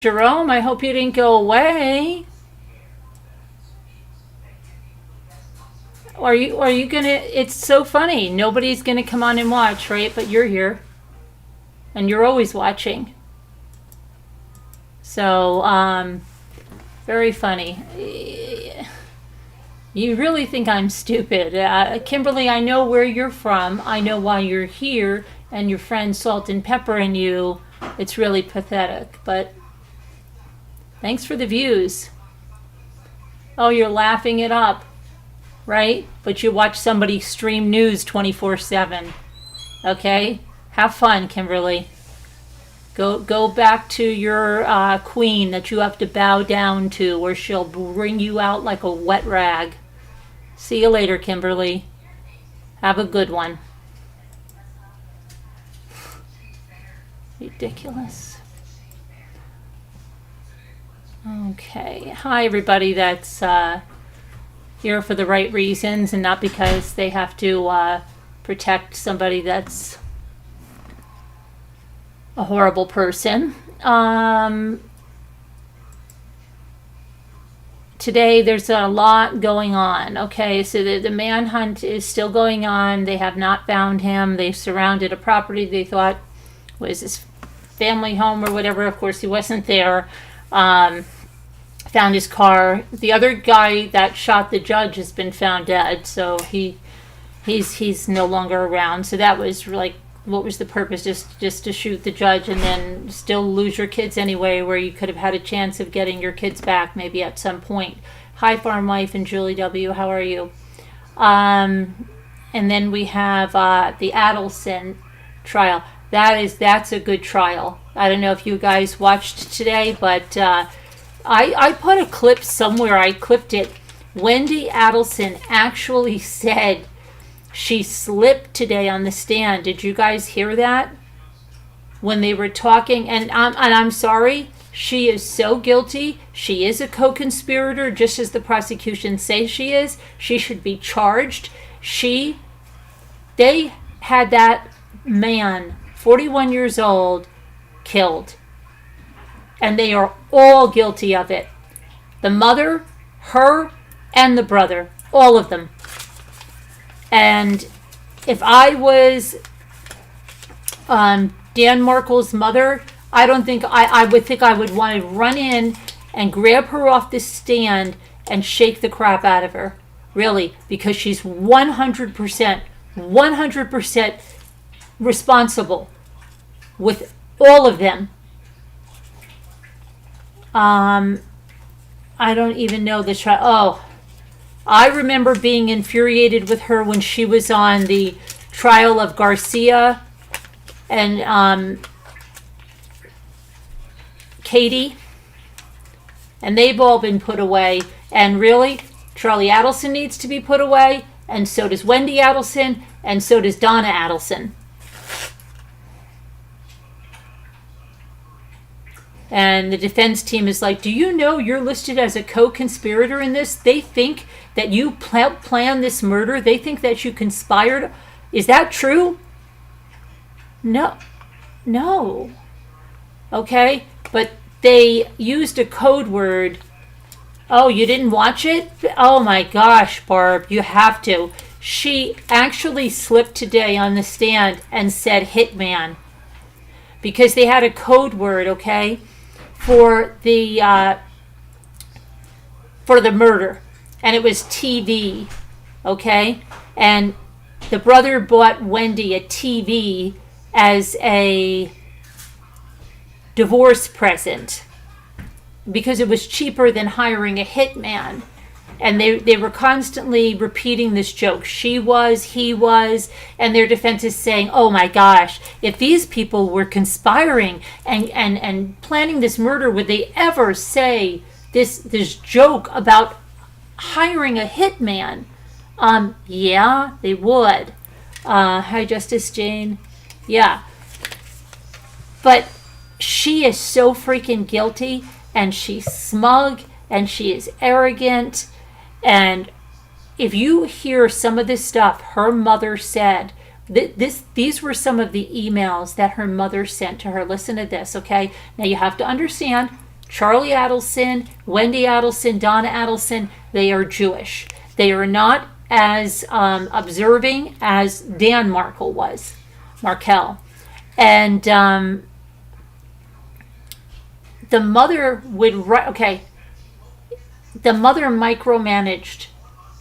Jerome, I hope you didn't go away. Are you gonna, it's so funny. Nobody's gonna come on and watch, right? But you're here. And you're always watching. So, very funny. You really think I'm stupid. Kimberly, I know where you're from. I know why you're here. And your friend Salt and Pepper and you. It's really pathetic. But thanks for the views. Oh, you're laughing it up, right? But you watch somebody stream news 24/7. Okay? Have fun, Kimberly. Go back to your queen that you have to bow down to, or she'll bring you out like a wet rag. See you later, Kimberly. Have a good one. Ridiculous. Okay. Hi, everybody that's here for the right reasons and not because they have to protect somebody that's a horrible person. Today there's a lot going on. Okay, so the manhunt is still going on. They have not found him. They surrounded a property they thought was his family home or whatever. Of course, he wasn't there. Found his car. The other guy that shot the judge has been found dead, so he's no longer around. So that was like, what was the purpose? Just to shoot the judge and then still lose your kids anyway, where you could have had a chance of getting your kids back maybe at some point. Hi, Farm Wife and Julie W. How are you? And then we have the Adelson trial. That's a good trial. I don't know if you guys watched today, but I put a clip somewhere. I clipped it. Wendy Adelson actually said she slipped today on the stand. Did you guys hear that? When they were talking, and I'm sorry, she is so guilty. She is a co-conspirator, just as the prosecution says she is. She should be charged. They had that man, 41 years old, killed. And they are all guilty of it. The mother, her, and the brother. All of them. And if I was Dan Markle's mother, I don't think I would want to run in and grab her off the stand and shake the crap out of her. Really, because she's 100% responsible with all of them. I don't even know the trial. Oh, I remember being infuriated with her when she was on the trial of Garcia and Katie. And they've all been put away. And really, Charlie Adelson needs to be put away. And so does Wendi Adelson. And so does Donna Adelson. And the defense team is like, do you know you're listed as a co-conspirator in this? They think that you planned this murder. They think that you conspired. Is that true? No. Okay? But they used a code word. Oh, you didn't watch it? Oh my gosh, Barb, you have to. She actually slipped today on the stand and said hitman. Because they had a code word, okay? For the murder, and it was TV, okay? And the brother bought Wendy a TV as a divorce present because it was cheaper than hiring a hitman. And they were constantly repeating this joke. She was, he was, and their defense is saying, oh my gosh, if these people were conspiring and planning this murder, would they ever say this joke about hiring a hitman? Yeah, they would. Hi, Justice Jane. Yeah. But she is so freaking guilty, and she's smug, and she is arrogant. And if you hear some of this stuff her mother said, these were some of the emails that her mother sent to her. Listen to this, okay? Now you have to understand, Charlie Adelson, Wendi Adelson, Donna Adelson, they are Jewish. They are not as observing as Dan Markel. And the mother the mother micromanaged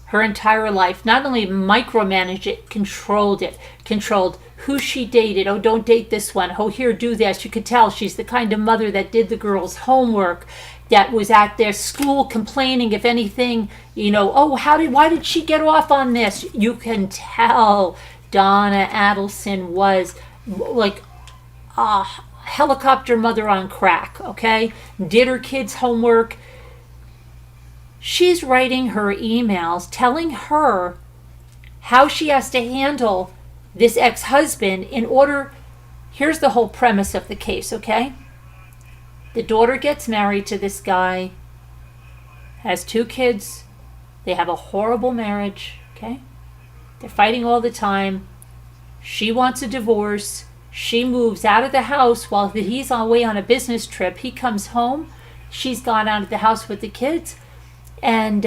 her entire life. Not only micromanaged it, controlled who she dated. Oh, don't date this one. Oh, here, do this. You could tell she's the kind of mother that did the girls' homework, that was at their school complaining if anything, oh, why did she get off on this? You can tell Donna Adelson was like a helicopter mother on crack, okay? Did her kids' homework. She's writing her emails telling her how she has to handle this ex-husband in order. Here's the whole premise of the case, okay? The daughter gets married to this guy, has 2 kids. They have a horrible marriage, okay? They're fighting all the time. She wants a divorce. She moves out of the house while he's away on a business trip. He comes home. She's gone out of the house with the kids. And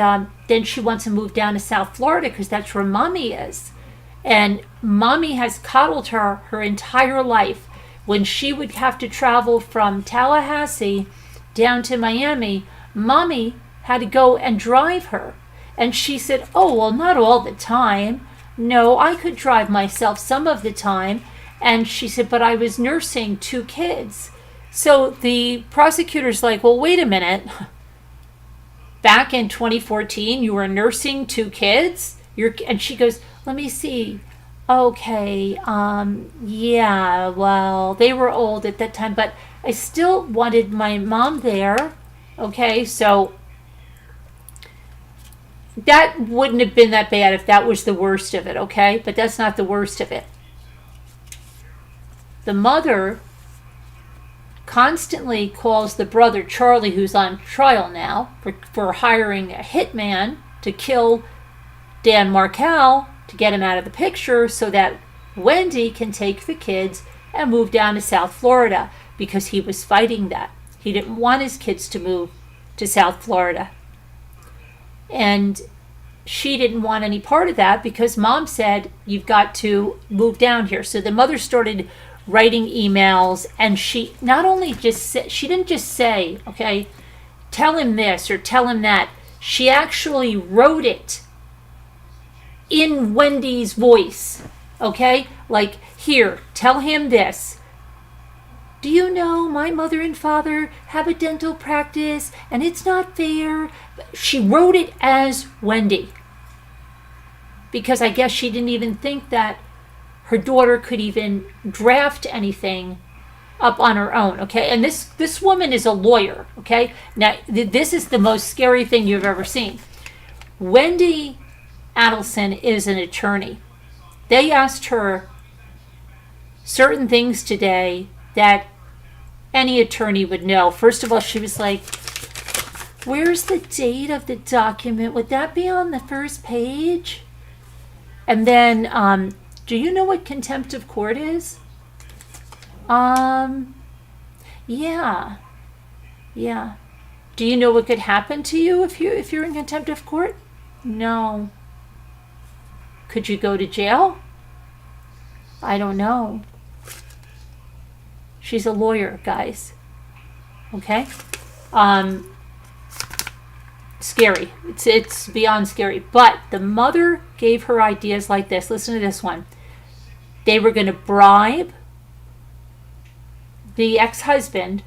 then she wants to move down to South Florida because that's where mommy is. And mommy has coddled her entire life. When she would have to travel from Tallahassee down to Miami, mommy had to go and drive her. And she said, oh, well, not all the time. No, I could drive myself some of the time. And she said, but I was nursing 2 kids. So the prosecutor's like, well, wait a minute. Back in 2014, you were nursing 2 kids? And she goes, let me see. Okay, yeah, well, they were old at that time, but I still wanted my mom there. Okay, so that wouldn't have been that bad if that was the worst of it, okay? But that's not the worst of it. The mother constantly calls the brother, Charlie, who's on trial now for hiring a hitman to kill Dan Markel to get him out of the picture so that Wendy can take the kids and move down to South Florida, because he was fighting that. He didn't want his kids to move to South Florida. And she didn't want any part of that because mom said, you've got to move down here. So the mother started writing emails, and she not only she didn't just say, okay, tell him this or tell him that. She actually wrote it in Wendy's voice, okay? Like, here, tell him this. Do you know my mother and father have a dental practice and it's not fair? She wrote it as Wendy because I guess she didn't even think that her daughter could even draft anything up on her own, okay? And this woman is a lawyer, okay? Now, this is the most scary thing you've ever seen. Wendi Adelson is an attorney. They asked her certain things today that any attorney would know. First of all, she was like, where's the date of the document? Would that be on the first page? And then, do you know what contempt of court is? Yeah. Do you know what could happen to you if you're in contempt of court? No. Could you go to jail? I don't know. She's a lawyer, guys. Okay? Scary. It's beyond scary. But the mother gave her ideas like this. Listen to this one. They were going to bribe the ex-husband,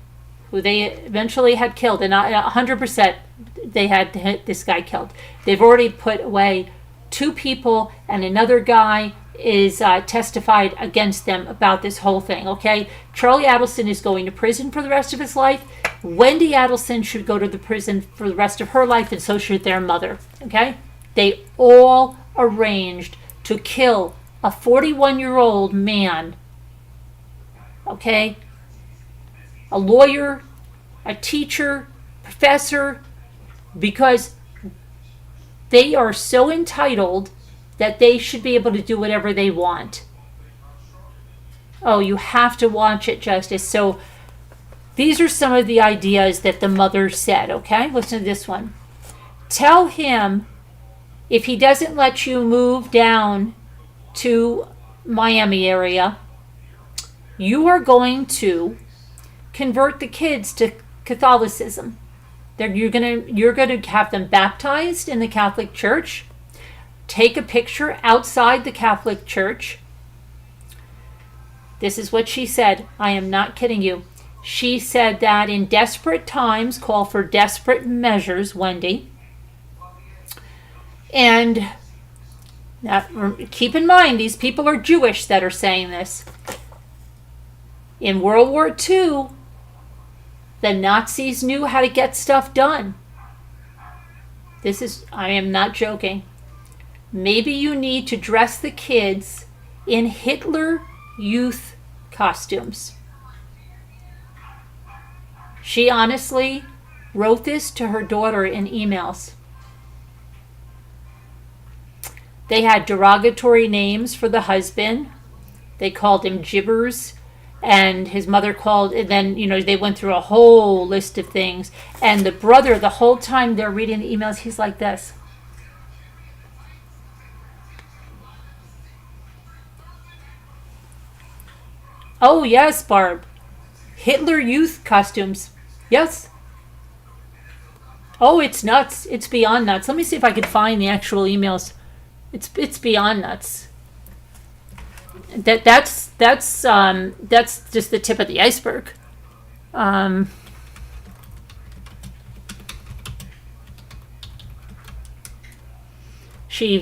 who they eventually had killed, and 100% they had this guy killed. They've already put away 2 people, and another guy is testified against them about this whole thing, okay? Charlie Adelson is going to prison for the rest of his life. Wendi Adelson should go to the prison for the rest of her life, and so should their mother, okay? They all arranged to kill a 41-year-old man, okay? A lawyer, a teacher, professor, because they are so entitled that they should be able to do whatever they want. Oh, you have to watch it, Justice. So These are some of the ideas that the mother said, okay? Listen to this one. Tell him if he doesn't let you move down to Miami area, you are going to convert the kids to Catholicism. You're gonna have them baptized in the Catholic Church. Take a picture outside the Catholic Church. This is what she said. I am not kidding you. She said that in desperate times call for desperate measures, Wendy. And keep in mind, these people are Jewish that are saying this. In World War II, the Nazis knew how to get stuff done. I am not joking. Maybe you need to dress the kids in Hitler Youth costumes. She honestly wrote this to her daughter in emails. They had derogatory names for the husband. They called him gibbers. And his mother called, and then, they went through a whole list of things. And the brother, the whole time they're reading the emails, he's like this. Oh, yes, Barb. Hitler Youth costumes. Yes. Oh, it's nuts. It's beyond nuts. Let me see if I can find the actual emails. It's beyond nuts. That's just the tip of the iceberg.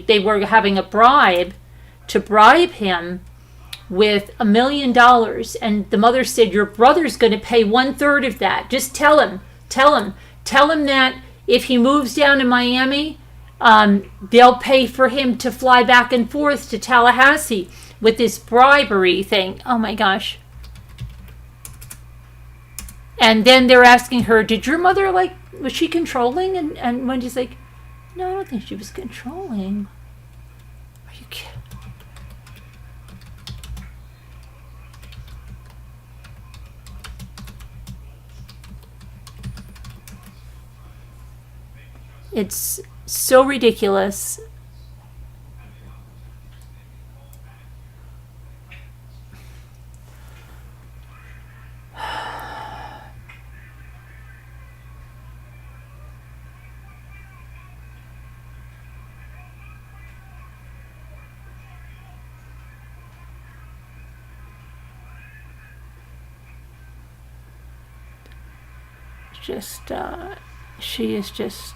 They were having a bribe to bribe him with $1 million, and the mother said, your brother's going to pay 1/3 of that. Just tell him that if he moves down to Miami, they'll pay for him to fly back and forth to Tallahassee with this bribery thing. Oh my gosh. And then they're asking her, did your mother, was she controlling? And Wendy's like, no, I don't think she was controlling. Are you kidding? It's so ridiculous. She is just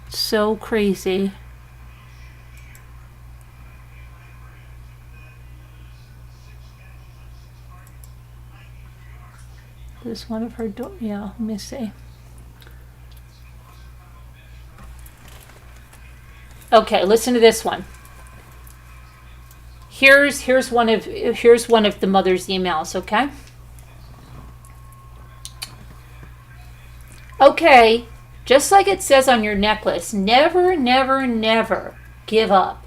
so crazy. This one of her yeah, let me see. Okay, listen to this one. Here's one of the mother's emails, okay? Okay, just like it says on your necklace, never, never, never give up.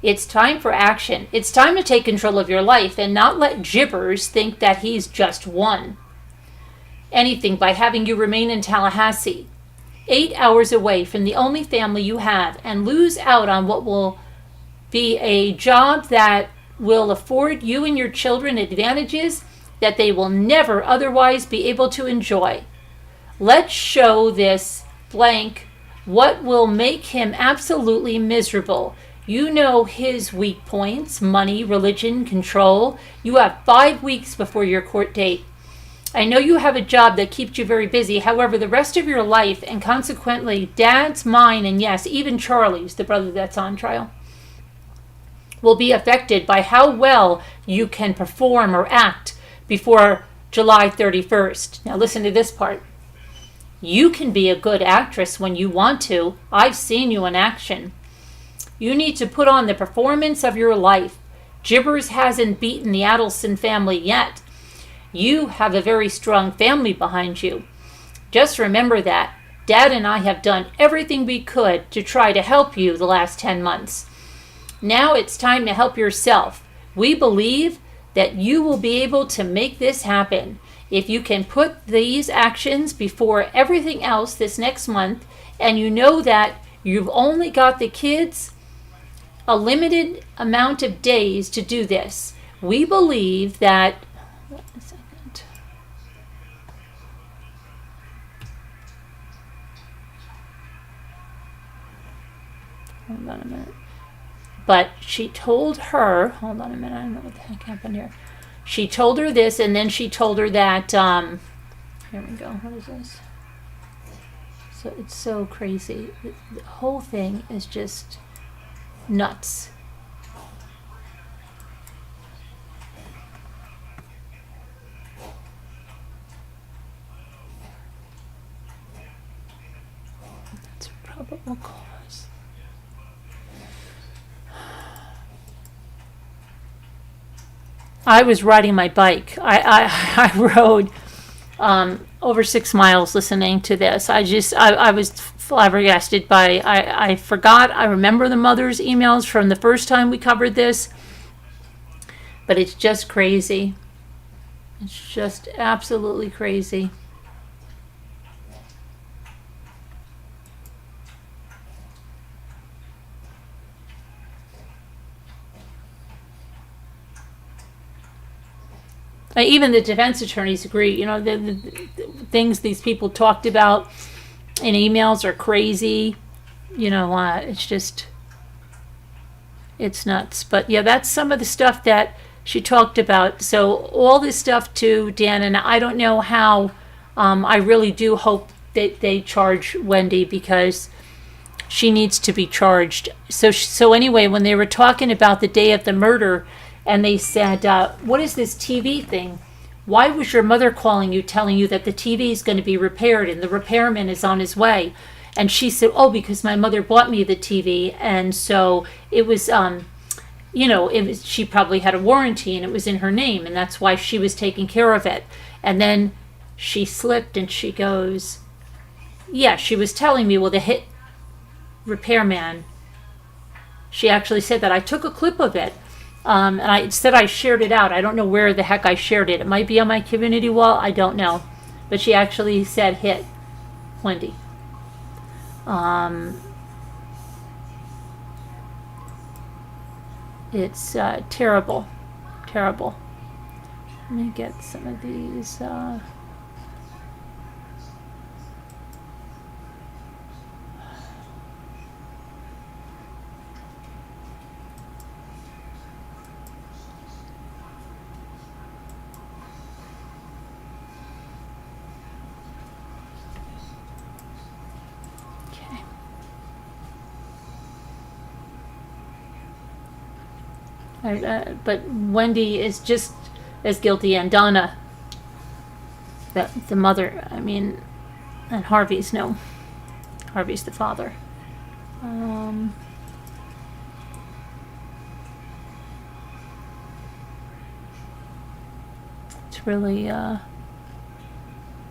It's time for action. It's time to take control of your life and not let gibbers think that he's just won anything by having you remain in Tallahassee, 8 hours away from the only family you have, and lose out on what will be a job that will afford you and your children advantages that they will never otherwise be able to enjoy. Let's show this blank what will make him absolutely miserable. You know his weak points: money, religion, control. You have 5 weeks before your court date. I know you have a job that keeps you very busy. However, the rest of your life, and consequently Dad's, mine, and yes, even Charlie's, the brother that's on trial, will be affected by how well you can perform or act before July 31st. Now listen to this part. You can be a good actress when you want to. I've seen you in action. You need to put on the performance of your life. Gibbers hasn't beaten the Adelson family yet. You have a very strong family behind you. Just remember that. Dad and I have done everything we could to try to help you the last 10 months. Now it's time to help yourself. We believe that you will be able to make this happen. If you can put these actions before everything else this next month, and you know that you've only got the kids a limited amount of days to do this. We believe that, wait a second. Hold on a minute. But she told her, hold on a minute, I don't know what the heck happened here. She told her this, and then she told her that, here we go, what is this? So it's so crazy. The whole thing is just nuts. That's a probable cause. I was riding my bike. I rode over 6 miles listening to this. I was flabbergasted by, I forgot, I remember the mother's emails from the first time we covered this, but it's just crazy. It's just absolutely crazy. Even the defense attorneys agree. You know, the things these people talked about in emails are crazy. You know, it's nuts. But yeah, that's some of the stuff that she talked about. So all this stuff too, Dan, and I don't know how. I really do hope that they charge Wendy, because she needs to be charged. So anyway, when they were talking about the day of the murder, and they said, what is this TV thing? Why was your mother calling you, telling you that the TV is going to be repaired and the repairman is on his way? And she said, oh, because my mother bought me the TV. And so it was, she probably had a warranty and it was in her name. And that's why she was taking care of it. And then she slipped and she goes, yeah, she was telling me, well, the hit repairman. She actually said that. I took a clip of it. And I said I shared it out. I don't know where the heck I shared it. It might be on my community wall. I don't know. But she actually said hit Wendy. It's terrible. Terrible. Let me get some of these. But Wendy is just as guilty, and Donna, the mother, and Harvey's the father. It's really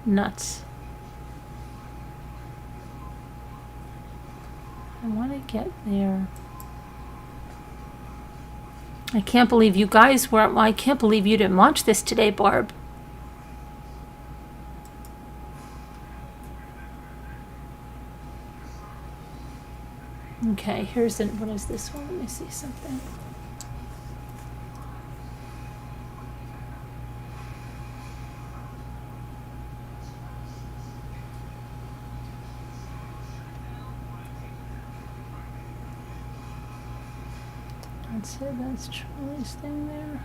nuts. I want to get there. I can't believe you guys weren't. I can't believe you didn't watch this today, Barb. Okay, what is this one? Let me see something. That's it, that's Charlie's thing there.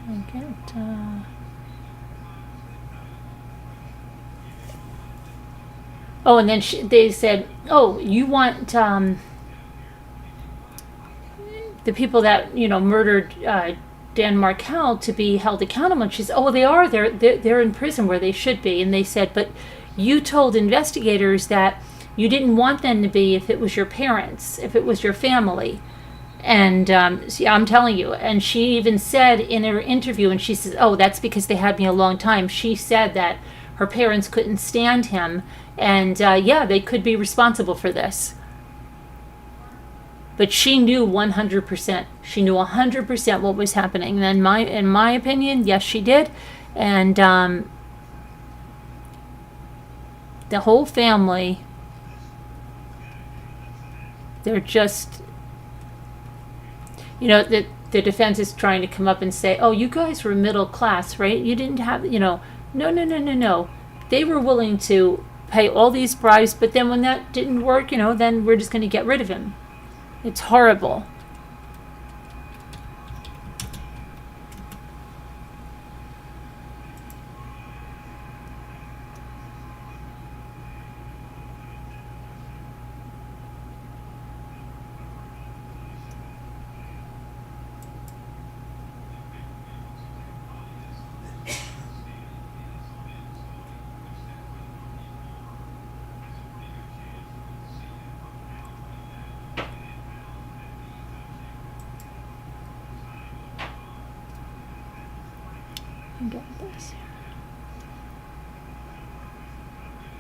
I get, oh, and then they said, oh, you want the people that, murdered Dan Markel to be held accountable. And she said, oh, they are. They're in prison where they should be. And they said, but you told investigators that you didn't want them to be if it was your parents, if it was your family. And see, I'm telling you, and she even said in her interview, and she says, oh, that's because they had me a long time. She said that her parents couldn't stand him, and yeah, they could be responsible for this. But she knew 100%. She knew 100% what was happening. And in my opinion, yes, she did. And the whole family, they're just, the defense is trying to come up and say, oh, you guys were middle class, right? You didn't have, no. They were willing to pay all these bribes, but then when that didn't work, then we're just going to get rid of him. It's horrible.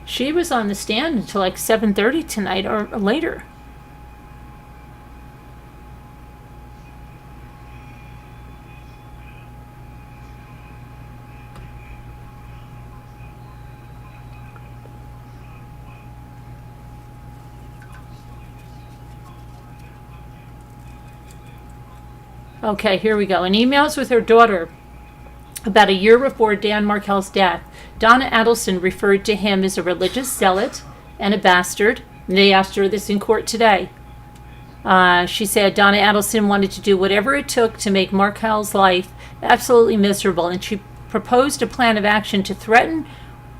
She was on the stand until like 7:30 tonight or later. Okay, here we go. In emails with her daughter about a year before Dan Markel's death, Donna Adelson referred to him as a religious zealot and a bastard. And they asked her this in court today. She said Donna Adelson wanted to do whatever it took to make Markel's life absolutely miserable, and she proposed a plan of action to threaten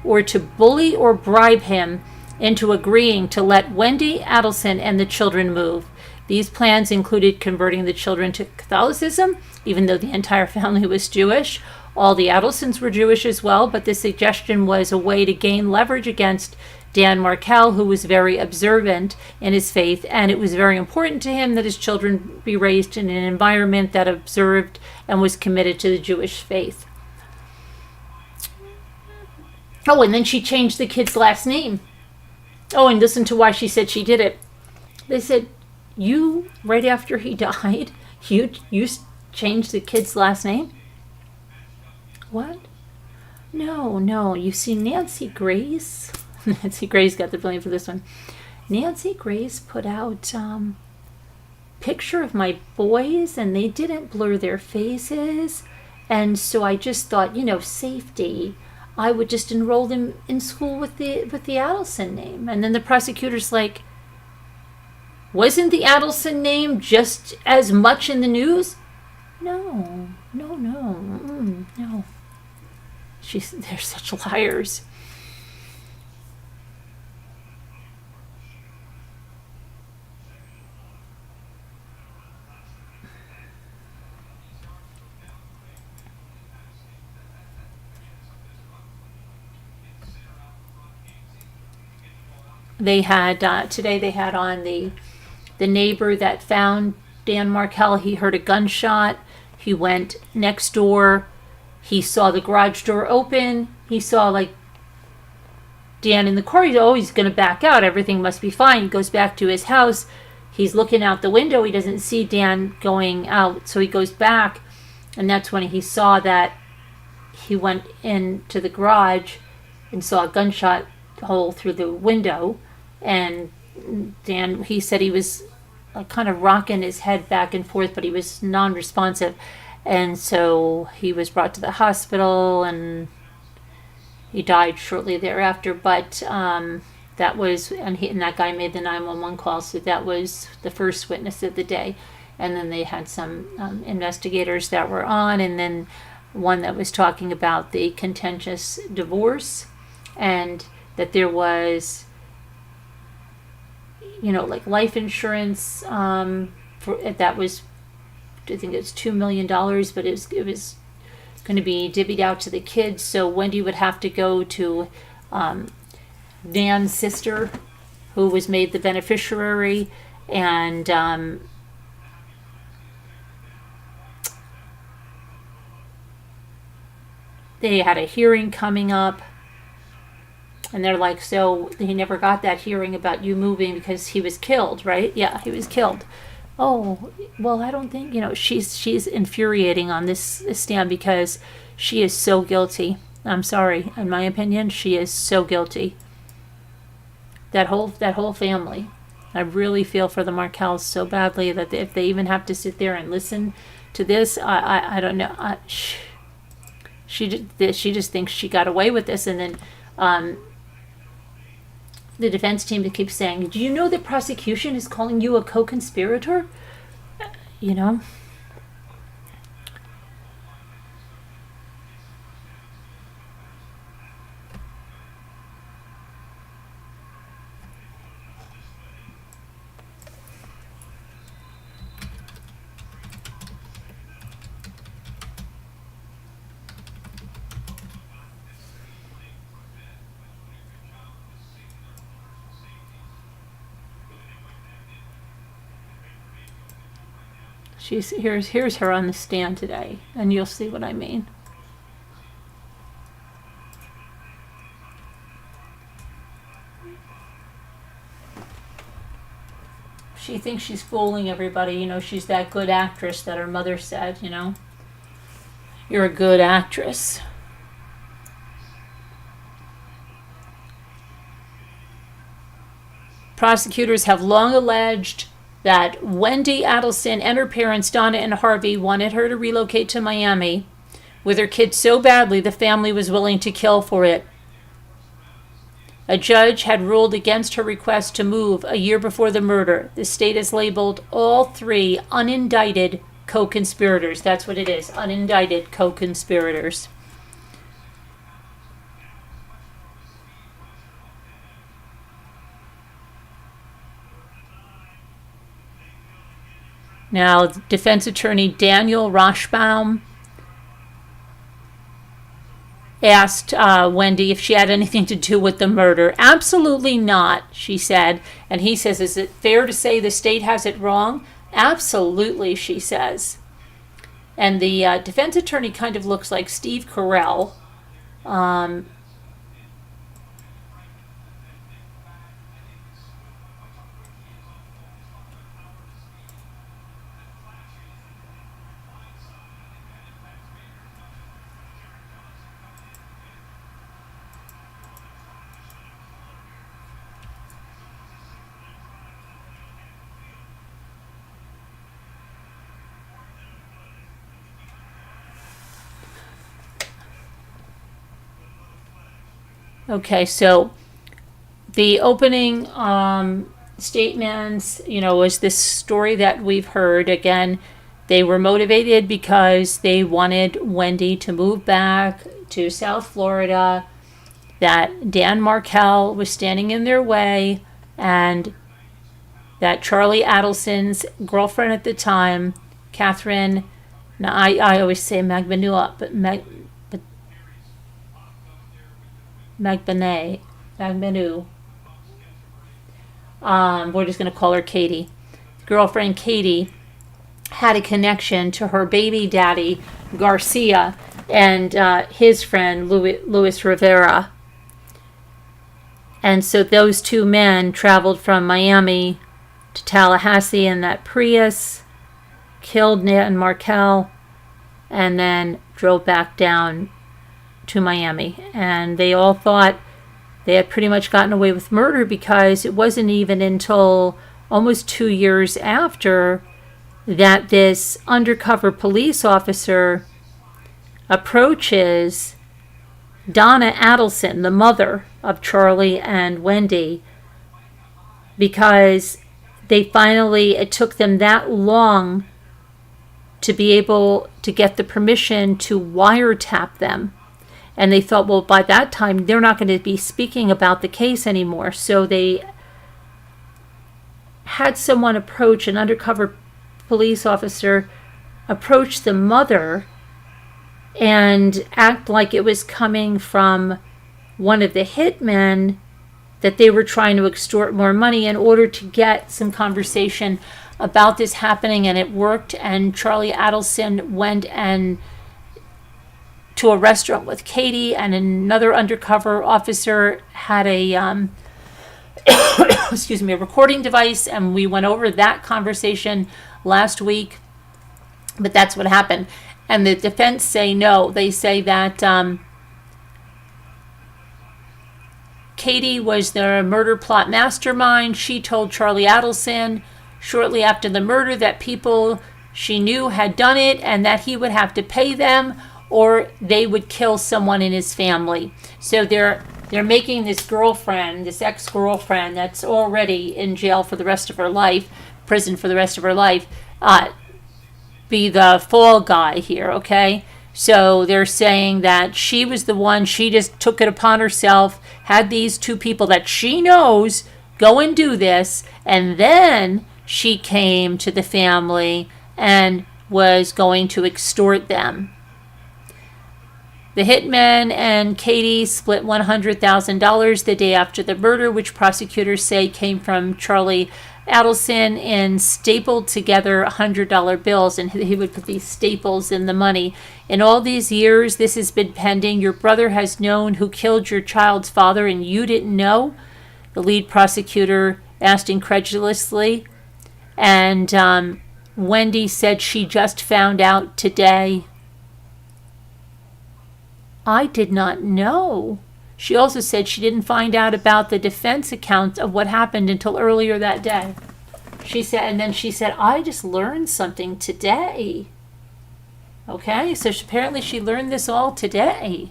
or to bully or bribe him into agreeing to let Wendy Adelson and the children move. These plans included converting the children to Catholicism, even though the entire family was Jewish. All the Adelsons were Jewish as well, but the suggestion was a way to gain leverage against Dan Markel, who was very observant in his faith, and it was very important to him that his children be raised in an environment that observed and was committed to the Jewish faith. Oh, and then she changed the kid's last name. Oh, and listen to why she said she did it. They said, you, right after he died, you changed the kid's last name? What? No. You see, Nancy Grace got the blame for this one. Nancy Grace put out picture of my boys, and they didn't blur their faces. And so I just thought, safety. I would just enroll them in school with the Adelson name. And then the prosecutor's like, wasn't the Adelson name just as much in the news? No. They're such liars. They had today. They had on the neighbor that found Dan Markel. He heard a gunshot. He went next door. He saw the garage door open. He saw Dan in the car. He's going to back out. Everything must be fine. He goes back to his house. He's looking out the window. He doesn't see Dan going out. So he goes back, and that's when he saw that he went into the garage and saw a gunshot hole through the window. And Dan, he said he was kind of rocking his head back and forth, but he was non-responsive. And so he was brought to the hospital, and he died shortly thereafter. But that was, and that guy made the 911 call, so that was the first witness of the day. And then they had some investigators that were on, and then one that was talking about the contentious divorce, and that there was, life insurance that was, I think it was $2 million, but it was going to be divvied out to the kids. So Wendy would have to go to Dan's sister, who was made the beneficiary, and they had a hearing coming up. And they're like, so he never got that hearing about you moving because he was killed, right? Yeah, he was killed. Oh, well, I don't think, she's infuriating on this stand because she is so guilty. I'm sorry. In my opinion, she is so guilty. That whole family. I really feel for the Markells so badly that if they even have to sit there and listen to this, I don't know. She just thinks she got away with this, and then the defense team that keeps saying, do you know the prosecution is calling you a co-conspirator? Here's her on the stand today, and you'll see what I mean. She thinks she's fooling everybody, she's that good actress that her mother said, You're a good actress. Prosecutors have long alleged that Wendy Adelson and her parents, Donna and Harvey, wanted her to relocate to Miami with her kids so badly the family was willing to kill for it. A judge had ruled against her request to move a year before the murder. The state has labeled all three unindicted co-conspirators. That's what it is, unindicted co-conspirators. Now, defense attorney Daniel Roshbaum asked Wendy if she had anything to do with the murder. Absolutely not, she said. And he says, is it fair to say the state has it wrong? Absolutely, she says. And the defense attorney kind of looks like Steve Carell. Okay, so the opening statements, was this story that we've heard. Again, they were motivated because they wanted Wendy to move back to South Florida, that Dan Markel was standing in their way, and that Charlie Adelson's girlfriend at the time, Catherine, now I always say Magbanua, but Magbanu. We're just going to call her Katie. Girlfriend Katie had a connection to her baby daddy, Garcia, and his friend, Luis Rivera. And so those two men traveled from Miami to Tallahassee in that Prius, killed Dan Markel, and then drove back down to Miami. And they all thought they had pretty much gotten away with murder because it wasn't even until almost 2 years after that this undercover police officer approaches Donna Adelson, the mother of Charlie and Wendy, because it took them that long to be able to get the permission to wiretap them. And they thought, well, by that time, they're not going to be speaking about the case anymore. So they had someone approach, an undercover police officer, approach the mother and act like it was coming from one of the hitmen, that they were trying to extort more money in order to get some conversation about this happening. And it worked. And Charlie Adelson went and to a restaurant with Katie, and another undercover officer had a excuse me, a recording device, and we went over that conversation last week. But that's what happened. And the defense say no. They say that Katie was the murder plot mastermind. She told Charlie Adelson shortly after the murder that people she knew had done it and that he would have to pay them or they would kill someone in his family. So they're making this girlfriend, this ex-girlfriend that's already in jail for the rest of her life, prison for the rest of her life, be the fall guy here, okay? So they're saying that she was the one, she just took it upon herself, had these two people that she knows go and do this, and then she came to the family and was going to extort them. The hitman and Katie split $100,000 the day after the murder, which prosecutors say came from Charlie Adelson and stapled together $100 bills, and he would put these staples in the money. In all these years this has been pending, your brother has known who killed your child's father and you didn't know? The lead prosecutor asked incredulously, and Wendy said she just found out today. I did not know. She also said she didn't find out about the defense account of what happened until earlier that day. She said, and then she said, I just learned something today. Okay, so apparently she learned this all today.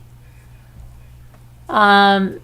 Kabbelman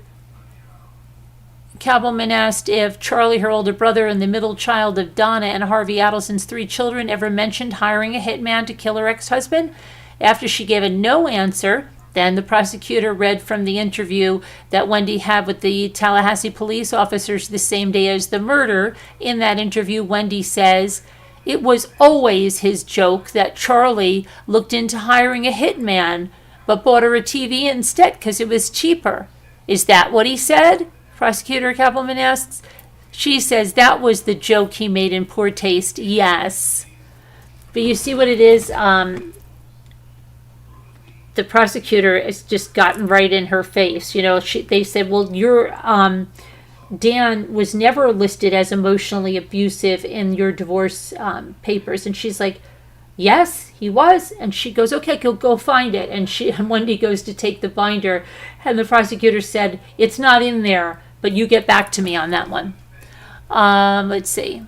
asked if Charlie, her older brother, and the middle child of Donna and Harvey Adelson's 3 children ever mentioned hiring a hitman to kill her ex-husband. After she gave a no answer, then the prosecutor read from the interview that Wendy had with the Tallahassee police officers the same day as the murder. In that interview, Wendy says, it was always his joke that Charlie looked into hiring a hitman, but bought her a TV instead because it was cheaper. Is that what he said? Prosecutor Kappelman asks. She says that was the joke he made in poor taste. Yes. But you see what it is? The prosecutor has just gotten right in her face. You know, they said, well, your Dan was never listed as emotionally abusive in your divorce papers. And she's like, yes, he was. And she goes, okay, go find it. And Wendy goes to take the binder. And the prosecutor said, it's not in there, but you get back to me on that one. Let's see.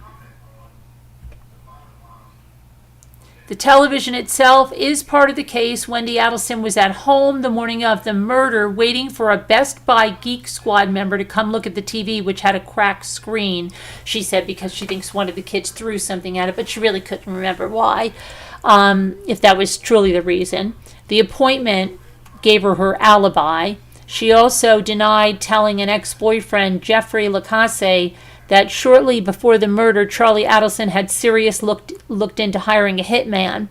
The television itself is part of the case. Wendi Adelson was at home the morning of the murder waiting for a Best Buy Geek Squad member to come look at the TV, which had a cracked screen, she said, because she thinks one of the kids threw something at it, but she really couldn't remember why, if that was truly the reason. The appointment gave her alibi. She also denied telling an ex-boyfriend, Jeffrey Lacasse, that shortly before the murder, Charlie Adelson had seriously looked into hiring a hitman.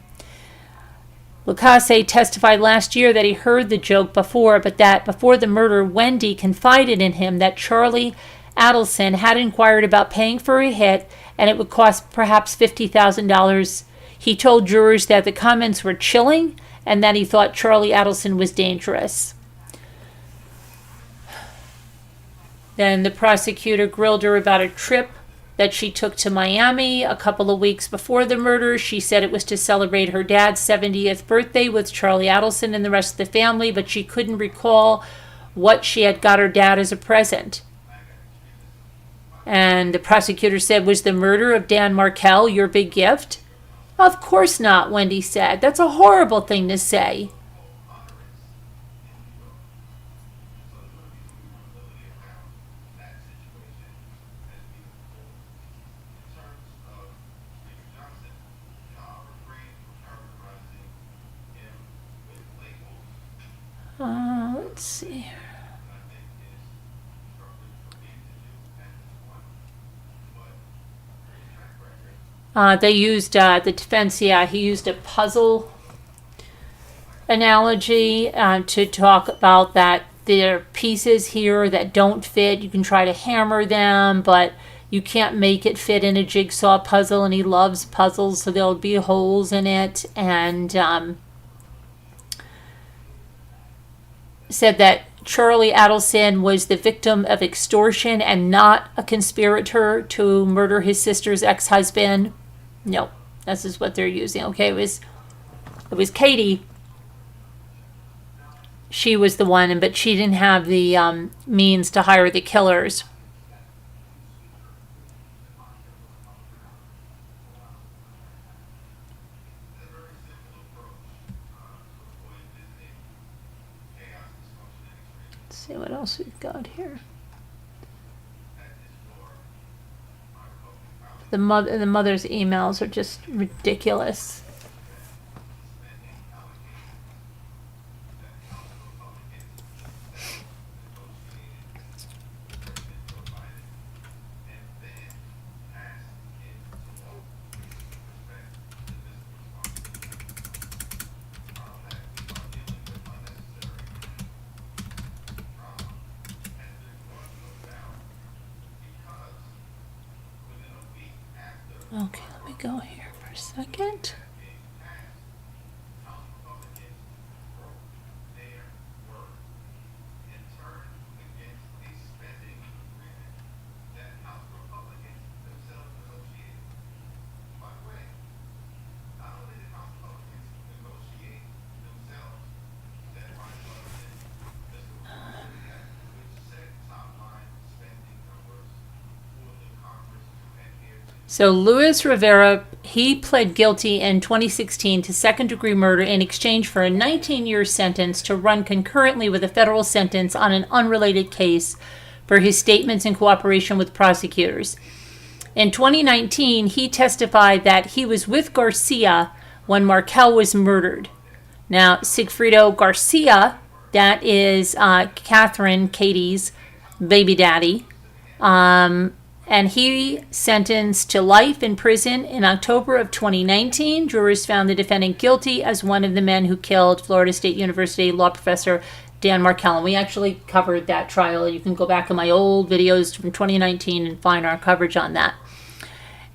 Lacasse testified last year that he heard the joke before, but that before the murder, Wendy confided in him that Charlie Adelson had inquired about paying for a hit, and it would cost perhaps $50,000. He told jurors that the comments were chilling and that he thought Charlie Adelson was dangerous. Then the prosecutor grilled her about a trip that she took to Miami a couple of weeks before the murder. She said it was to celebrate her dad's 70th birthday with Charlie Adelson and the rest of the family, but she couldn't recall what she had got her dad as a present. And the prosecutor said, was the murder of Dan Markell your big gift? Of course not, Wendy said. That's a horrible thing to say. Let's see. They used, the defense, he used a puzzle analogy to talk about that there are pieces here that don't fit. You can try to hammer them, but you can't make it fit in a jigsaw puzzle, and he loves puzzles, so there'll be holes in it, and said that Charlie Adelson was the victim of extortion and not a conspirator to murder his sister's ex-husband. No, this is what they're using. Okay, it was Katie. She was the one, but she didn't have the means to hire the killers. Let's see what else we've got here. The mother's emails are just ridiculous. Okay, let me go here for a second. So Luis Rivera, he pled guilty in 2016 to second-degree murder in exchange for a 19-year sentence to run concurrently with a federal sentence on an unrelated case for his statements in cooperation with prosecutors. In 2019, he testified that he was with Garcia when Markel was murdered. Now, Sigfrido Garcia, that is Catherine, Katie's baby daddy, and he sentenced to life in prison in October of 2019. Jurors found the defendant guilty as one of the men who killed Florida State University law professor Dan Markel. And we actually covered that trial. You can go back in my old videos from 2019 and find our coverage on that.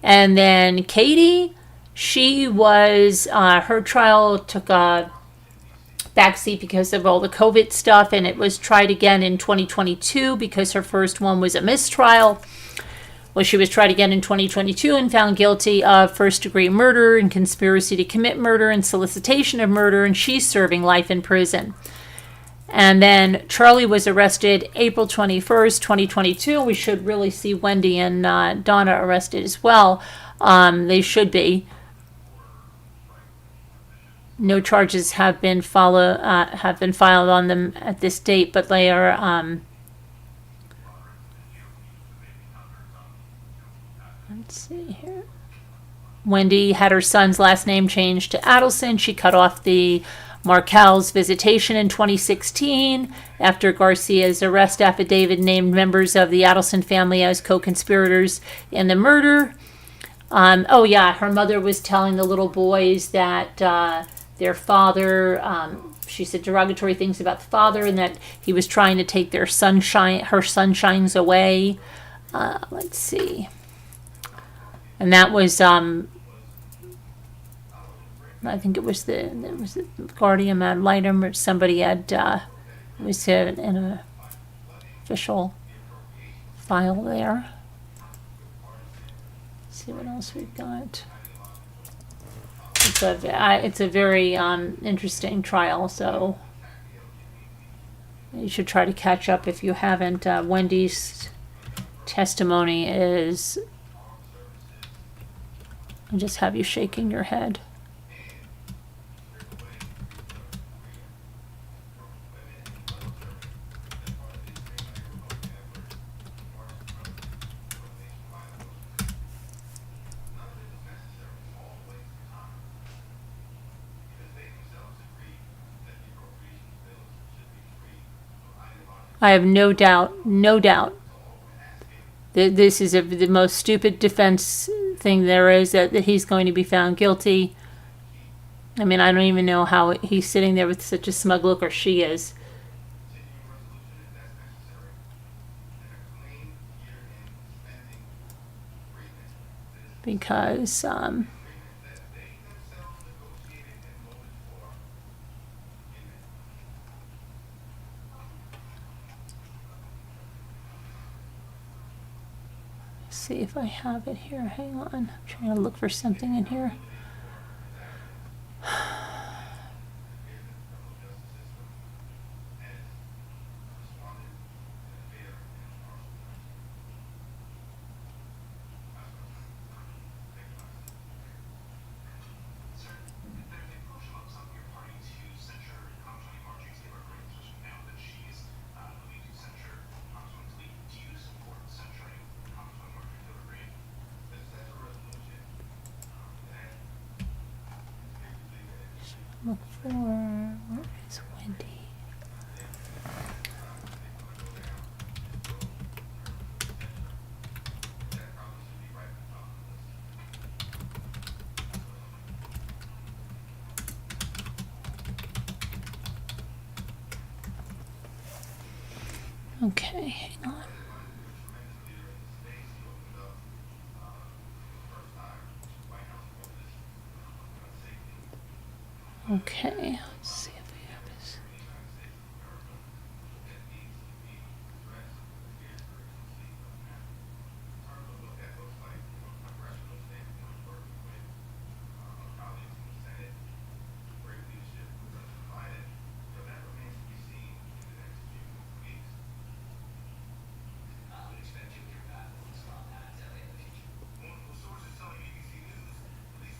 And then Katie, she was, her trial took a backseat because of all the COVID stuff, and it was tried again in 2022 because her first one was a mistrial. Well, she was tried again in 2022 and found guilty of first-degree murder and conspiracy to commit murder and solicitation of murder, and she's serving life in prison. And then Charlie was arrested April 21st, 2022. We should really see Wendy and Donna arrested as well. They should be. No charges have been filed on them at this date, but they are. Let's see here. Wendy had her son's last name changed to Adelson. She cut off the Markel's visitation in 2016 after Garcia's arrest affidavit named members of the Adelson family as co-conspirators in the murder. Oh yeah, her mother was telling the little boys that their father, she said derogatory things about the father and that he was trying to take her sunshines away. Let's see. And that was, I think it was the guardian ad litem, or somebody had, it was in an official file there. Let's see what else we've got. It's a very interesting trial, so you should try to catch up if you haven't. Wendy's testimony is, I just have you shaking your head. I have no doubt, that this is the most stupid defense thing there is, that he's going to be found guilty. I mean, I don't even know how he's sitting there with such a smug look, or she is. Because, See if I have it here. Hang on. I'm trying to look for something in here. Look for, where is Wendy? Okay, hang on. Okay, let's see if we have this.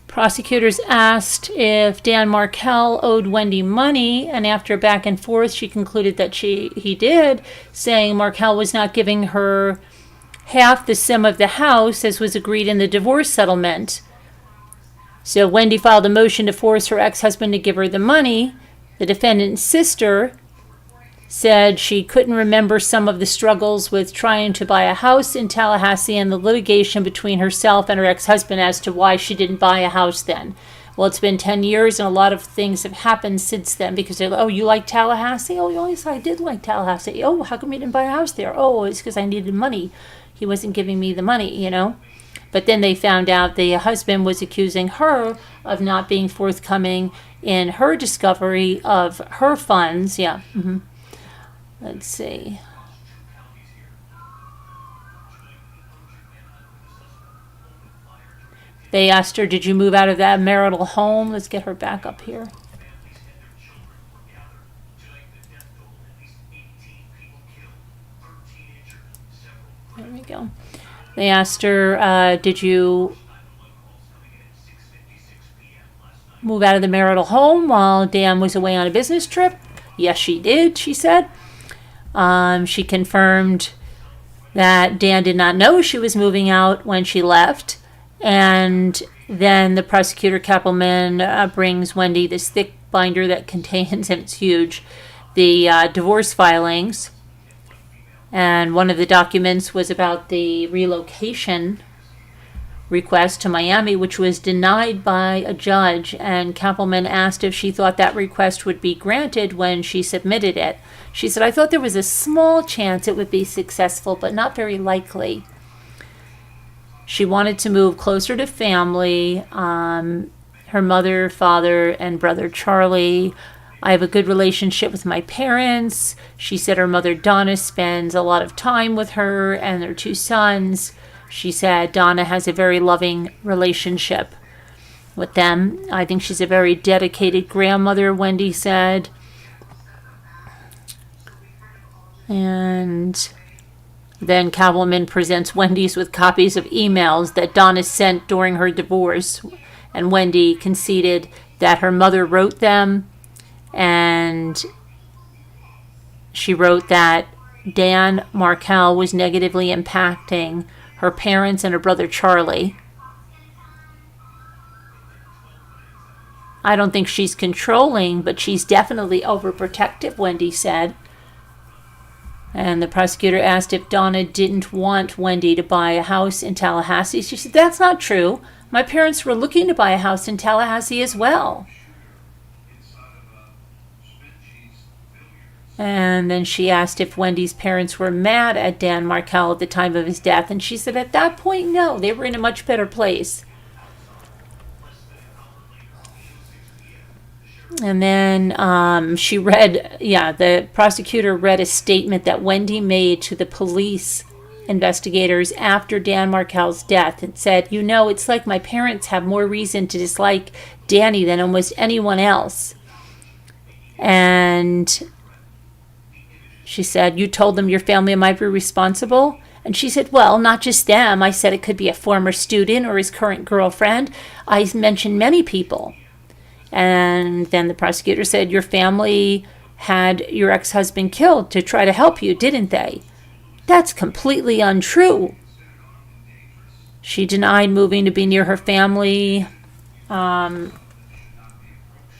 Prosecutors asked if Dan Markel owed Wendy money, and after back and forth, she concluded that he did, saying Markel was not giving her half the sum of the house as was agreed in the divorce settlement. So Wendy filed a motion to force her ex-husband to give her the money. The defendant's sister said she couldn't remember some of the struggles with trying to buy a house in Tallahassee and the litigation between herself and her ex-husband as to why she didn't buy a house then. Well, it's been 10 years and a lot of things have happened since then because they're like, oh, you like Tallahassee? Oh, yes, I did like Tallahassee. Oh, how come you didn't buy a house there? Oh, it's because I needed money. He wasn't giving me the money, you know. But then they found out the husband was accusing her of not being forthcoming in her discovery of her funds. Yeah. Mm-hmm. Let's see. They asked her, did you move out of that marital home? Let's get her back up here. There we go. They asked her, did you move out of the marital home while Dan was away on a business trip? Yes, she did, she said. She confirmed that Dan did not know she was moving out when she left. And then the prosecutor, Kappelman, brings Wendy this thick binder that contains, and it's huge, the divorce filings. And one of the documents was about the relocation request to Miami, which was denied by a judge. And Kappelman asked if she thought that request would be granted when she submitted it. She said, I thought there was a small chance it would be successful, but not very likely. She wanted to move closer to family, her mother, father, and brother Charlie. I have a good relationship with my parents. She said her mother Donna spends a lot of time with her and their two sons. She said Donna has a very loving relationship with them. I think she's a very dedicated grandmother, Wendy said. And then Kappelman presents Wendy's with copies of emails that Donna sent during her divorce. And Wendy conceded that her mother wrote them. And she wrote that Dan Markel was negatively impacting her parents and her brother Charlie. I don't think she's controlling, but she's definitely overprotective, Wendy said. And the prosecutor asked if Donna didn't want Wendy to buy a house in Tallahassee. She said, that's not true. My parents were looking to buy a house in Tallahassee as well. And then she asked if Wendy's parents were mad at Dan Markel at the time of his death. And she said at that point, no, they were in a much better place. And then she read, the prosecutor read a statement that Wendy made to the police investigators after Dan Markel's death and said, it's like my parents have more reason to dislike Danny than almost anyone else. And she said, you told them your family might be responsible? And she said, well, not just them. I said it could be a former student or his current girlfriend. I mentioned many people. And then the prosecutor said, your family had your ex-husband killed to try to help you, didn't they? That's completely untrue. She denied moving to be near her family. That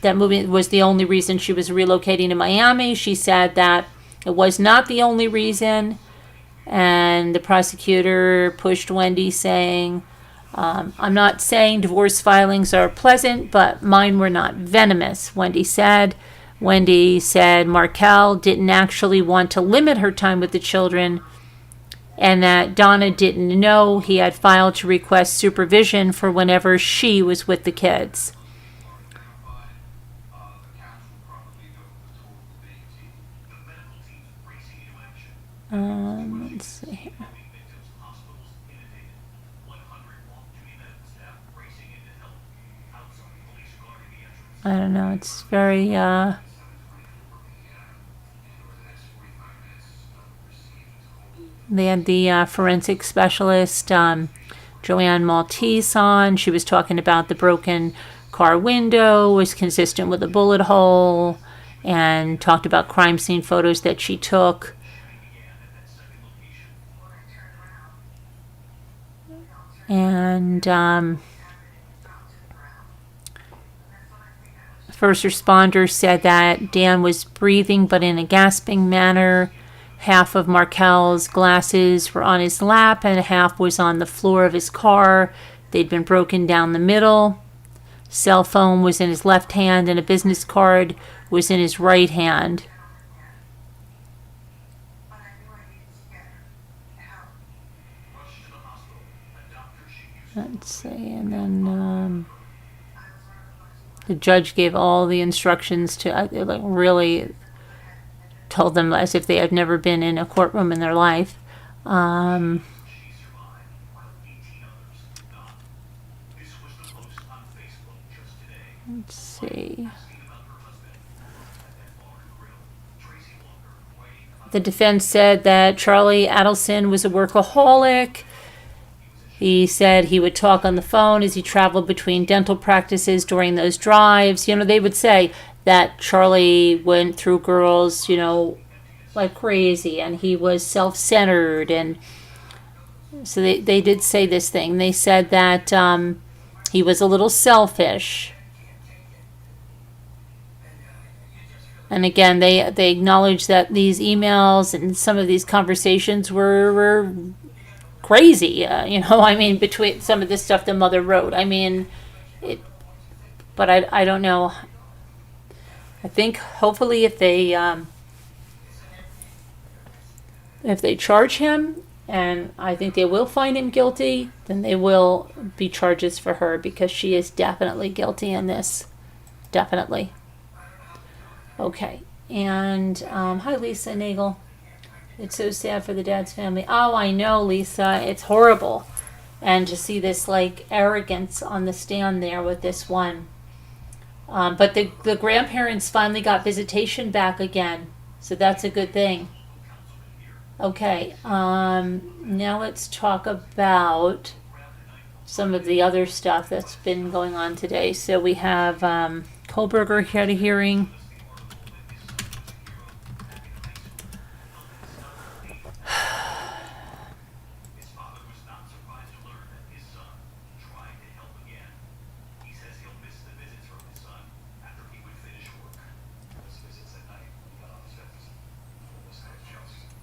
moving was the only reason she was relocating to Miami. She said that it was not the only reason. And the prosecutor pushed Wendy, saying, I'm not saying divorce filings are pleasant, but mine were not venomous, Wendy said. Wendy said Markel didn't actually want to limit her time with the children, and that Donna didn't know he had filed to request supervision for whenever she was with the kids. Let's see here. I don't know, it's very, they had the forensic specialist, Joanne Maltese on. She was talking about the broken car window was consistent with a bullet hole, and talked about crime scene photos that she took. And first responders said that Dan was breathing but in a gasping manner. Half of Markel's glasses were on his lap and half was on the floor of his car. They'd been broken down the middle. Cell phone was in his left hand and a business card was in his right hand. Let's see, and then the judge gave all the instructions to, really told them as if they had never been in a courtroom in their life. Let's see. The defense said that Charlie Adelson was a workaholic. He said he would talk on the phone as he traveled between dental practices during those drives. They would say that Charlie went through girls, like crazy, and he was self-centered. And so they did say this thing. They said that he was a little selfish. And again, they acknowledged that these emails and some of these conversations were crazy, between some of this stuff the mother wrote. But I don't know. I think hopefully if they charge him, and I think they will find him guilty, then they will be charges for her, because she is definitely guilty in this. Definitely. Okay. And hi, Lisa Nagel. It's so sad for the dad's family. Oh, I know, Lisa. It's horrible. And to see this, arrogance on the stand there with this one. But the grandparents finally got visitation back again. So that's a good thing. Okay. Now let's talk about some of the other stuff that's been going on today. So we have Kohberger had a hearing.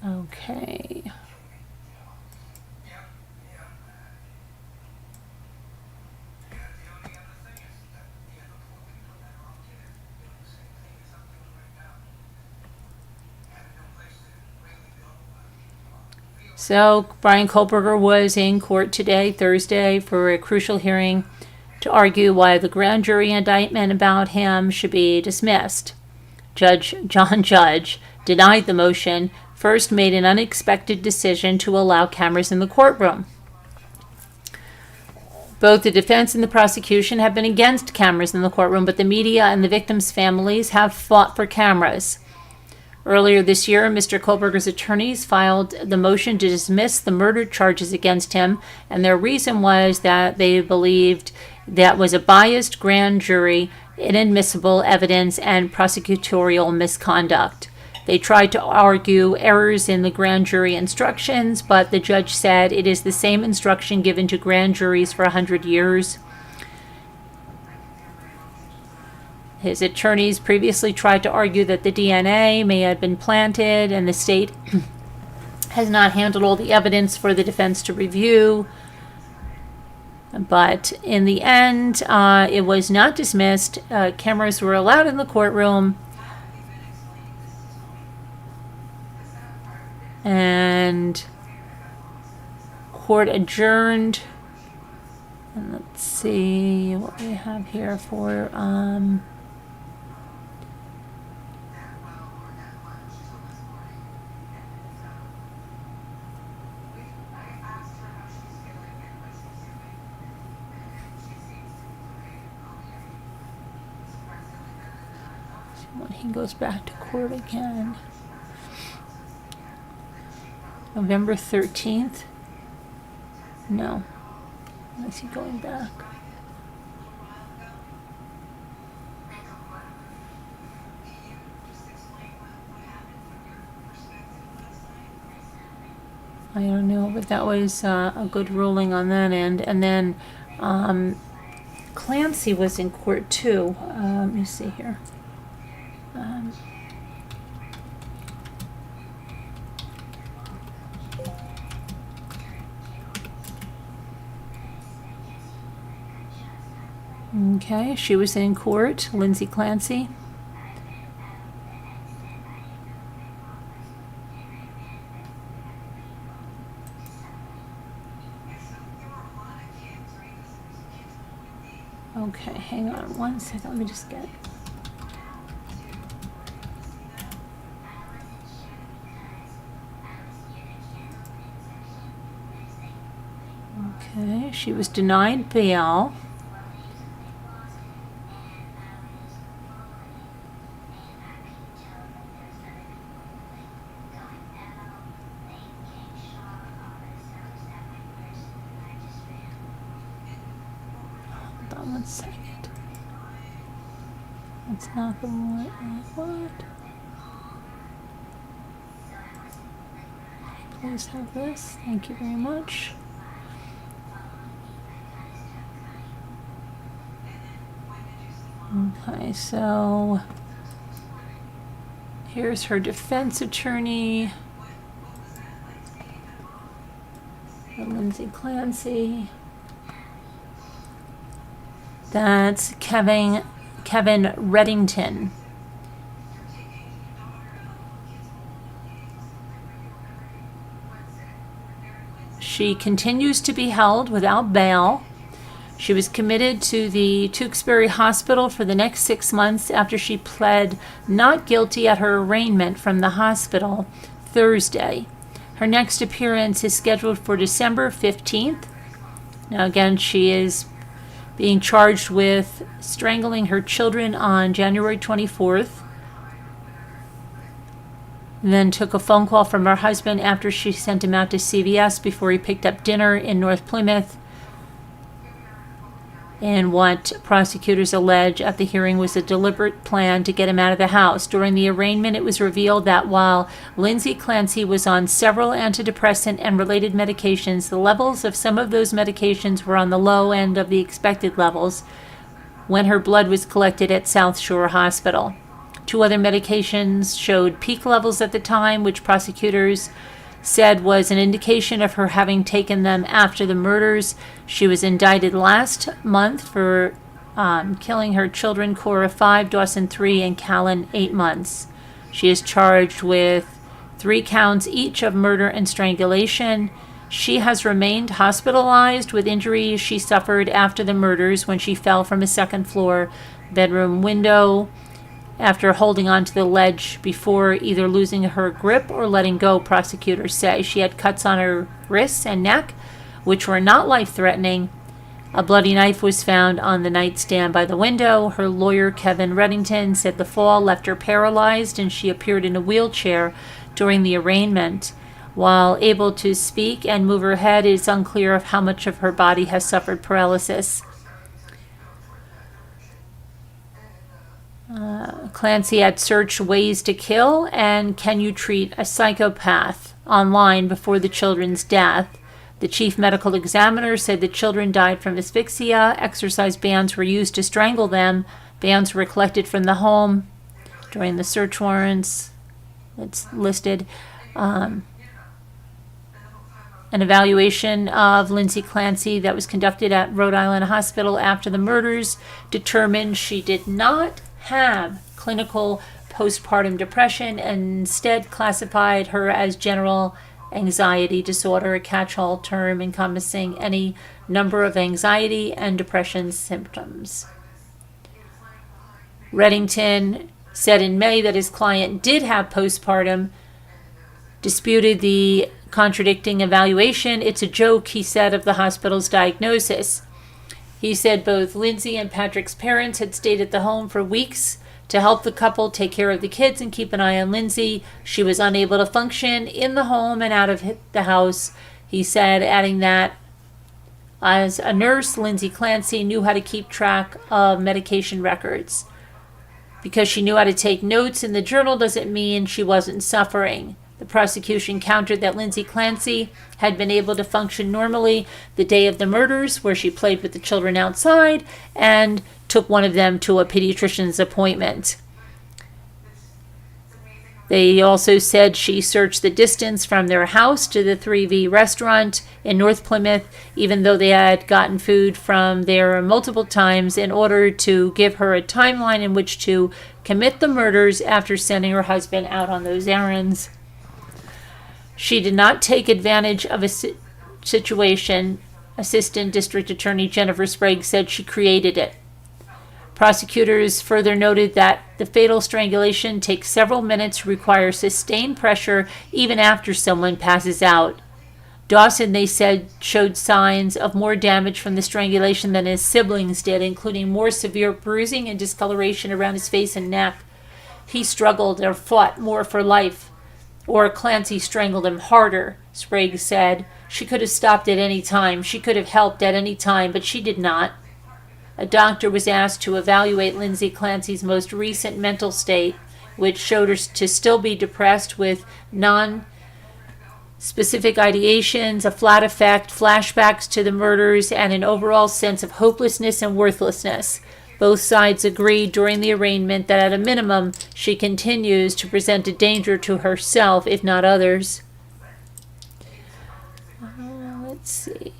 Okay. So Bryan Kohberger was in court today, Thursday, for a crucial hearing to argue why the grand jury indictment about him should be dismissed. Judge John Judge denied the motion, first made an unexpected decision to allow cameras in the courtroom. Both the defense and the prosecution have been against cameras in the courtroom, but the media and the victims' families have fought for cameras. Earlier this year, Mr. Kohberger's attorneys filed the motion to dismiss the murder charges against him, and their reason was that they believed that was a biased grand jury, inadmissible evidence, and prosecutorial misconduct. They tried to argue errors in the grand jury instructions, but the judge said it is the same instruction given to grand juries for 100 years. His attorneys previously tried to argue that the DNA may have been planted and the state has not handled all the evidence for the defense to review. But in the end, it was not dismissed. Cameras were allowed in the courtroom. And court adjourned. And let's see what we have here for when he goes back to court again. November 13th? No. When is he going back? I don't know, but that was a good ruling on that end. And then Clancy was in court too. Let me see here. Okay, she was in court, Lindsay Clancy. Okay, hang on one second, let me just get... Okay, she was denied bail. Hold on one second. That's not the one. What? Please have this. Thank you very much. Okay, so here's her defense attorney, Lindsay Clancy. That's Kevin Reddington. She continues to be held without bail. She was committed to the Tewksbury Hospital for the next 6 months after she pled not guilty at her arraignment from the hospital Thursday. Her next appearance is scheduled for December 15th. Now again, she is being charged with strangling her children on January 24th. Then took a phone call from her husband after she sent him out to CVS before he picked up dinner in North Plymouth. And what prosecutors allege at the hearing was a deliberate plan to get him out of the house. During the arraignment, it was revealed that while Lindsay Clancy was on several antidepressant and related medications, the levels of some of those medications were on the low end of the expected levels when her blood was collected at South Shore Hospital. 2 other medications showed peak levels at the time, which prosecutors said was an indication of her having taken them after the murders. She was indicted last month for killing her children, Cora 5, Dawson 3, and Callan 8 months. She is charged with 3 counts each of murder and strangulation. She has remained hospitalized with injuries she suffered after the murders when she fell from a second-floor bedroom window after holding onto the ledge before either losing her grip or letting go, prosecutors say. She had cuts on her wrists and neck, which were not life-threatening. A bloody knife was found on the nightstand by the window. Her lawyer, Kevin Reddington, said the fall left her paralyzed and she appeared in a wheelchair during the arraignment. While able to speak and move her head, it is unclear of how much of her body has suffered paralysis. Clancy had searched Ways to Kill and Can You Treat a Psychopath online before the children's death. The chief medical examiner said the children died from asphyxia. Exercise bands were used to strangle them. Bands were collected from the home during the search warrants. It's listed. An evaluation of Lindsay Clancy that was conducted at Rhode Island Hospital after the murders determined she did not have clinical postpartum depression and instead classified her as general anxiety disorder, a catch-all term encompassing any number of anxiety and depression symptoms. Reddington said in May that his client did have postpartum, disputed the contradicting evaluation. It's a joke, he said, of the hospital's diagnosis. He said both Lindsay and Patrick's parents had stayed at the home for weeks to help the couple take care of the kids and keep an eye on Lindsay. She was unable to function in the home and out of the house, he said, adding that as a nurse, Lindsay Clancy knew how to keep track of medication records. Because she knew how to take notes in the journal doesn't mean she wasn't suffering. The prosecution countered that Lindsay Clancy had been able to function normally the day of the murders, where she played with the children outside and took one of them to a pediatrician's appointment. They also said she searched the distance from their house to the 3V restaurant in North Plymouth, even though they had gotten food from there multiple times, in order to give her a timeline in which to commit the murders after sending her husband out on those errands. She did not take advantage of a situation. Assistant District Attorney Jennifer Sprague said she created it. Prosecutors further noted that the fatal strangulation takes several minutes, requires sustained pressure even after someone passes out. Dawson, they said, showed signs of more damage from the strangulation than his siblings did, including more severe bruising and discoloration around his face and neck. He struggled or fought more for life, or Clancy strangled him harder, Sprague said. She could have stopped at any time. She could have helped at any time, but she did not. A doctor was asked to evaluate Lindsay Clancy's most recent mental state, which showed her to still be depressed with non-specific ideations, a flat affect, flashbacks to the murders, and an overall sense of hopelessness and worthlessness. Both sides agreed during the arraignment that at a minimum, she continues to present a danger to herself, if not others. Let's see.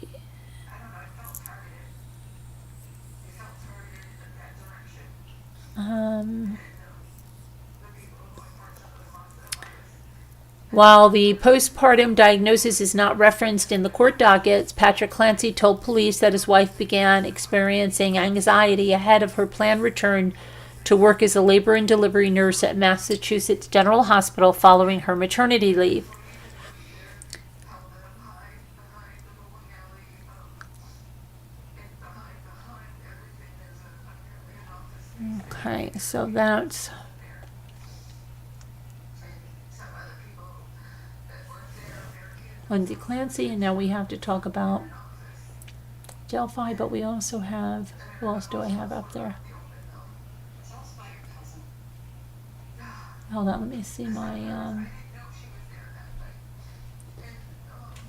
While the postpartum diagnosis is not referenced in the court dockets, Patrick Clancy told police that his wife began experiencing anxiety ahead of her planned return to work as a labor and delivery nurse at Massachusetts General Hospital following her maternity leave. Okay, so that's Lindsay Clancy, and now we have to talk about Delphi, but we also have, who else do I have up there? Hold on, let me see my,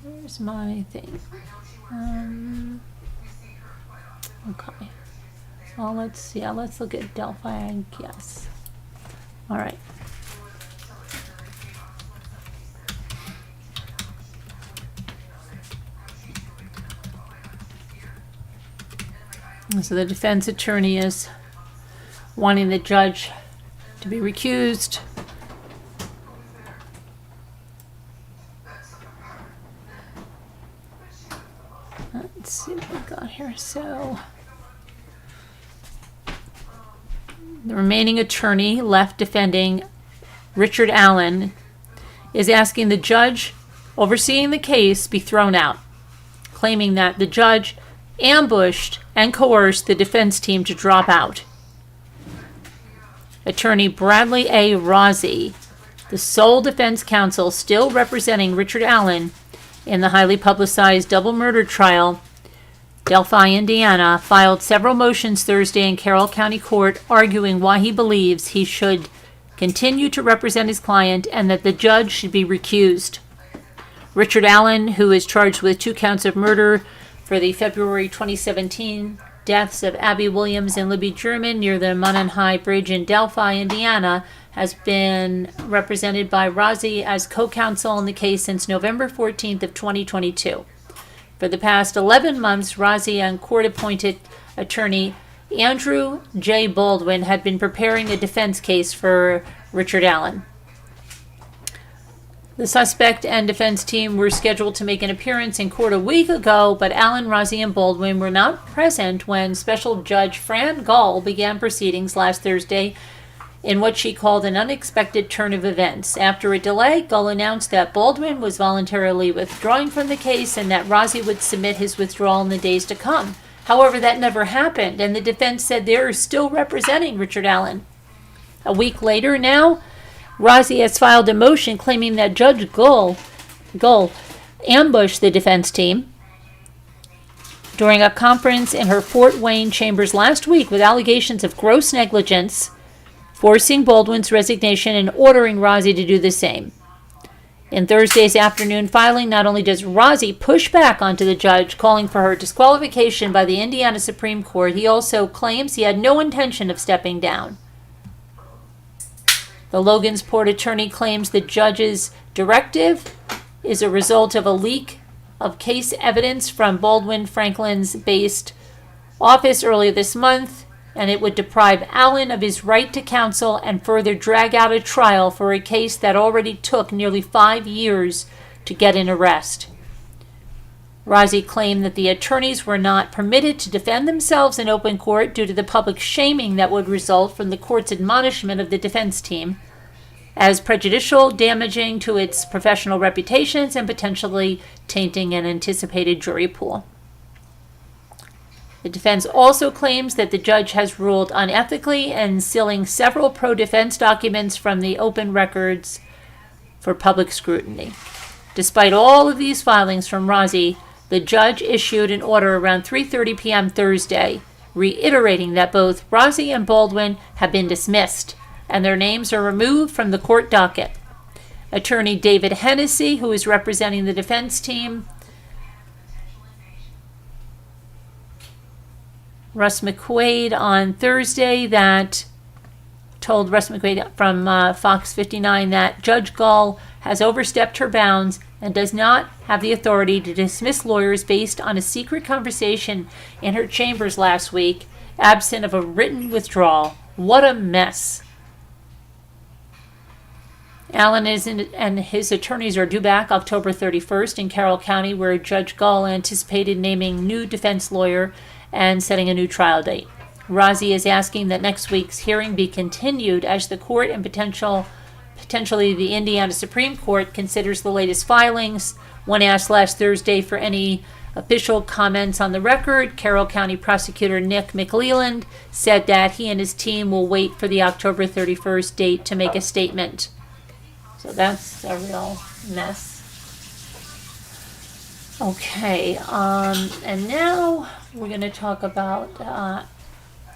where's my thing? Okay. Well, let's see. Yeah, let's look at Delphi, I guess. All right. So the defense attorney is wanting the judge to be recused. Let's see what we got here. So The remaining attorney left defending Richard Allen is asking the judge overseeing the case be thrown out, claiming that the judge ambushed and coerced the defense team to drop out. Attorney Bradley A. Rossi, the sole defense counsel still representing Richard Allen in the highly publicized double murder trial, Delphi, Indiana, filed several motions Thursday in Carroll County Court arguing why he believes he should continue to represent his client and that the judge should be recused. Richard Allen, who is charged with 2 counts of murder for the February 2017 deaths of Abby Williams and Libby German near the Manhunt Bridge in Delphi, Indiana, has been represented by Rossi as co-counsel in the case since November 14th of 2022. For the past 11 months, Rossi and court-appointed attorney Andrew J. Baldwin had been preparing a defense case for Richard Allen. The suspect and defense team were scheduled to make an appearance in court a week ago, but Allen, Rossi, and Baldwin were not present when Special Judge Fran Gull began proceedings last Thursday in what she called an unexpected turn of events. After a delay, Gull announced that Baldwin was voluntarily withdrawing from the case and that Rossi would submit his withdrawal in the days to come. However, that never happened, and the defense said they are still representing Richard Allen. A week later now, Rossi has filed a motion claiming that Judge Gull ambushed the defense team during a conference in her Fort Wayne chambers last week with allegations of gross negligence, forcing Baldwin's resignation and ordering Rossi to do the same. In Thursday's afternoon filing, not only does Rossi push back onto the judge, calling for her disqualification by the Indiana Supreme Court, he also claims he had no intention of stepping down. The Logansport attorney claims the judge's directive is a result of a leak of case evidence from Baldwin Franklin's based office earlier this month, and it would deprive Allen of his right to counsel and further drag out a trial for a case that already took nearly 5 years to get an arrest. Rossi claimed that the attorneys were not permitted to defend themselves in open court due to the public shaming that would result from the court's admonishment of the defense team as prejudicial, damaging to its professional reputations, and potentially tainting an anticipated jury pool. The defense also claims that the judge has ruled unethically in sealing several pro-defense documents from the open records for public scrutiny. Despite all of these filings from Rossi, the judge issued an order around 3:30 p.m. Thursday, reiterating that both Rossi and Baldwin have been dismissed, and their names are removed from the court docket. Attorney David Hennessy, who is representing the defense team, Russ McQuaid on Thursday told Russ McQuaid from Fox 59 that Judge Gull has overstepped her bounds and does not have the authority to dismiss lawyers based on a secret conversation in her chambers last week, absent of a written withdrawal. What a mess. Allen and his attorneys are due back October 31st in Carroll County, where Judge Gull anticipated naming new defense lawyer and setting a new trial date. Rossi is asking that next week's hearing be continued as the court and potentially the Indiana Supreme Court considers the latest filings. When asked last Thursday for any official comments on the record, Carroll County Prosecutor Nick McLeland said that he and his team will wait for the October 31st date to make a statement. So that's a real mess. Okay, and now we're going to talk about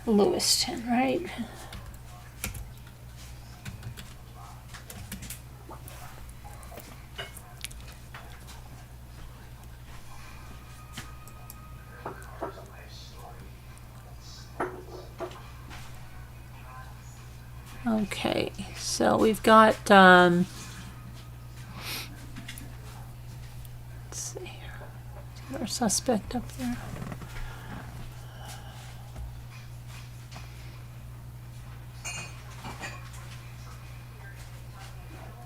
Lewiston, right? Okay, so we've got, let's see here, our suspect up there.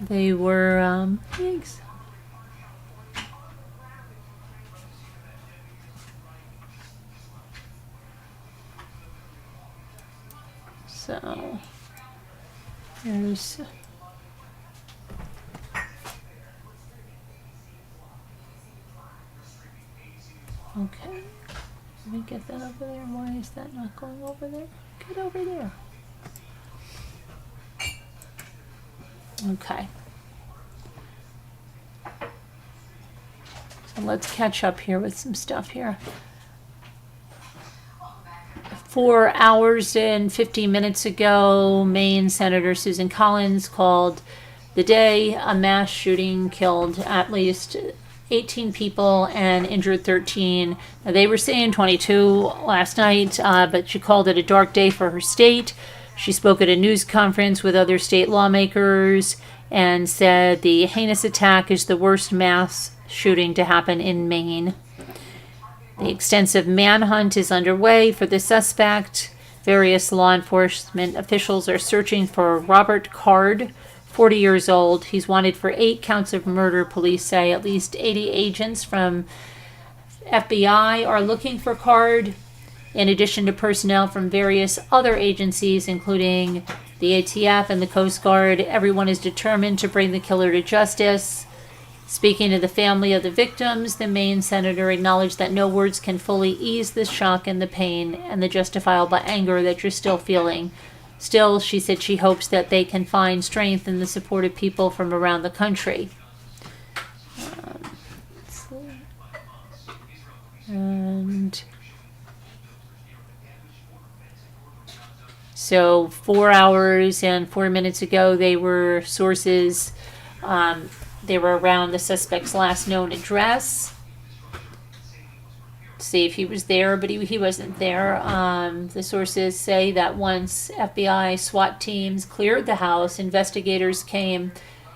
They were, thanks. So here's okay. Let me get that over there. Why is that not going over there? Get over there. Okay. So let's catch up here with some stuff here. 4 hours and 15 minutes ago, Maine Senator Susan Collins called the day a mass shooting killed at least 18 people and injured 13. Now, they were saying 22 last night, but she called it a dark day for her state. She spoke at a news conference with other state lawmakers and said the heinous attack is the worst mass shooting to happen in Maine. The extensive manhunt is underway for the suspect. Various law enforcement officials are searching for Robert Card, 40 years old. He's wanted for 8 counts of murder, police say. At least 80 agents from FBI are looking for Card, in addition to personnel from various other agencies, including the ATF and the Coast Guard. Everyone is determined to bring the killer to justice. Speaking to the family of the victims, the Maine senator acknowledged that no words can fully ease the shock and the pain and the justifiable anger that you're still feeling. Still, she said she hopes that they can find strength in the support of people from around the country. And so 4 hours and 4 minutes ago, they were sources, they were around the suspect's last known address. See if he was there, but he wasn't there. The sources say that once FBI SWAT teams cleared the house, investigators came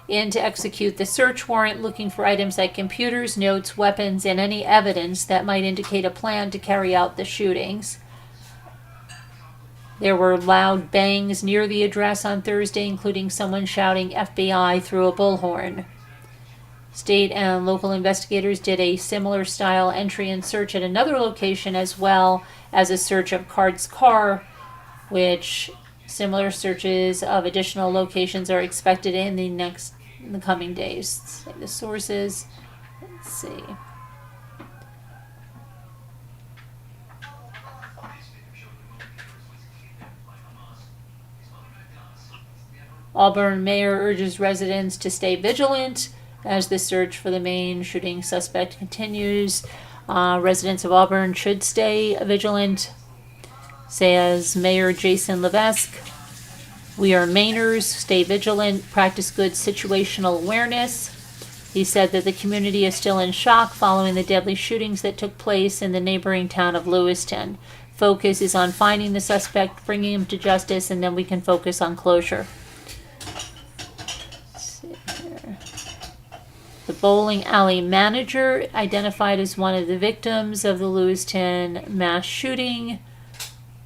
in to execute the search warrant, looking for items like computers, notes, weapons, and any evidence that might indicate a plan to carry out the shootings. There were loud bangs near the address on Thursday, including someone shouting FBI through a bullhorn. State and local investigators did a similar style entry and search at another location, as well as a search of Card's car, which similar searches of additional locations are expected in the coming days. The sources, let's see. Auburn mayor urges residents to stay vigilant as the search for the Maine shooting suspect continues. Residents of Auburn should stay vigilant, says Mayor Jason Levesque. We are Mainers, stay vigilant, practice good situational awareness. He said that the community is still in shock following the deadly shootings that took place in the neighboring town of Lewiston. Focus is on finding the suspect, bringing him to justice, and then we can focus on closure. The bowling alley manager, identified as one of the victims of the Lewiston mass shooting,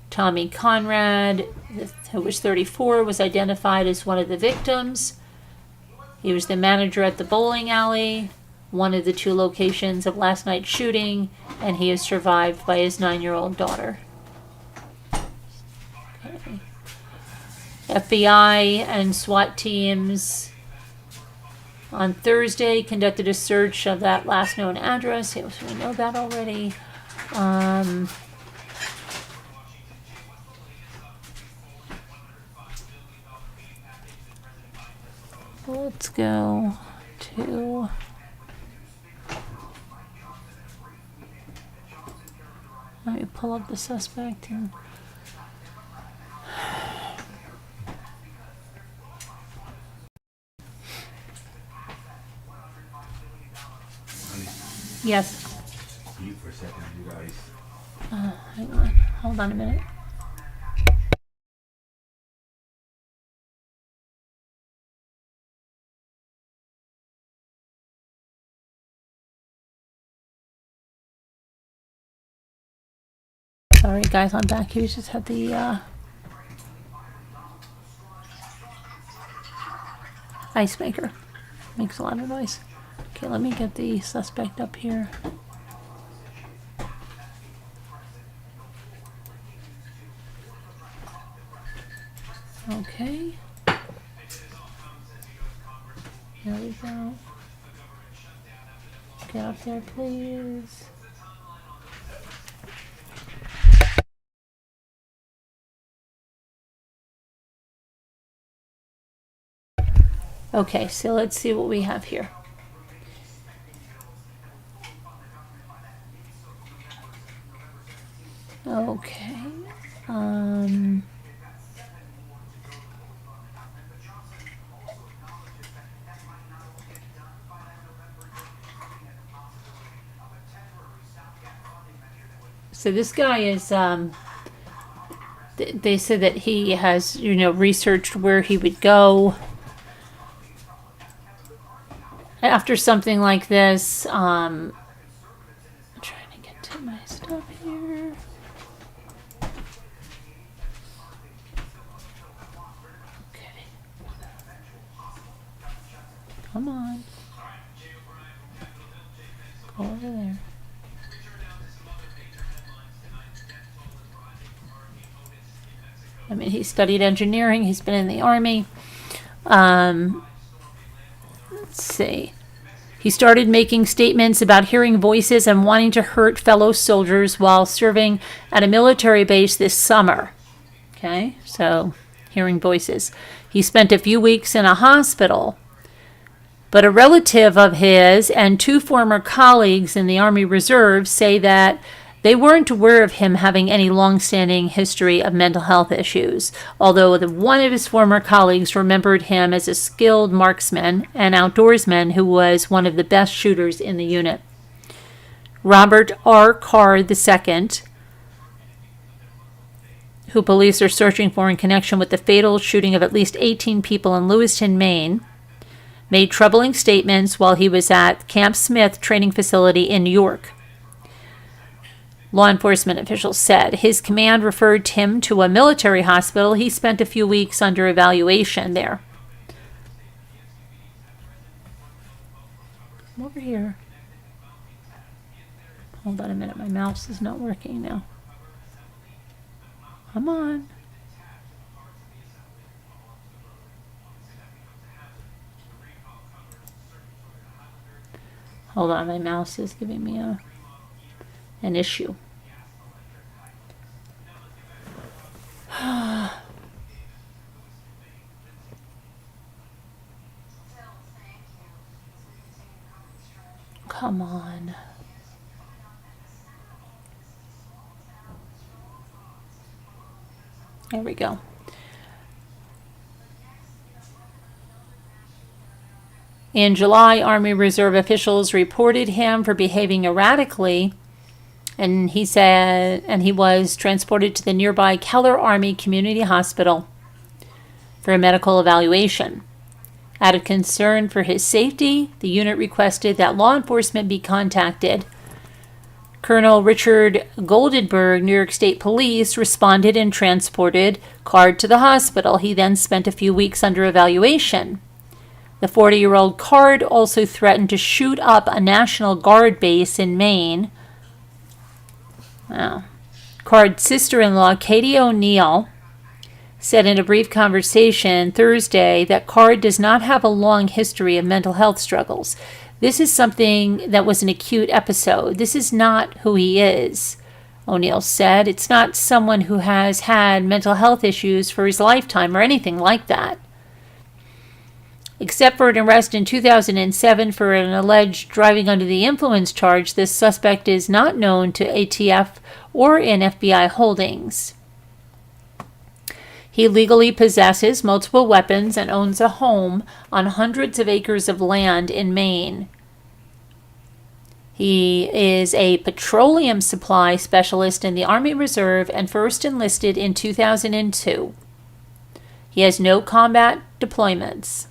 Tommy Conrad, who was 34, was identified as one of the victims. He was the manager at the bowling alley, one of the 2 locations of last night's shooting, and he is survived by his 9-year-old daughter. Okay. FBI and SWAT teams on Thursday conducted a search of that last known address. So we know that already. Let's go to let me pull up the suspect and yes. Mute for a second, you guys. Hang on. Hold on a minute. Sorry guys, I'm back. You just had the ice maker. Makes a lot of noise. Okay, let me get the suspect up here. Okay. There we go. Get up there, please. Okay, so let's see what we have here. Okay. So this guy is, they said that he has, researched where he would go after something like this. I'm trying to get to my stuff here. Okay. Come on. Go over there. I mean, he studied engineering. He's been in the Army. Let's see. He started making statements about hearing voices and wanting to hurt fellow soldiers while serving at a military base this summer. Okay, so hearing voices. He spent a few weeks in a hospital. But a relative of his and 2 former colleagues in the Army Reserve say that they weren't aware of him having any long-standing history of mental health issues, although one of his former colleagues remembered him as a skilled marksman and outdoorsman who was one of the best shooters in the unit. Robert R. Card II, who police are searching for in connection with the fatal shooting of at least 18 people in Lewiston, Maine, made troubling statements while he was at Camp Smith training facility in New York. Law enforcement officials said his command referred him to a military hospital. He spent a few weeks under evaluation there. Come over here. Hold on a minute. My mouse is not working now. Come on. Hold on. My mouse is giving me an issue. Come on. There we go. In July, Army Reserve officials reported him for behaving erratically, and he was transported to the nearby Keller Army Community Hospital for a medical evaluation. Out of concern for his safety, the unit requested that law enforcement be contacted. Colonel Richard Goldenberg, New York State Police, responded and transported Card to the hospital. He then spent a few weeks under evaluation. The 40-year-old Card also threatened to shoot up a National Guard base in Maine. Wow. Card's sister-in-law, Katie O'Neill, said in a brief conversation Thursday that Card does not have a long history of mental health struggles. This is something that was an acute episode. This is not who he is, O'Neill said. It's not someone who has had mental health issues for his lifetime or anything like that. Except for an arrest in 2007 for an alleged driving under the influence charge, this suspect is not known to ATF or in FBI holdings. He legally possesses multiple weapons and owns a home on hundreds of acres of land in Maine. He is a petroleum supply specialist in the Army Reserve and first enlisted in 2002. He has no combat deployments.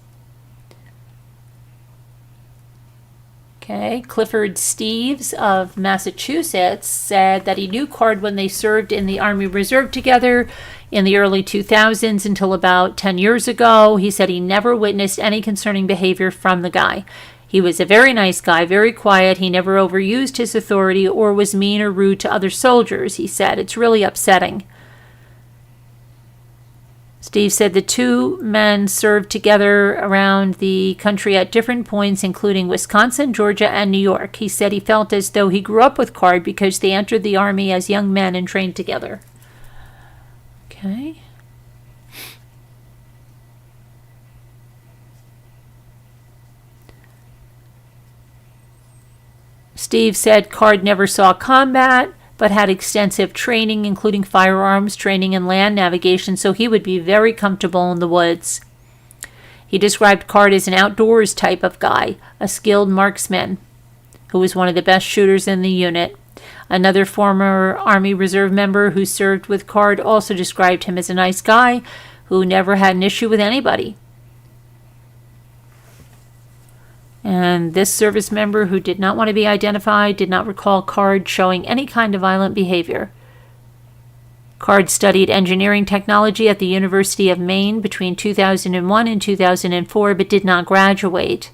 Okay, Clifford Steeves of Massachusetts said that he knew Card when they served in the Army Reserve together in the early 2000s until about 10 years ago. He said he never witnessed any concerning behavior from the guy. He was a very nice guy, very quiet. He never overused his authority or was mean or rude to other soldiers, he said. It's really upsetting. Steve said the two men served together around the country at different points, including Wisconsin, Georgia, and New York. He said he felt as though he grew up with Card because they entered the Army as young men and trained together. Okay. Steve said Card never saw combat, but had extensive training, including firearms training and land navigation, so he would be very comfortable in the woods. He described Card as an outdoors type of guy, a skilled marksman, who was one of the best shooters in the unit. Another former Army Reserve member who served with Card also described him as a nice guy who never had an issue with anybody. And this service member, who did not want to be identified, did not recall Card showing any kind of violent behavior. Card studied engineering technology at the University of Maine between 2001 and 2004, but did not graduate.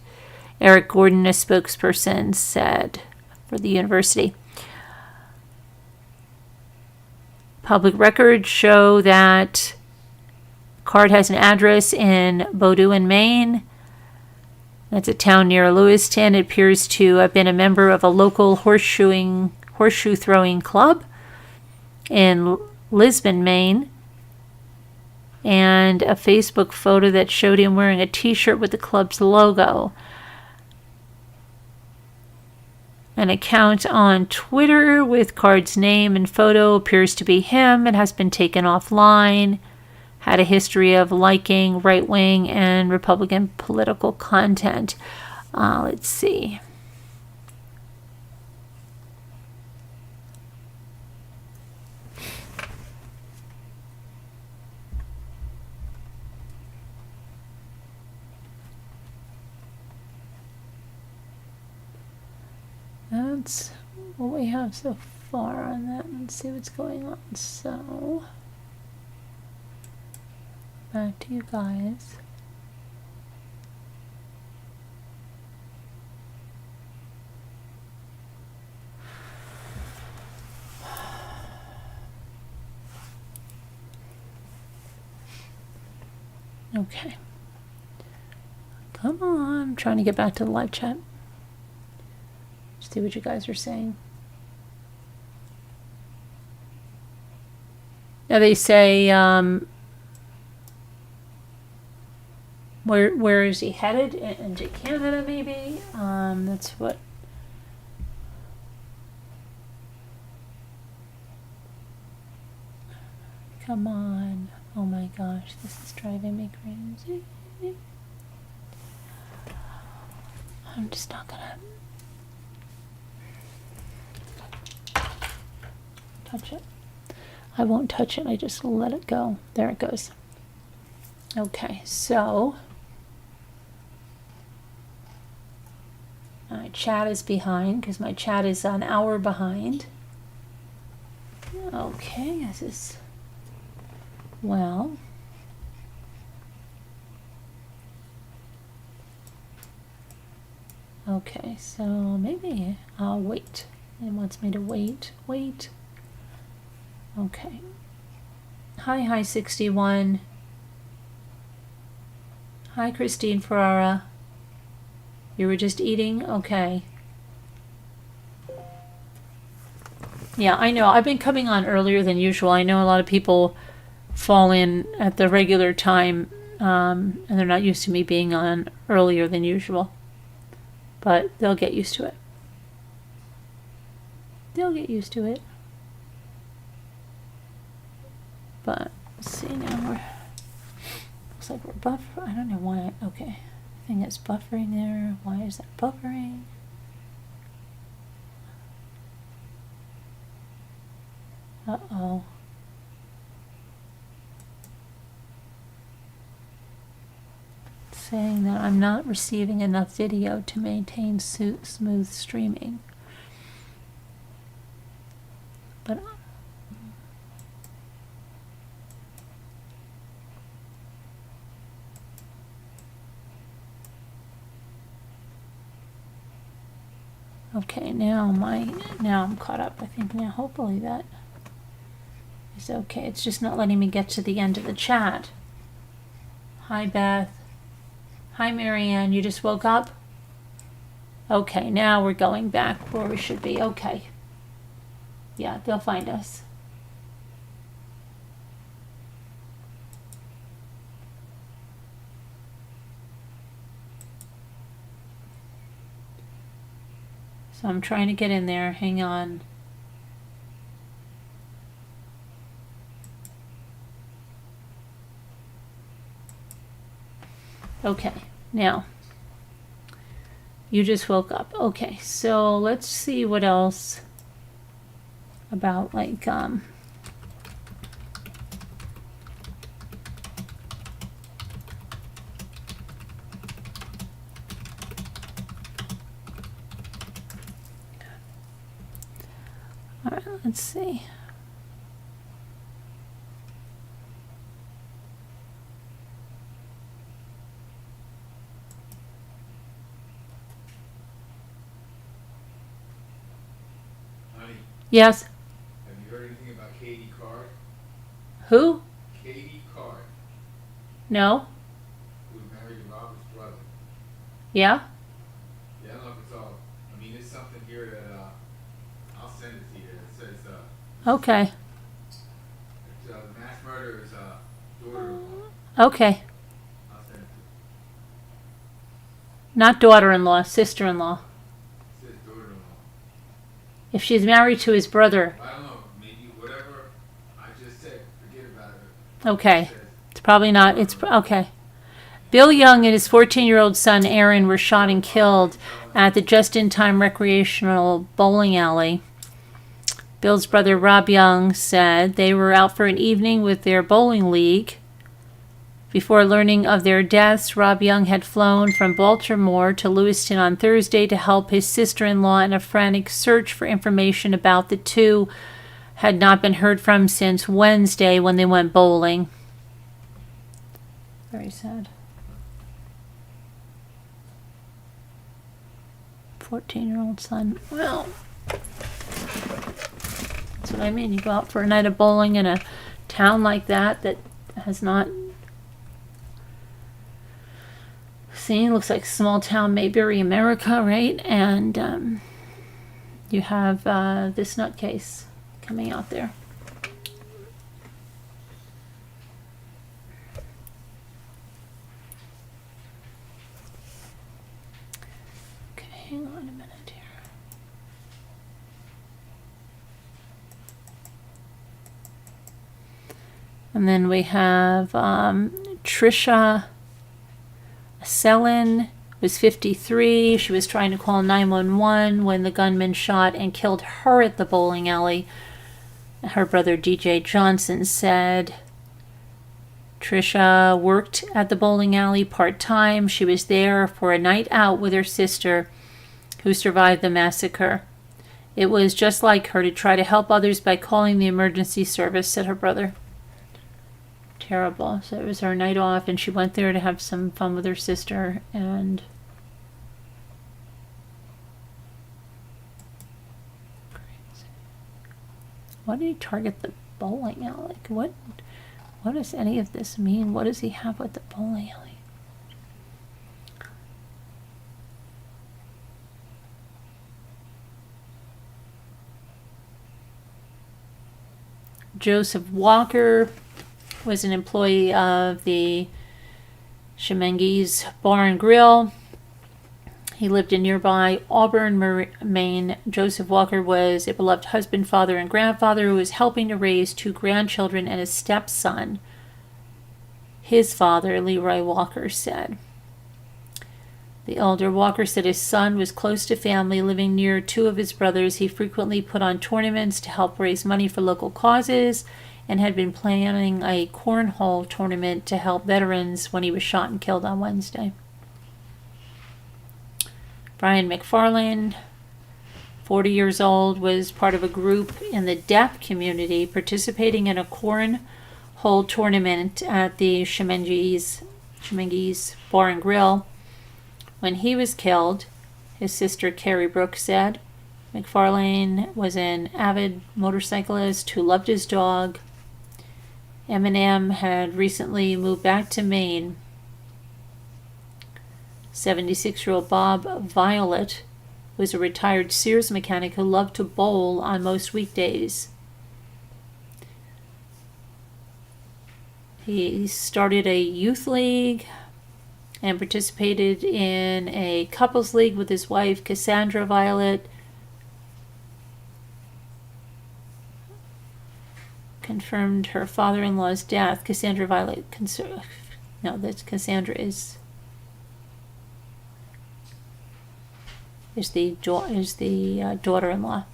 Eric Gordon, a spokesperson, said for the university. Public records show that Card has an address in Bowdoin, Maine. That's a town near Lewiston. It appears to have been a member of a local horseshoe throwing club in Lisbon, Maine. And a Facebook photo that showed him wearing a t-shirt with the club's logo. An account on Twitter with Card's name and photo appears to be him. It has been taken offline. Had a history of liking right-wing and Republican political content. Let's see. That's what we have so far on that. Let's see what's going on. So, back to you guys. Okay. Come on. I'm trying to get back to the live chat. See what you guys are saying. Now they say, where is he headed? Into Canada, maybe? That's what. Come on. Oh my gosh, this is driving me crazy. I'm just not gonna touch it. I won't touch it. I just let it go. There it goes. Okay, so my chat is behind because my chat is an hour behind. Okay, this is well. Okay, so maybe I'll wait. It wants me to wait. Okay. Hi 61. Hi Christine Ferrara. You were just eating? Okay. Yeah, I know. I've been coming on earlier than usual. I know a lot of people fall in at the regular time, and they're not used to me being on earlier than usual. But they'll get used to it. They'll get used to it. But let's see now. Looks like we're buffering. I don't know why. Okay, I think it's buffering there. Why is that buffering? Uh-oh. It's saying that I'm not receiving enough video to maintain smooth streaming. But okay, now I'm caught up. I think now hopefully that is okay. It's just not letting me get to the end of the chat. Hi, Beth. Hi, Marianne. You just woke up? Okay, now we're going back where we should be. Okay. Yeah, they'll find us. So I'm trying to get in there. Hang on. Okay, now you just woke up. Okay, so let's see what else about like all right, let's see. Honey, Yes. have you heard anything about Katie Card? Who? Katie Card, No. who was married to Robert's brother. Yeah. Yeah, I don't know if it's all. I mean, there's something here that I'll send it to you. It says Okay. the mass murderer's daughter-in-law. Okay. I'll send it to Not daughter-in-law, sister-in-law. you. It says daughter-in-law. If she's married to his brother. I don't know. Maybe whatever I just said. Forget about it. Okay. It says, It's probably not. It's okay. Bill Young and his 14-year-old son Aaron were shot and killed at the just-in-time recreational bowling alley. Bill's brother Rob Young said they were out for an evening with their bowling league. Before learning of their deaths, Rob Young had flown from Baltimore to Lewiston on Thursday to help his sister-in-law in a frantic search for information about the two had not been heard from since Wednesday when they went bowling. Very sad. 14-year-old son. Well, that's what I mean. You go out for a night of bowling in a town like that that has not seen, looks like small town Mayberry, America, right? And you have this nutcase coming out there. Okay, hang on a minute here. And then we have Trisha Selin was 53. She was trying to call 911 when the gunman shot and killed her at the bowling alley. Her brother DJ Johnson said Trisha worked at the bowling alley part-time. She was there for a night out with her sister who survived the massacre. It was just like her to try to help others by calling the emergency service, said her brother. Terrible. So it was her night off and she went there to have some fun with her sister. And why did he target the bowling alley? What does any of this mean? What does he have with the bowling alley? Joseph Walker was an employee of the Schemengees Bar and Grill. He lived in nearby Auburn, Maine. Joseph Walker was a beloved husband, father, and grandfather who was helping to raise 2 grandchildren and a stepson. His father, Leroy Walker, said. The elder Walker said his son was close to family, living near 2 of his brothers. He frequently put on tournaments to help raise money for local causes and had been planning a cornhole tournament to help veterans when he was shot and killed on Wednesday. Brian McFarland, 40 years old, was part of a group in the deaf community participating in a cornhole tournament at the Schemengees Bar and Grill. When he was killed, his sister Carrie Brooks said, McFarlane was an avid motorcyclist who loved his dog. Eminem had recently moved back to Maine 76-year-old Bob Violet was a retired Sears mechanic who loved to bowl on most weekdays. He started a youth league and participated in a couples league with his wife, Cassandra Violet. Confirmed her father-in-law's death. Cassandra Violet. No, that's Cassandra is the daughter-in-law.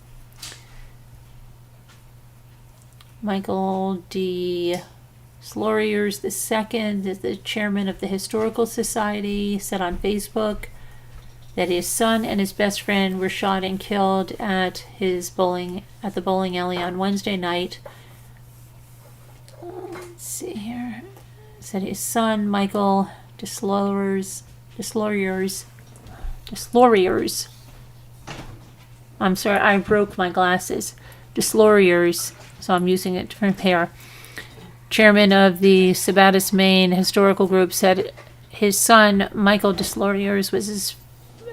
Michael D. Sloriers II is the chairman of the Historical Society. Said on Facebook that his son and his best friend were shot and killed at the bowling alley on Wednesday night. Let's see here. Said his son, Michael Desloriers. I'm sorry, I broke my glasses. Desloriers, so I'm using it to prepare. Chairman of the Sabattis, Maine Historical Group said his son, Michael Desloriers,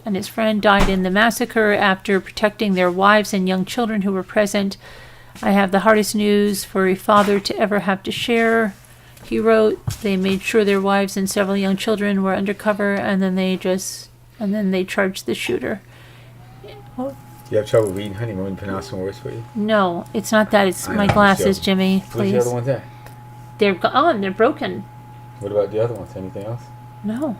and his friend died in the massacre after protecting their wives and young children who were present. I have the hardest news for a father to ever have to share. He wrote, they made sure their wives and several young children were undercover, and then they charged the shooter. Do you have trouble reading, honey? Want me to pronounce some words for you? No, it's not that. It's my glasses, Jimmy. Where's Please. the other ones at? They're gone. They're broken. What about the other ones? Anything else? No.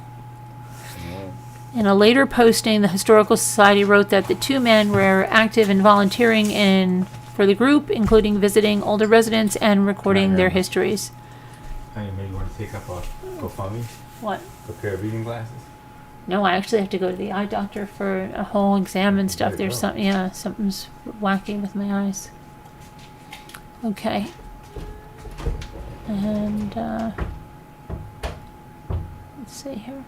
No. In a later posting, the Historical Society wrote that the two men were active in volunteering for the group, including visiting older residents and recording their histories. Honey, maybe you want to take up a GoFundMe? What? A pair of reading glasses? No, I actually have to go to the eye doctor for a whole exam and stuff. There's something's wacky with my eyes. Okay. And let's see here.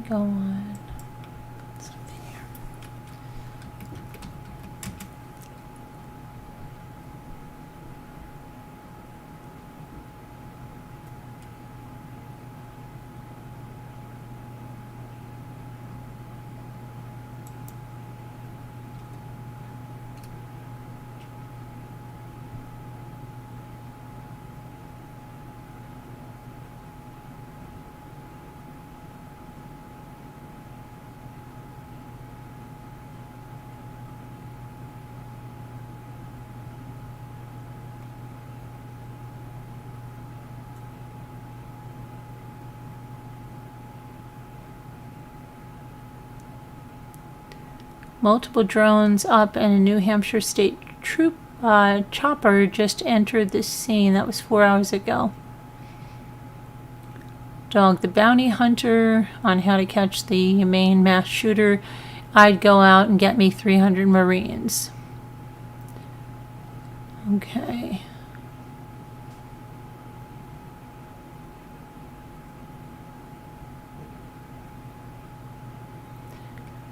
Go on. Something here. Multiple drones up and a New Hampshire state troop chopper just entered the scene. That was 4 hours ago. Dog the bounty hunter on how to catch the Maine mass shooter. I'd go out and get me 300 Marines. Okay.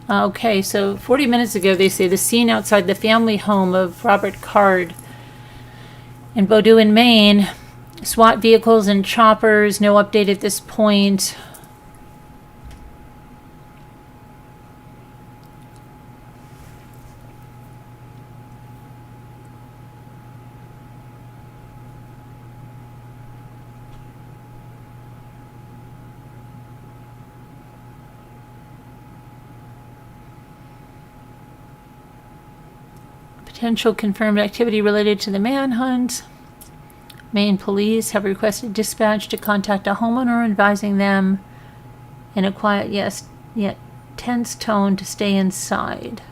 Okay, so 40 minutes ago, they say the scene outside the family home of Robert Card in Bowdoin, Maine. SWAT vehicles and choppers, no update at this point. Potential confirmed activity related to the manhunt. Maine police have requested dispatch to contact a homeowner, advising them in a quiet yet tense tone to stay inside.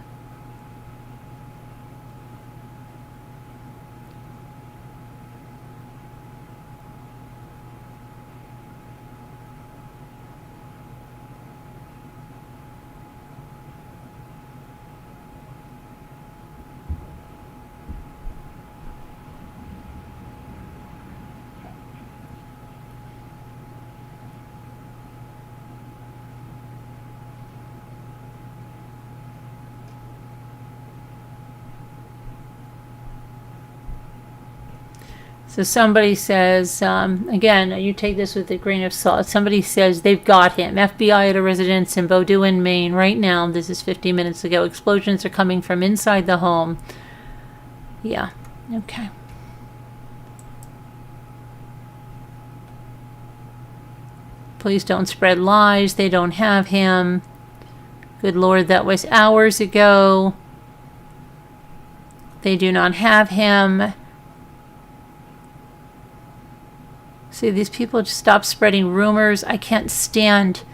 So somebody says, again, you take this with a grain of salt. Somebody says they've got him. FBI at a residence in Bowdoin, Maine, right now. This is 50 minutes ago. Explosions are coming from inside the home. Yeah, okay. Please don't spread lies. They don't have him. Good Lord, that was hours ago. They do not have him. See, these people just stop spreading rumors. I can't stand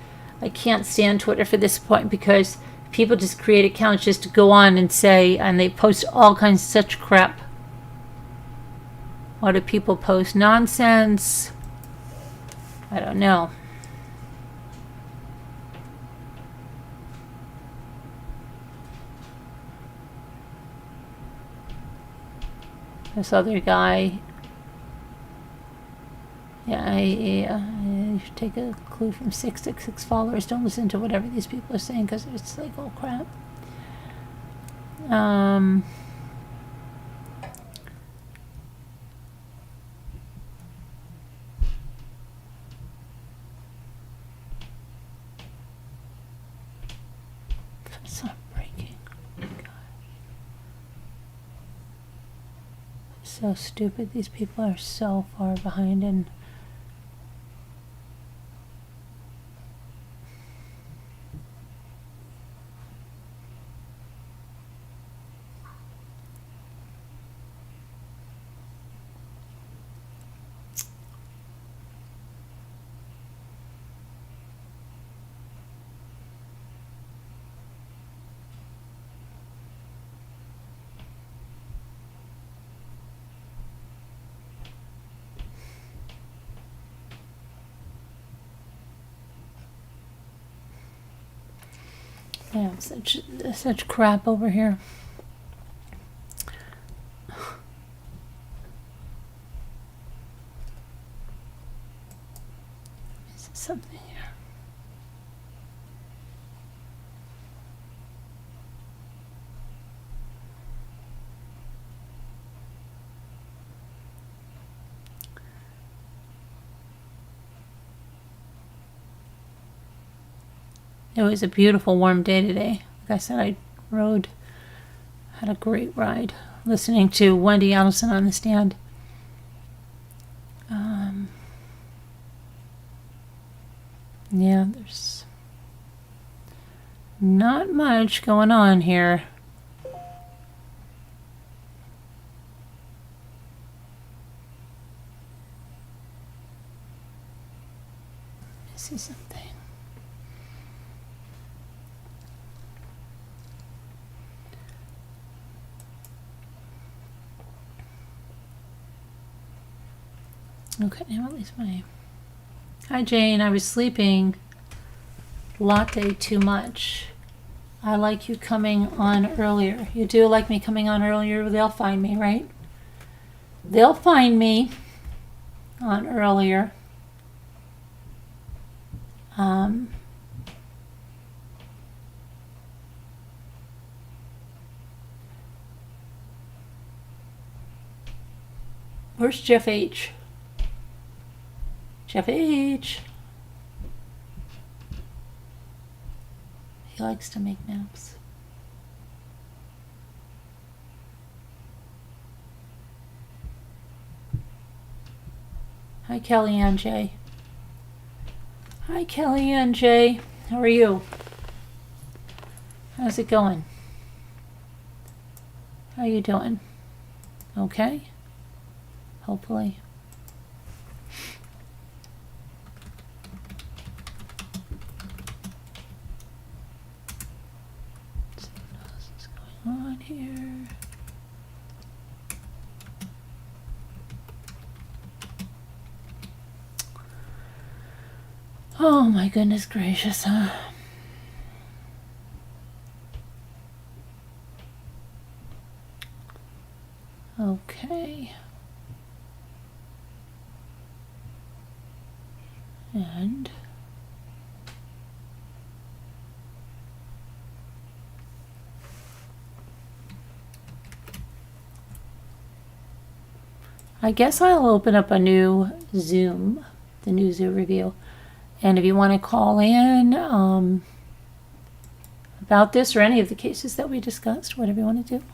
Twitter for this point because people just create accounts just to go on and say, and they post all kinds of such crap. Why do people post nonsense? I don't know. This other guy, yeah, you should take a clue from 666 followers. Don't listen to whatever these people are saying because it's like, oh crap. It's not breaking. So stupid. These people are so far behind in yeah, such crap over here. Is there something here? It was a beautiful warm day today. Like I said, I had a great ride listening to Wendy Adelson on the stand. Yeah, there's not much going on here. I see something. Okay, now at least my... Hi, Jane. I was sleeping. Latte too much. I like you coming on earlier. You do like me coming on earlier? They'll find me, right? They'll find me on earlier. Where's Jeff H? Jeff H. He likes to make naps. Hi, Kellyanne J. Hi, Kellyanne J. How are you? How's it going? How you doing? Okay? Hopefully. Let's see what else is going on here. Oh my goodness gracious, huh? Okay. And I guess I'll open up a new Zoom, the new Zoom review. And if you want to call in about this or any of the cases that we discussed, whatever you want to do,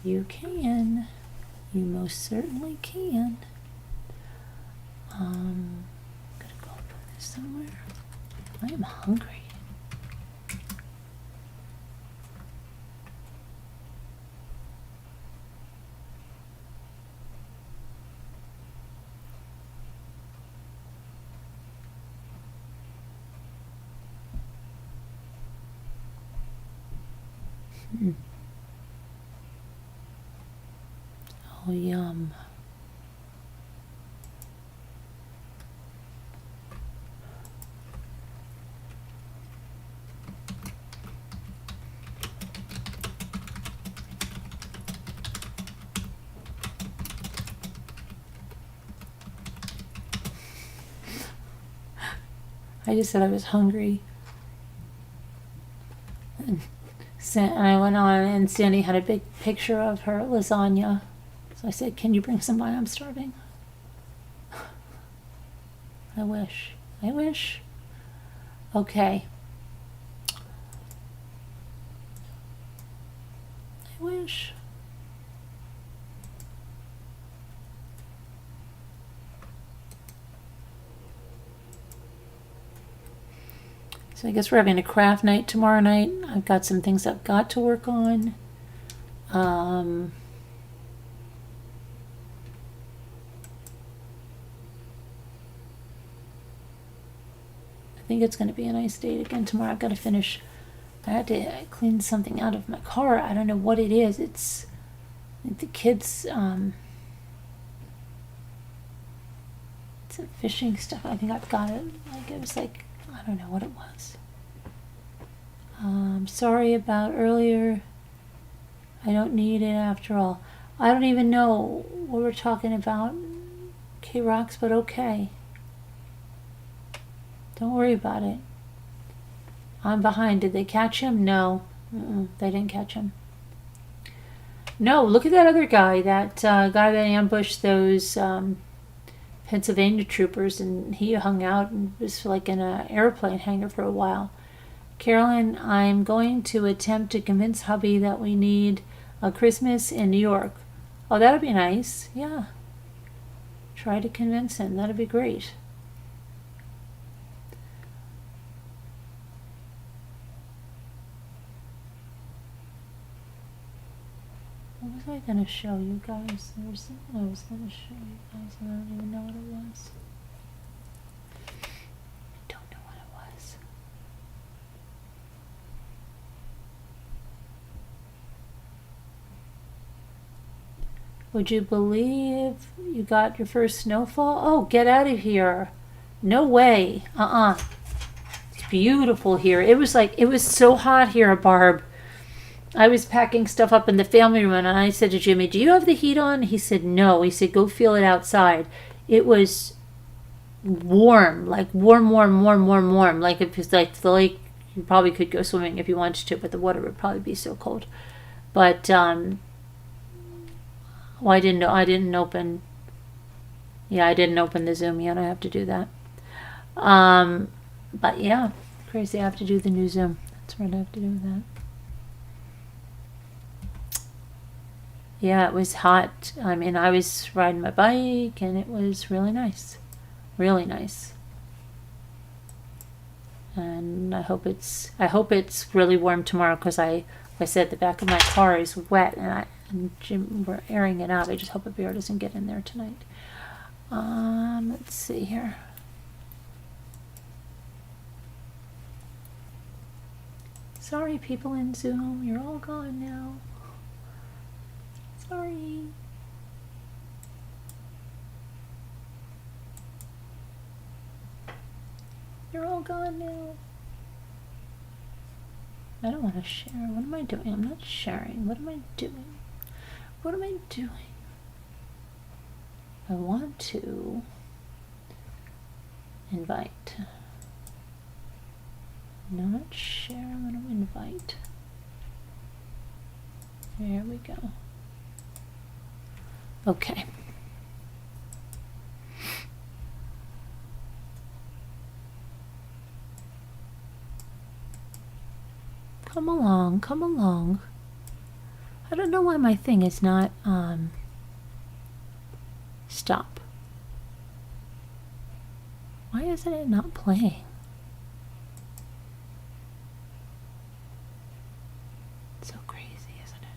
you can. You most certainly can. I'm gonna go put this somewhere. I am hungry. Oh, yum. I just said I was hungry. And I went on, and Sandy had a big picture of her lasagna. So I said, can you bring some by? I'm starving. I wish. I wish. Okay. I wish. So I guess we're having a craft night tomorrow night. I've got some things I've got to work on. I think it's going to be a nice day again tomorrow. I've got to finish. I had to clean something out of my car. I don't know what it is. It's the kids. It's some fishing stuff. I think I've got it. Like it was like, I don't know what it was. Sorry about earlier. I don't need it after all. I don't even know what we're talking about, K-Rocks, but okay. Don't worry about it. I'm behind. Did they catch him? No. They didn't catch him. No, look at that other guy. That guy that ambushed those Pennsylvania troopers, and he hung out and was like in an airplane hangar for a while. Carolyn, I'm going to attempt to convince hubby that we need a Christmas in New York. Oh, that'd be nice. Yeah. Try to convince him. That'd be great. What was I going to show you guys? There was something I was going to show you guys, and I don't even know what it was. I don't know what it was. Would you believe you got your first snowfall? Oh, get out of here. No way. It's beautiful here. It was so hot here, Barb. I was packing stuff up in the family room, and I said to Jimmy, do you have the heat on? He said, no. He said, go feel it outside. It was warm, like warm. Like if it's like the lake, you probably could go swimming if you wanted to, but the water would probably be so cold. But, well, I didn't open the Zoom yet. I have to do that. But yeah, crazy. I have to do the new Zoom. That's what I have to do with that. Yeah, it was hot. I mean, I was riding my bike, and it was really nice. Really nice. And I hope it's really warm tomorrow, because like I said, the back of my car is wet, and Jim, we're airing it out. I just hope a bear doesn't get in there tonight. Let's see here. Sorry, people in Zoom, you're all gone now. Sorry. You're all gone now. I don't want to share. What am I doing? I'm not sharing. What am I doing? What am I doing? I want to invite. Not share. I want to invite. There we go. Okay. Come along, come along. I don't know why my thing is not, stop. Why isn't it not playing? It's so crazy, isn't it?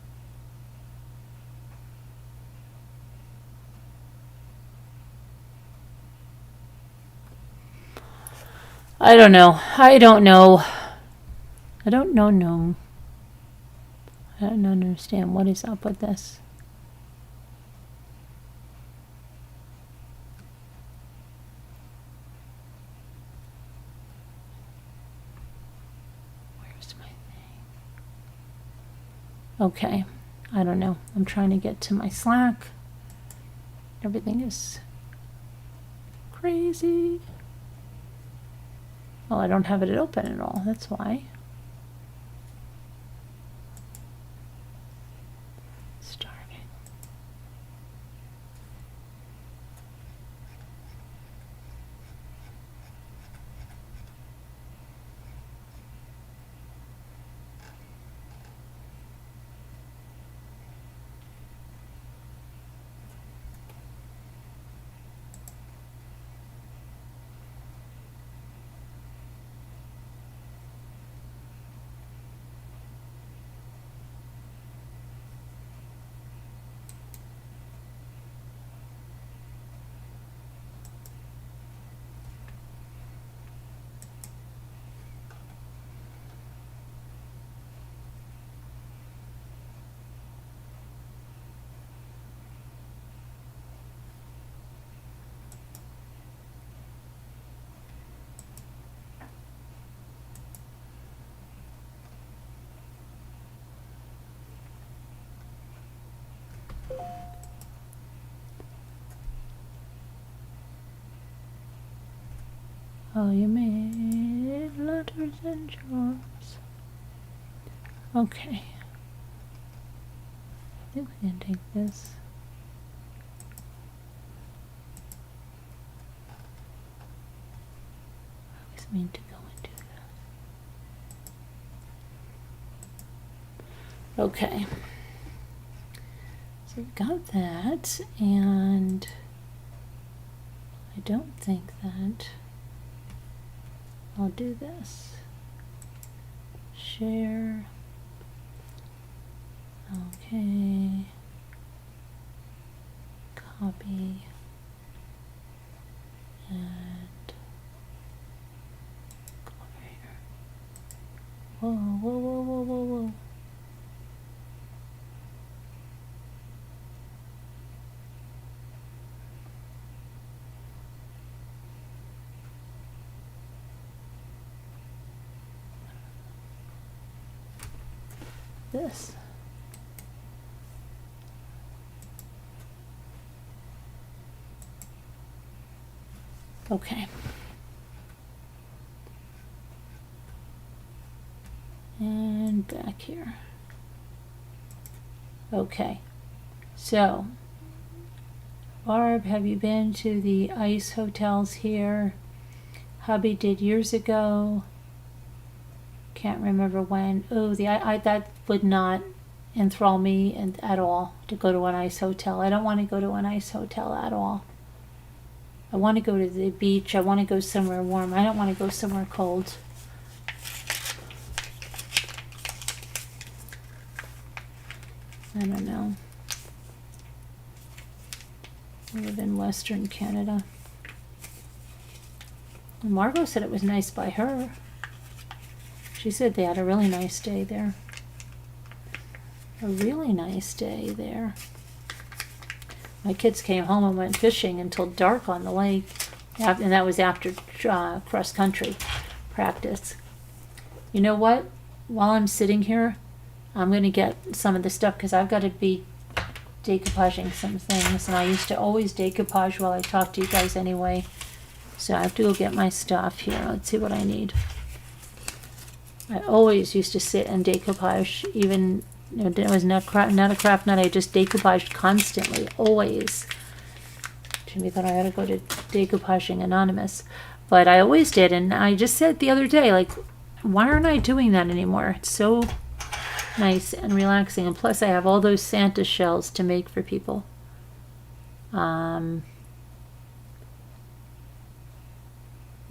I don't know. I don't know. I don't know, no. I don't understand what is up with this. Where's my thing? Okay, I don't know. I'm trying to get to my Slack. Everything is crazy. Well, I don't have it open at all. That's why. Oh, you made letters and charms. Okay. I think we can take this. I always mean to go and do that. Okay. So we got that, and I don't think that I'll do this. Share. Okay. Copy. And go over here. Whoa, whoa, whoa, whoa, whoa, whoa. This. Okay. And back here. Okay. So, Barb, have you been to the ice hotels here? Hubby did years ago. Can't remember when. Oh, that would not enthrall me at all to go to an ice hotel. I don't want to go to an ice hotel at all. I want to go to the beach. I want to go somewhere warm. I don't want to go somewhere cold. I don't know. I live in Western Canada. Margot said it was nice by her. She said they had a really nice day there. A really nice day there. My kids came home and went fishing until dark on the lake. And that was after cross-country practice. You know what? While I'm sitting here, I'm going to get some of the stuff because I've got to be decoupaging some things. And I used to always decoupage while I talk to you guys anyway. So I have to go get my stuff here. Let's see what I need. I always used to sit and decoupage even It was not a craft night. I just decoupaged constantly, always. Jimmy thought I had to go to Decoupaging Anonymous, but I always did. And I just said the other day, like, why aren't I doing that anymore? It's so nice and relaxing. And plus, I have all those Santa shells to make for people. The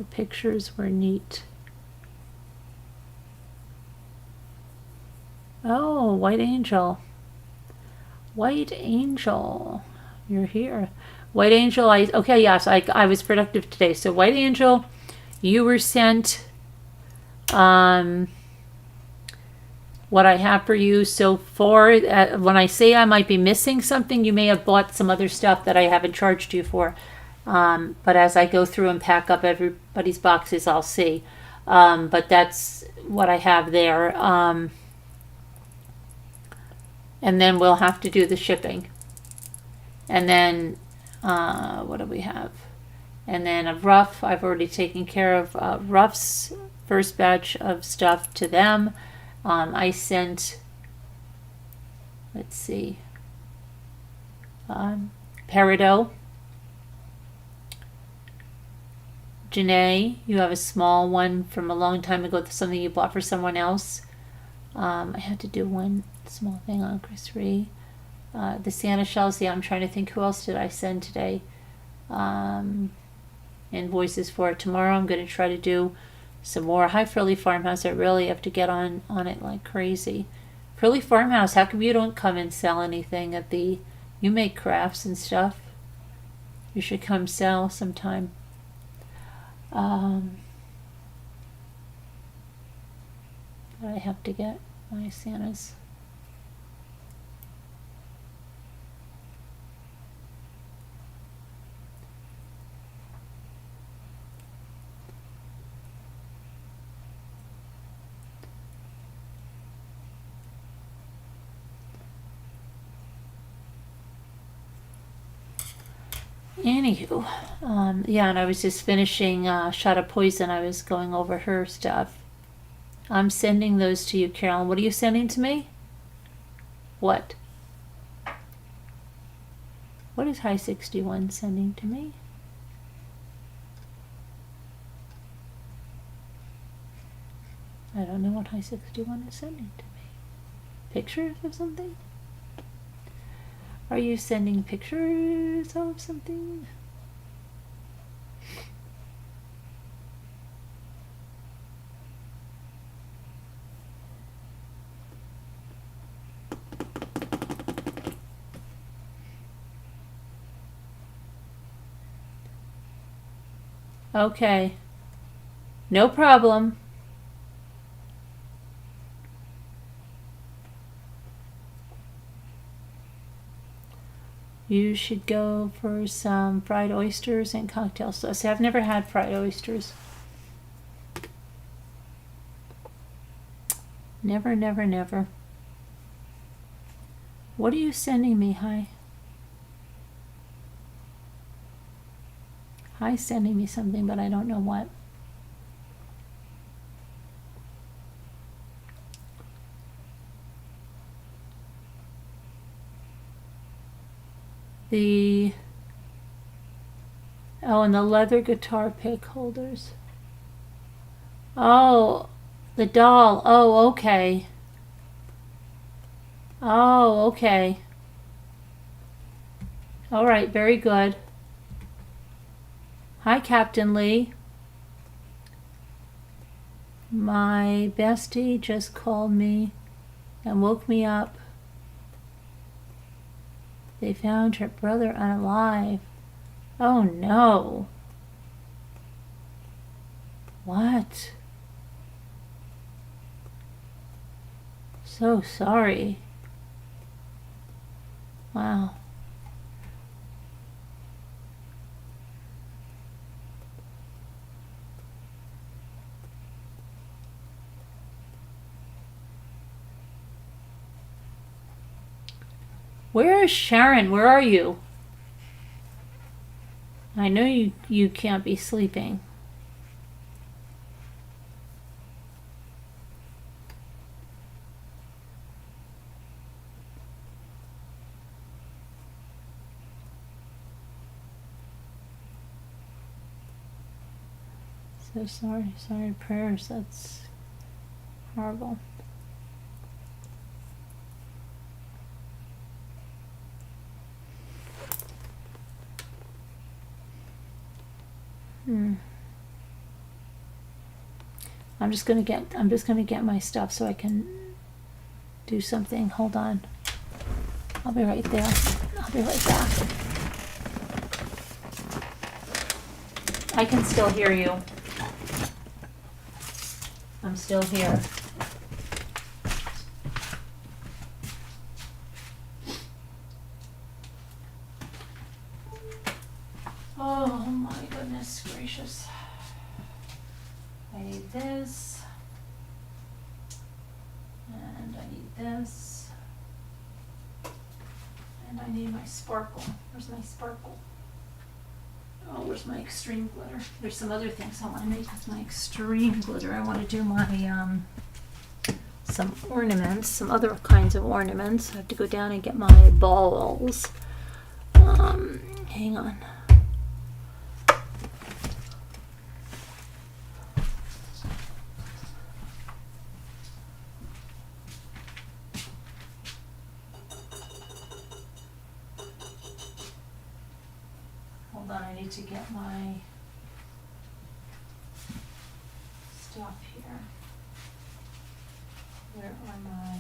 pictures were neat. Oh, White Angel. White Angel, you're here. White Angel, okay, yes, I was productive today. So White Angel, you were sent what I have for you so far. When I say I might be missing something, you may have bought some other stuff that I haven't charged you for. But as I go through and pack up everybody's boxes, I'll see. But that's what I have there. And then we'll have to do the shipping. And then, what do we have? And then a Rough, I've already taken care of Rough's first batch of stuff to them. I sent, let's see, Peridot. Janae, you have a small one from a long time ago, something you bought for someone else. I had to do one small thing on Chris Ree. The Santa shells, yeah, I'm trying to think who else did I send today. Invoices for it. Tomorrow I'm going to try to do some more. Hi, Frilly Farmhouse. I really have to get on it like crazy. Frilly Farmhouse, how come you don't come and sell anything at the... You make crafts and stuff. You should come sell sometime. I have to get my Santas. Anywho, yeah, and I was just finishing Shot of Poison. I was going over her stuff. I'm sending those to you, Carolyn. What are you sending to me? What? What is High 61 sending to me? I don't know what High 61 is sending to me. Pictures of something? Are you sending pictures of something? Okay. No problem. You should go for some fried oysters and cocktail sauce. I've never had fried oysters. Never, never, never. What are you sending me, Hi? Hi's sending me something, but I don't know what. And the leather guitar pick holders. Oh, the doll. Oh, okay. Oh, okay. All right, very good. Hi, Captain Lee. My bestie just called me and woke me up. They found her brother unalive. Oh no. What? So sorry. Wow. Where is Sharon? Where are you? I know you can't be sleeping. So sorry prayers. That's horrible. I'm just gonna get my stuff so I can do something. Hold on. I'll be right there. I'll be right back. I can still hear you. I'm still here. Oh my goodness gracious. I need this. And I need this. And I need my sparkle. Where's my sparkle? Oh, where's my extreme glitter? There's some other things I want to make with my extreme glitter. I want to do my, some ornaments, some other kinds of ornaments. I have to go down and get my balls. Hang on. Hold on, I need to get my stuff here. Where are my...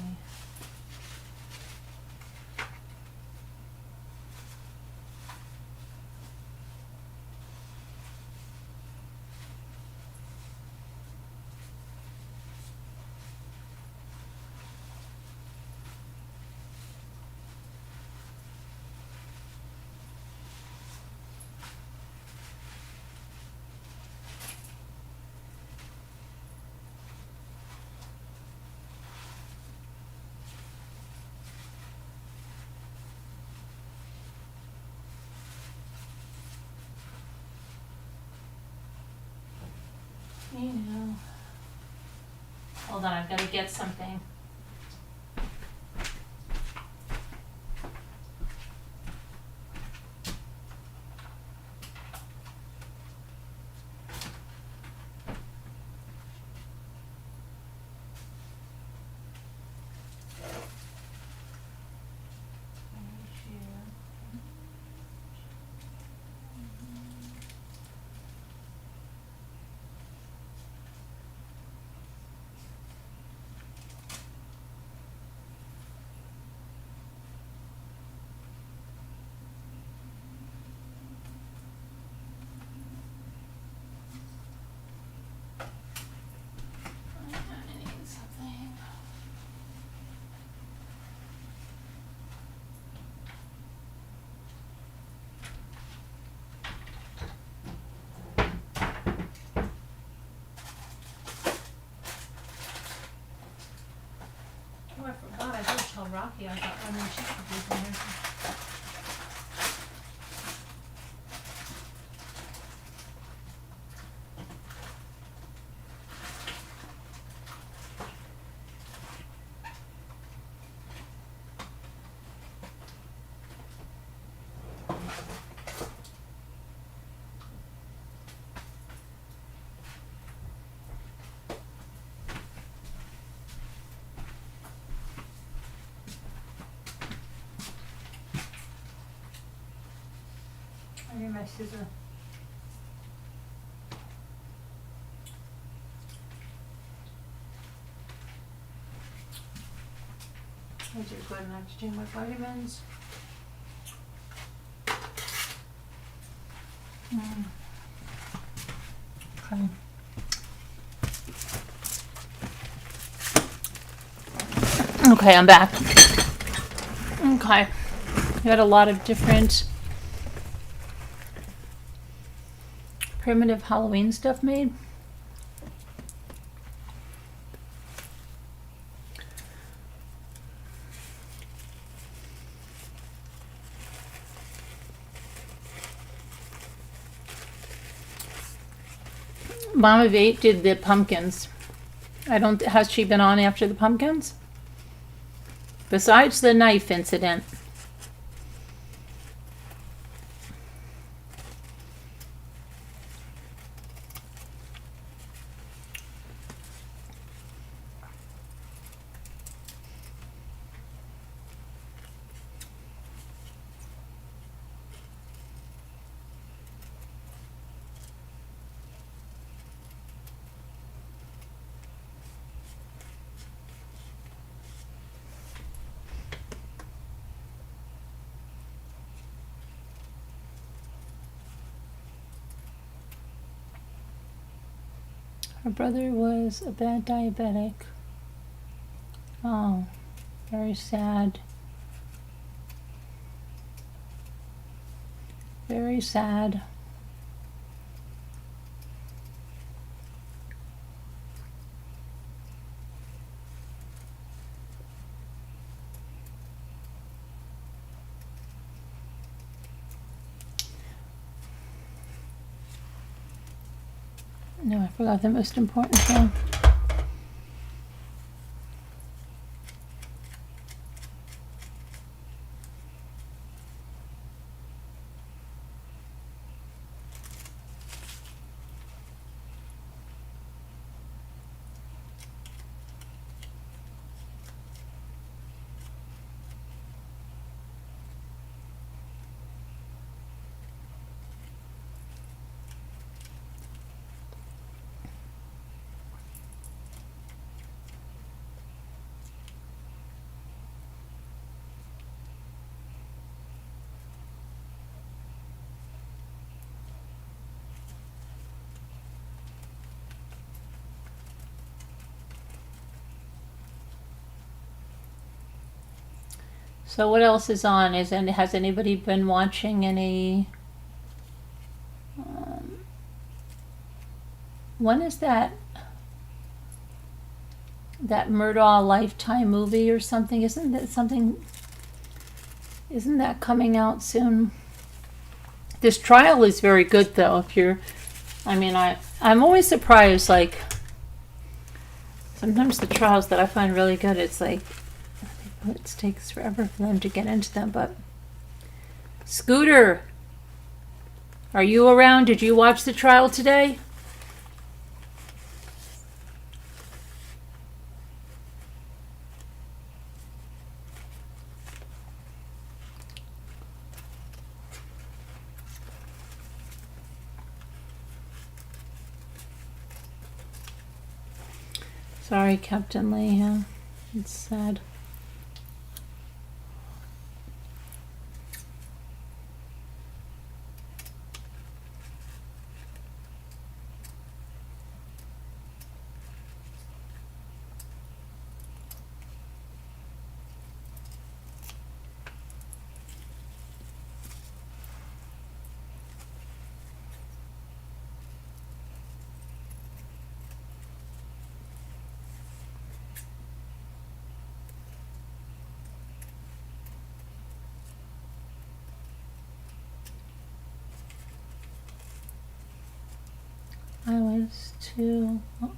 You know. Hold on, I've got to get something. Oh, I forgot. I did tell Rocky I got lemon cheese cookies in here. I need my scissor. These are good enough to do my vitamins. Okay. Okay, I'm back. Okay. We got a lot of different primitive Halloween stuff made. Mom of 8 did the pumpkins. Has she been on after the pumpkins? Besides the knife incident. Her brother was a bad diabetic. Oh, very sad. Very sad. No, I forgot the most important thing. So what else is on? Has anybody been watching any? When is that Murdaugh Lifetime movie or something? Isn't that coming out soon? This trial is very good though. I'm always surprised, like sometimes the trials that I find really good, it's like it takes forever for them to get into them. But Scooter, are you around? Did you watch the trial today? Sorry, Captain Lee. Yeah, it's sad.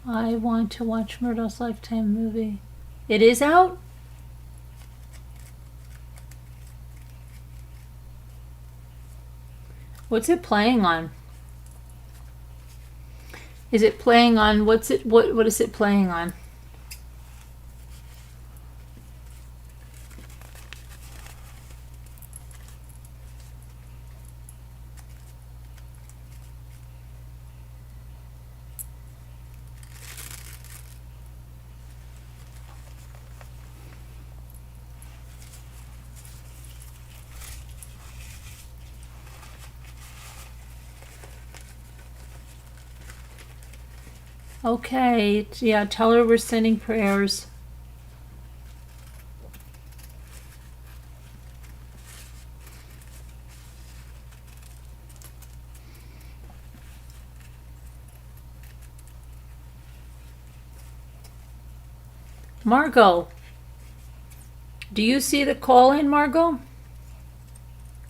I want to watch Murdaugh's Lifetime movie. It is out? What's it playing on? Is it playing on what is it playing on? Okay, yeah, tell her we're sending prayers. Margot, do you see the call in, Margot?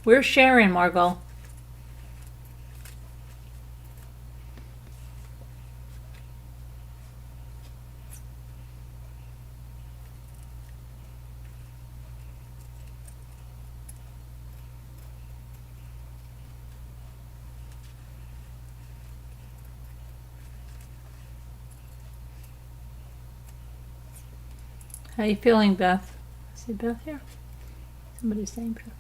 We're sharing, Margot. How you feeling, Beth? See Beth here? Somebody's saying Beth.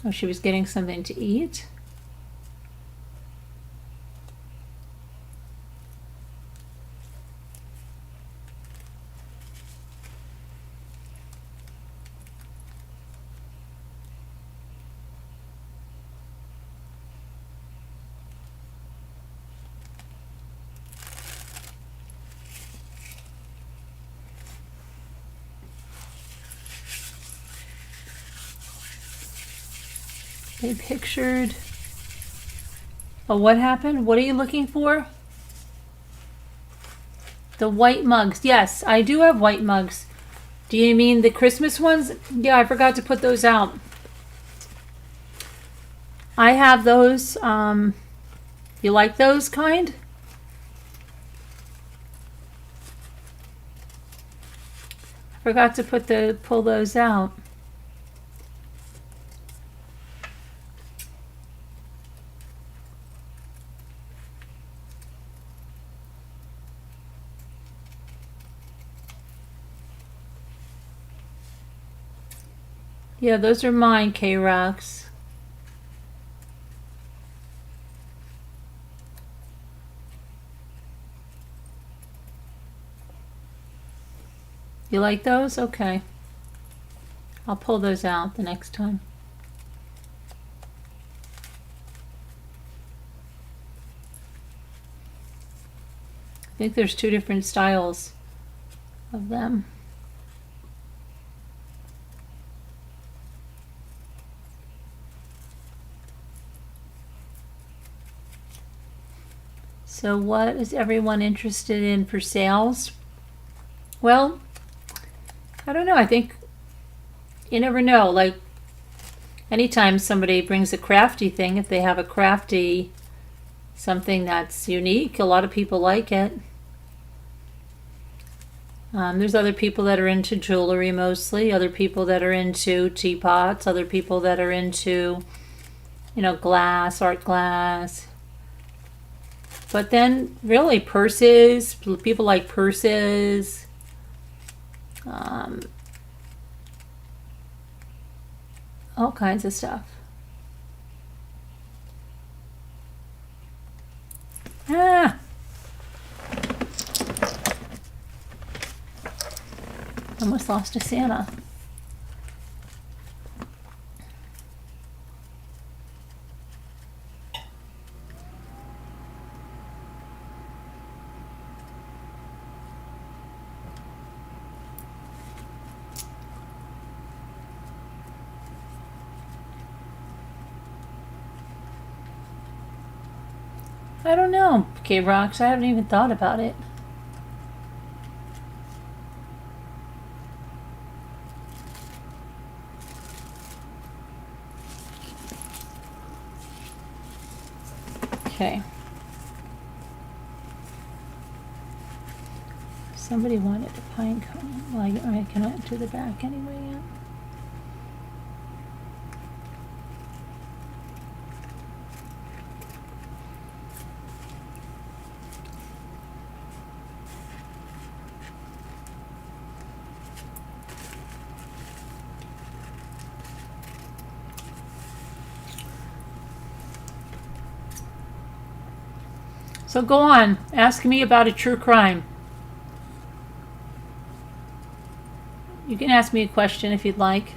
Oh, she was getting something to eat? They pictured. Oh, what happened? What are you looking for? The white mugs. Yes, I do have white mugs. Do you mean the Christmas ones? Yeah, I forgot to put those out. I have those. You like those kind? I forgot to pull those out. Yeah, those are mine, K-Rocks. You like those? Okay. I'll pull those out the next time. I think there's two different styles of them. So what is everyone interested in for sales? Well, I don't know. I think you never know. Like anytime somebody brings a crafty thing, if they have a crafty something that's unique, a lot of people like it. There's other people that are into jewelry mostly, other people that are into teapots, other people that are into, glass, art glass. But then really purses, people like purses. All kinds of stuff. Almost lost a Santa. I don't know, K-Rocks. I haven't even thought about it. Okay. Somebody wanted a pine cone. Well, I cannot do the back anyway yet. So go on, ask me about a true crime. You can ask me a question if you'd like.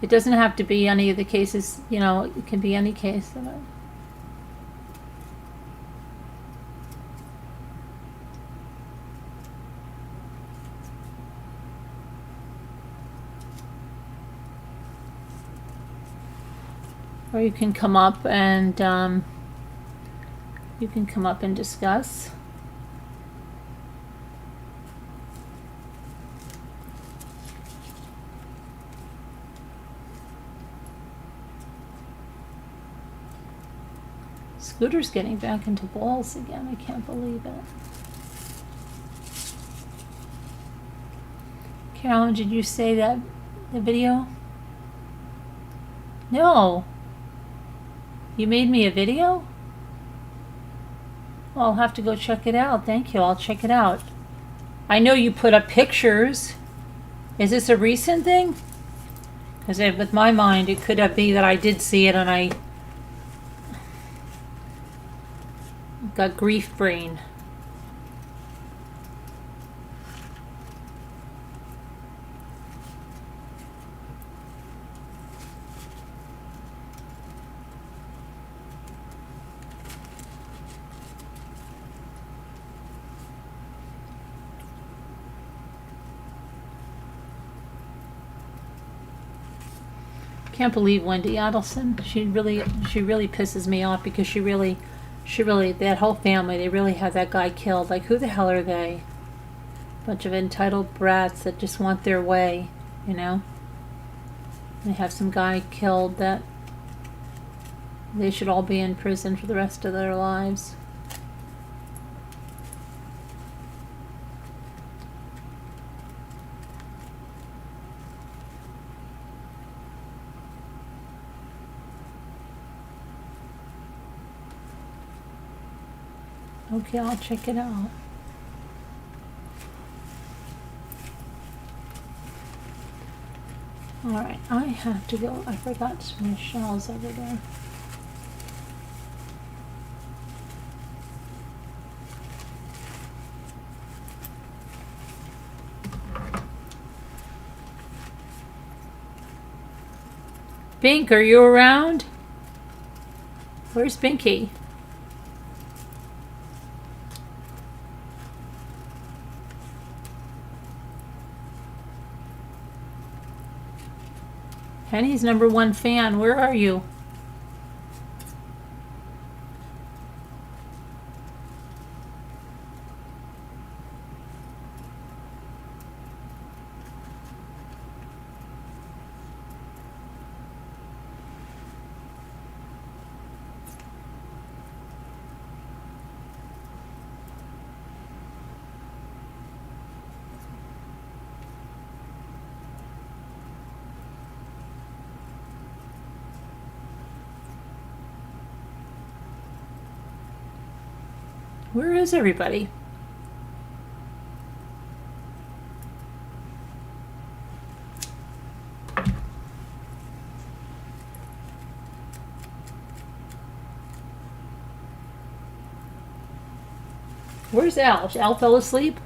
It doesn't have to be any of the cases, it can be any case of it. Or you can come up and discuss. Scooter's getting back into balls again. I can't believe it. Carolyn, did you say that the video? No. You made me a video? Well, I'll have to go check it out. Thank you. I'll check it out. I know you put up pictures. Is this a recent thing? Because with my mind, it could be that I did see it and I got grief brain. can't believe Wendy Adelson. She really pisses me off because she really, that whole family, they really had that guy killed. Like, who the hell are they? Bunch of entitled brats that just want their way, you know? They have some guy killed that they should all be in prison for the rest of their lives. Okay, I'll check it out. Alright, I have to go. I forgot Michelle's over there. Bink, are you around? Where's Binky? Penny's #1 fan. Where are you? Where is everybody? Where's Al? Al fell asleep?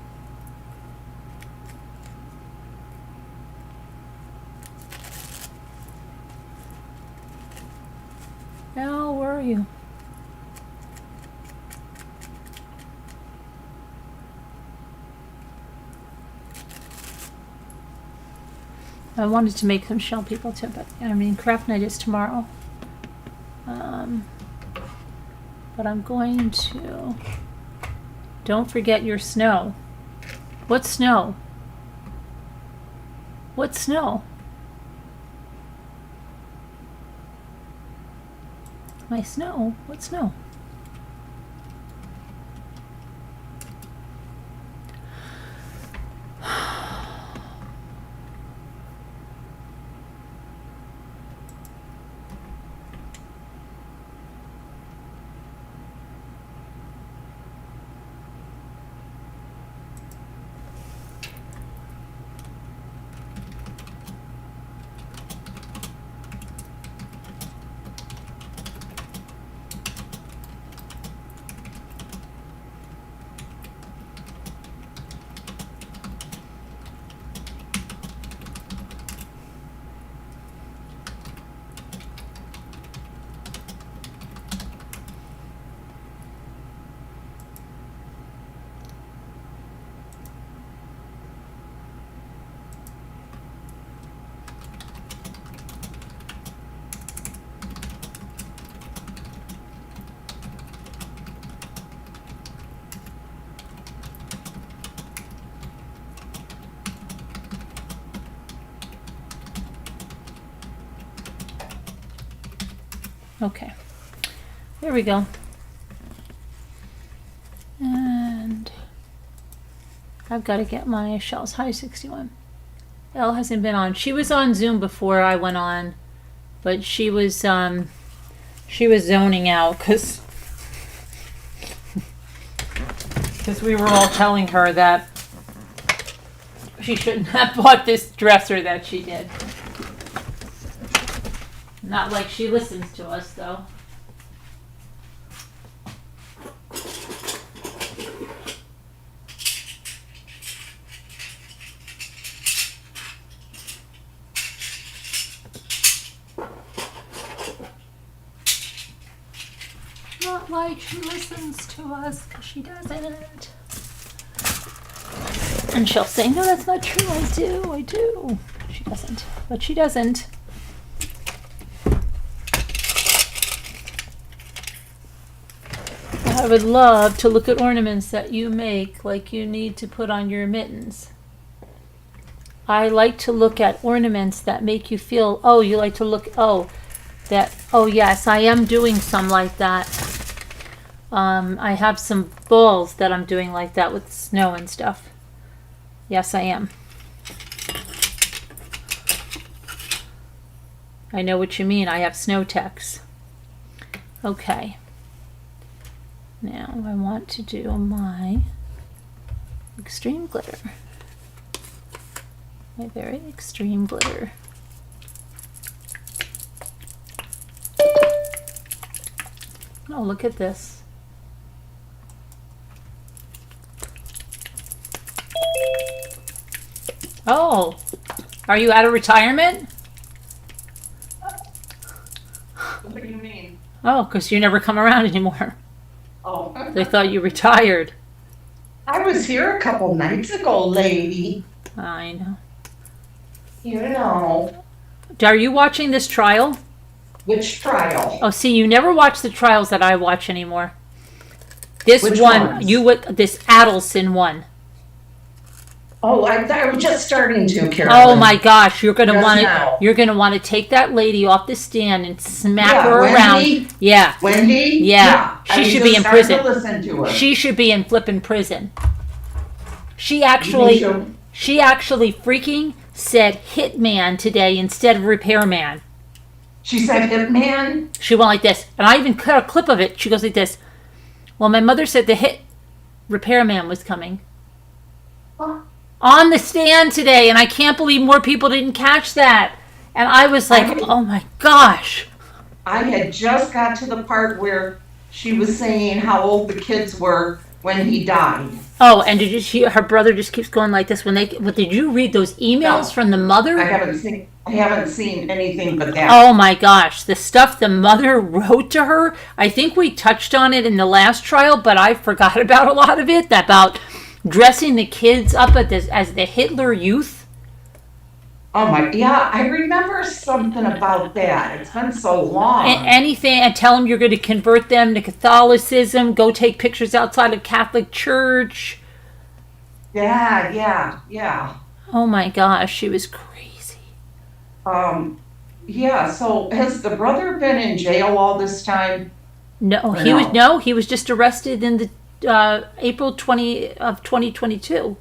Al, where are you? I wanted to make some shell people too, but I mean, craft night is tomorrow. But I'm going to. Don't forget your snow. What snow? What snow? My snow? What snow? Okay, there we go. And I've got to get my shells. Hi, 61. Elle hasn't been on. She was on Zoom before I went on, but she was zoning out because we were all telling her that she shouldn't have bought this dresser that she did. Not like she listens to us, though. Not like she listens to us, because she doesn't. And she'll say, no, that's not true. I do. She doesn't. But she doesn't. I would love to look at ornaments that you make like you need to put on your mittens. I like to look at ornaments that make you feel, oh, you like to look, oh, yes, I am doing some like that. I have some balls that I'm doing like that with snow and stuff. Yes, I am. I know what you mean. I have snow techs. Okay. Now I want to do my extreme glitter. My very extreme glitter. Oh, look at this. Oh, are you out of retirement? What do you mean? Oh, because you never come around anymore. Oh. They thought you retired. I was here a couple nights ago, lady. I know. You know. Are you watching this trial? Which trial? Oh, see, you never watch the trials that I watch anymore. This Which one, ones? this Adelson one. Oh, I was just starting to, Carolyn. Oh my gosh, you're gonna Just want now. to. You're gonna want to take that lady off the stand and smack Yeah, her Wendy? around. Yeah, Wendy? Yeah. I She was should be just in starting prison. to listen to her. she should be in flippin' prison. She You think actually, she'll- she actually freaking said hitman today instead of repairman. She said, "Hitman." She went like this, and I even cut a clip of it. She goes like this. Well, my mother said the hit repairman was coming on the stand today, and I can't believe more people didn't catch that. And I was like, oh my gosh. I had just got to the part where she was saying how old the kids were when he died. Oh, and did you see her brother just keeps going like this when they? What did you read those emails No. from the mother? I haven't seen anything but that. Oh my gosh, the stuff the mother wrote to her. I think we touched on it in the last trial, but I forgot about a lot of it. About dressing the kids up as the Hitler Youth. Oh my, yeah, I remember something about that. It's been so long. Anything, and tell them you're going to convert them to Catholicism. Go take pictures outside of Catholic Church. Yeah. Oh my gosh, she was crazy. Yeah, so has the brother been in jail all this time? No, he was just arrested in the April 2022.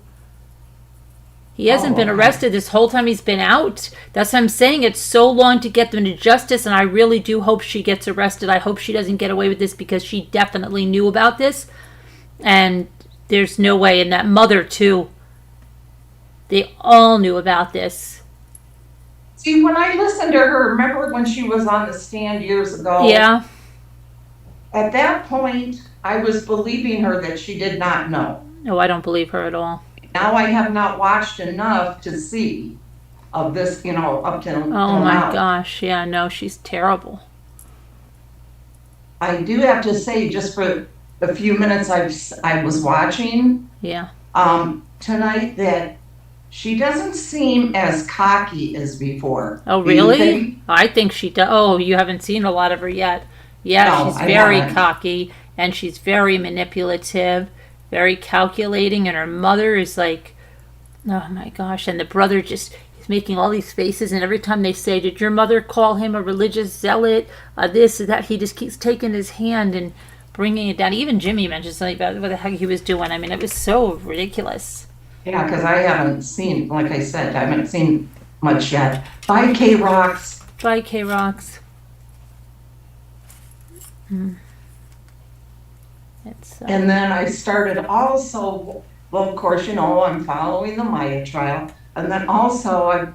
He hasn't been okay. arrested this whole time he's been out. That's what I'm saying. It's so long to get them to justice, and I really do hope she gets arrested. I hope she doesn't get away with this because she definitely knew about this. And there's no way. And that mother, too. They all knew about this. See, when I listened to her, remember when she was on the stand years ago? Yeah. At that point, I was believing her that she did not know. No, I don't believe her at all. Now I have not watched enough to see of this, up till Oh now. my gosh. Yeah, no, she's terrible. I do have to say, just for the few minutes I was watching Yeah. tonight, that she doesn't seem as cocky as before. Oh, Do you really? think? I think she does. Oh, you haven't seen a lot of her yet. Yeah, No, she's I very haven't. cocky and she's very manipulative, very calculating, and her mother is like, oh my gosh. And the brother just is making all these faces, and every time they say, did your mother call him a religious zealot? This or that, he just keeps taking his hand and bringing it down. Even Jimmy mentioned something about what the heck he was doing. I mean, it was so ridiculous. Yeah, because I haven't seen, like I said, I haven't seen much yet. Bye, K-Rocks. Bye, K-Rocks. It's, And then I started also, well, of course, I'm following the Maya trial. And then also I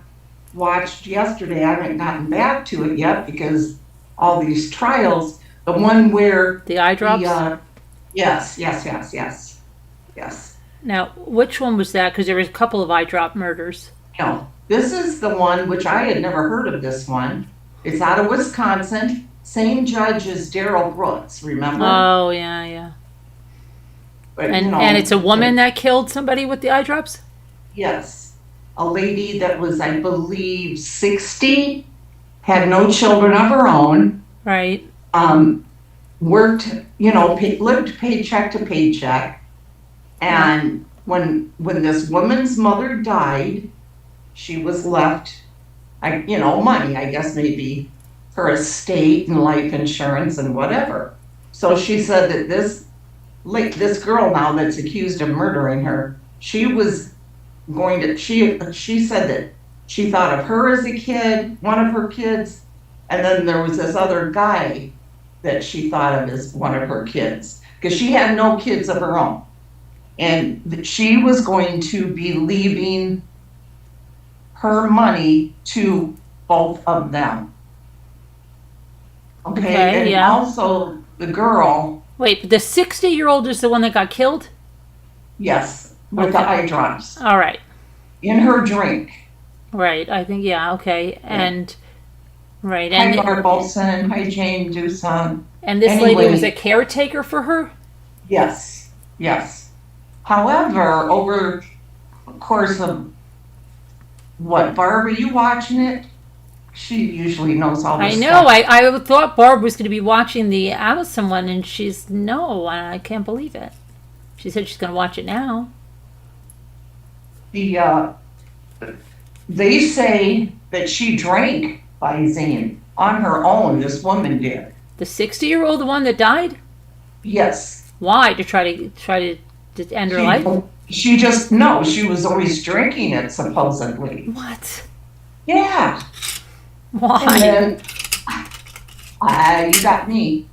watched yesterday, I haven't gotten back to it yet because all these trials, the one where the eye drops? yes. Now, which one was that? Because there was a couple of eye drop murders. No, this is the one, which I had never heard of this one. It's out of Wisconsin. Same judge as Daryl Brooks, remember? Oh, yeah. But, And it's a woman that killed somebody with the eye drops? Yes. A lady that was, I believe, 60, had no children of her own. Right. worked, lived paycheck to paycheck. And when this woman's mother died, she was left, money, I guess maybe her estate and life insurance and whatever. So she said that this girl now that's accused of murdering her, she said that she thought of her as a kid, one of her kids, and then there was this other guy that she thought of as one of her kids, because she had no kids of her own. And that she was going to be leaving her money to both of them. Okay, and yeah. also the girl. Wait, but the 60-year-old is the one that got killed? Yes, with the eye drops All right. in her drink. Right. I think, yeah, okay. And, right. Hi, And, Barb Olson. Hi, Jane Doosan. and this Anyway. lady was a caretaker for her? Yes, yes. However, over the course of Barb, are you watching it? She usually knows all this I know. stuff. I thought Barb was going to be watching the Adelson one, and no, I can't believe it. She said she's going to watch it now. They say that she drank by Zane on her own. This woman did. The 60-year-old, the one that died? Yes. Why? To try to end her life? She was always drinking it, supposedly. What? Yeah. Why? And then, you got me.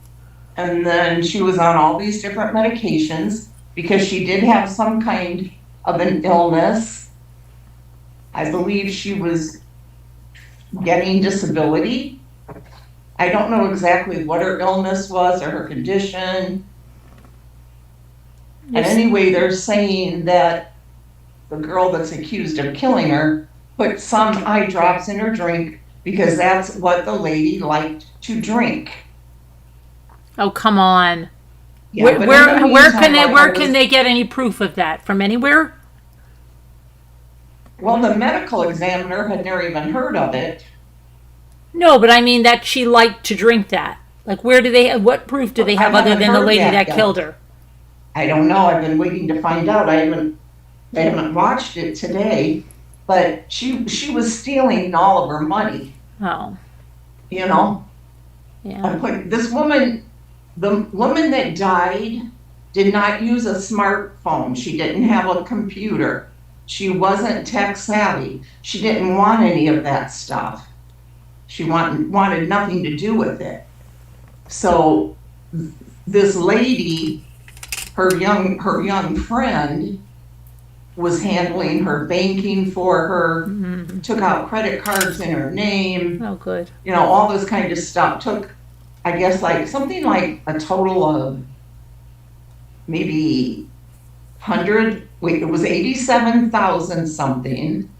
And then she was on all these different medications because she did have some kind of an illness. I believe she was getting disability. I don't know exactly what her illness was or her condition. And anyway, they're saying that the girl that's accused of killing her put some eye drops in her drink because that's what the lady liked to drink. Oh, come on. Yeah, Where can they get any proof of that? From anywhere? Well, the medical examiner had never even heard of it. No, but I mean that she liked to drink that. Like, what proof do they have I other haven't than the heard lady that that yet. killed her? I don't know. I've been waiting to find out. I haven't watched it today, but she was stealing all of her money. Oh, Yeah. This woman, the woman that died, did not use a smartphone. She didn't have a computer. She wasn't tech savvy. She didn't want any of that stuff. She wanted nothing to do with it. So this lady, her young friend, was handling her banking for her, took out credit cards in her name, oh, good. all this kind of stuff. Took, I guess, something like a total of maybe it was 87,000 something.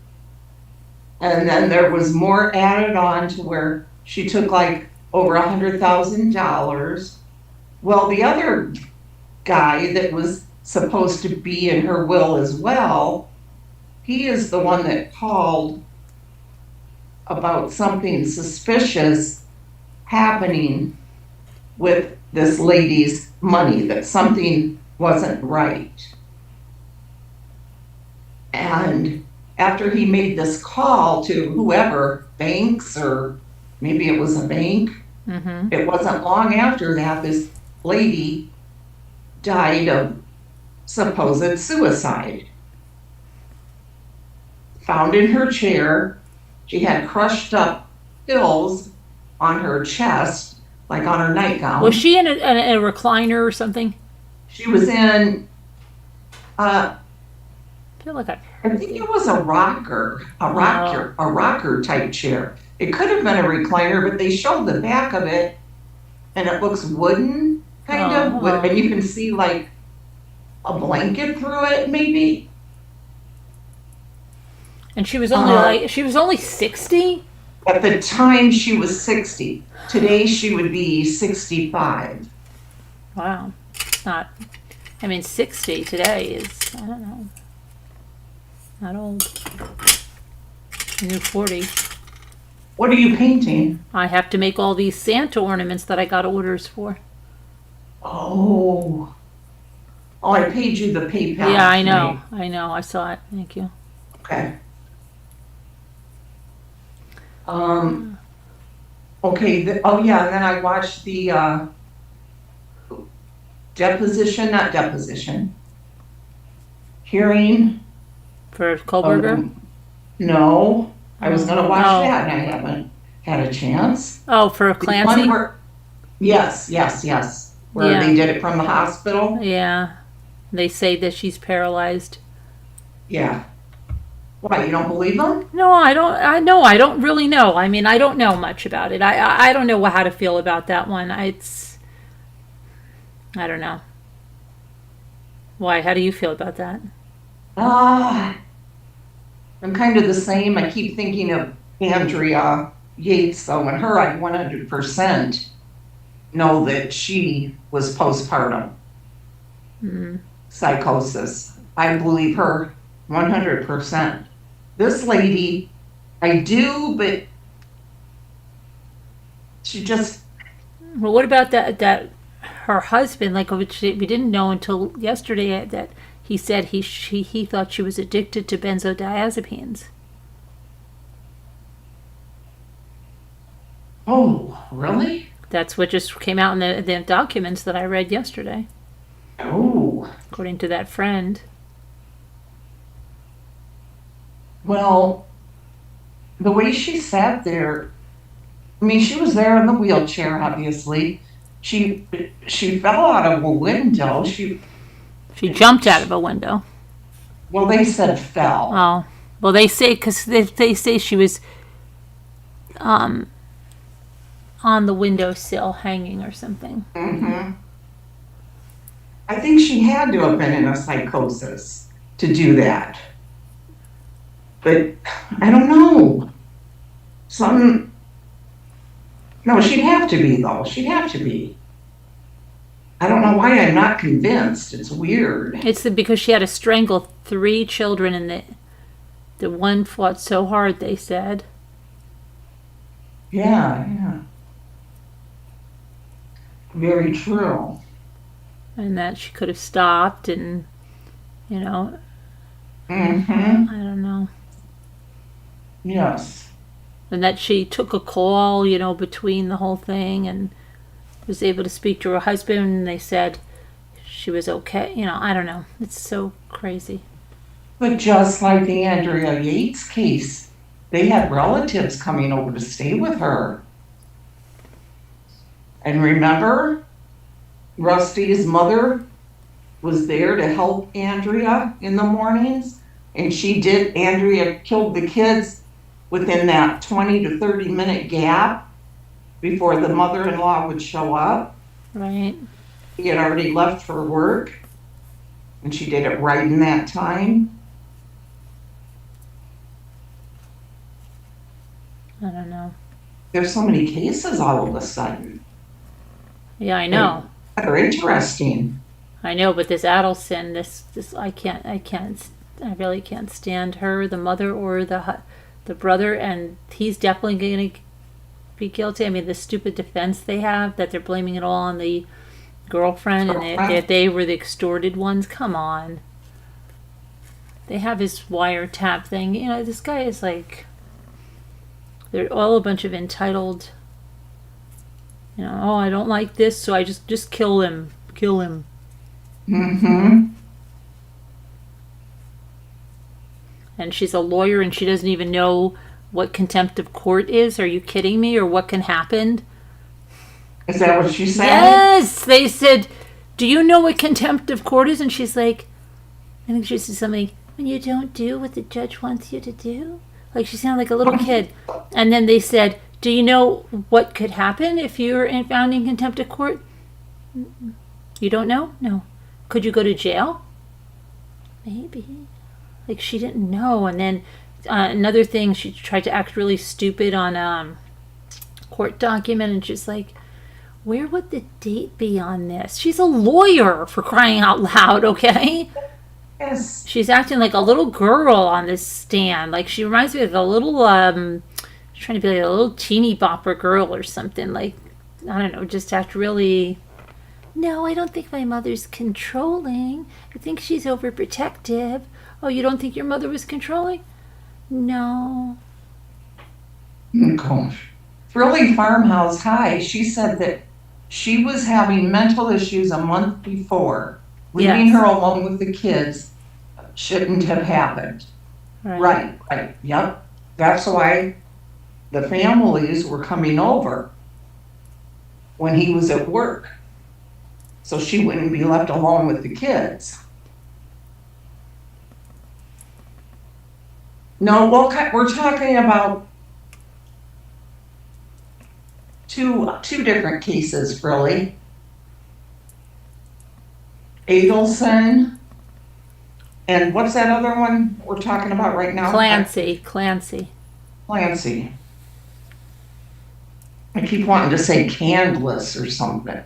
And then there was more added on to where she took over $100,000. Well, the other guy that was supposed to be in her will as well, he is the one that called about something suspicious happening with this lady's money, that something wasn't right. And after he made this call to whoever, banks, or maybe it was a bank, it wasn't long after that this lady died of supposed suicide. Found in her chair, she had crushed up pills on her chest, like on her nightgown. Was she in a recliner or something? She was in, I feel like I think it was a rocker type chair. It could have been a recliner, but they showed the back of it, and it looks wooden, kind of, and you can see a blanket through it, maybe. And she was only 60? At the time, she was 60. Today, she would be 65. Wow. It's not, 60 today is, I don't know, not old. New 40. What are you painting? I have to make all these Santa ornaments that I got orders for. Oh. Oh, I paid you the PayPal. Yeah, I know. tonight. I know. I saw it. Thank you. Okay. Okay, oh yeah, and then I watched the not deposition, hearing For of Kohberger? no, I was gonna watch Oh. that and I haven't had a chance. Oh, for The one Clancy? yes, where Yeah. they did it from the hospital. Yeah. They say that she's paralyzed. Yeah. What, you don't believe them? No, I don't. I know. I don't really know. I mean, I don't know much about it. I don't know how to feel about that one. I don't know. Why? How do you feel about that? Ah, I'm kind of the same. I keep thinking of Andrea Yates though, and her I 100% know that she was postpartum psychosis. I believe her 100%. This lady, I do, but she just, Well, what about that her husband? Like, which we didn't know until yesterday that he said he thought she was addicted to benzodiazepines. oh, really? That's what just came out in the documents that I read yesterday, Oh, according to that friend. well, the way she sat there, I mean, she was there in the wheelchair, obviously. She fell out of a window. She jumped out of a window. Well, they said fell. Oh, well, they say because they say she was on the windowsill hanging or something. Mm-hmm. I think she had to have been in a psychosis to do that. But I don't know. No, she'd have to be, though. She'd have to be. I don't know why I'm not convinced. It's weird. It's because she had to strangle 3 children, and the one fought so hard. They said. Yeah. Very true. And that she could have stopped, and I Mm-hmm. don't know. Yes. And that she took a call, between the whole thing, and was able to speak to her husband, and they said she was okay. I don't know. It's so crazy. But just like the Andrea Yates case, they had relatives coming over to stay with her. And remember, Rusty's mother was there to help Andrea in the mornings, and Andrea killed the kids within that 20 to 30 minute gap before the mother-in-law would show up. Right. He had already left for work, and she did it right in that time. I don't know. There's so many cases all of a sudden. Yeah, I know. They're interesting. I know, but this Adelson, this I really can't stand her, the mother or the brother, and he's definitely going to be guilty. I mean, the stupid defense they have that they're blaming it all on the girlfriend and that they were the extorted ones. Come on. They have his wiretap thing. This guy is like, they're all a bunch of entitled, oh, I don't like this, so I just kill him. Kill him. Mm-hmm. And she's a lawyer and she doesn't even know what contempt of court is. Are you kidding me? Or what can happen? Is that what she said? Yes! They said, do you know what contempt of court is? And she's like, I think she said something, when you don't do what the judge wants you to do? Like, she sounded like a little kid. And then they said, do you know what could happen if you're found in contempt of court? You don't know? No. Could you go to jail? Maybe. Like, she didn't know. And then another thing, she tried to act really stupid on court document, and she's like, where would the date be on this? She's a lawyer, for crying out loud, okay? Yes. She's acting like a little girl on this stand. Like, she reminds me of a little, she's trying to be like a little teeny bopper girl or something. Like, I don't know, just act really No, I don't think my mother's controlling. I think she's overprotective. Oh, you don't think your mother was controlling? No. Gosh. Really, Farmhouse High, she said that she was having mental issues a month before. Leaving Yes. her alone with the kids shouldn't have happened. Right, yep. That's why the families were coming over when he was at work. So she wouldn't be left alone with the kids. No, we're talking about two different cases, really. Adelson, and what's that other one we're talking about right now? Clancy. Clancy. I keep wanting to say Candless or something.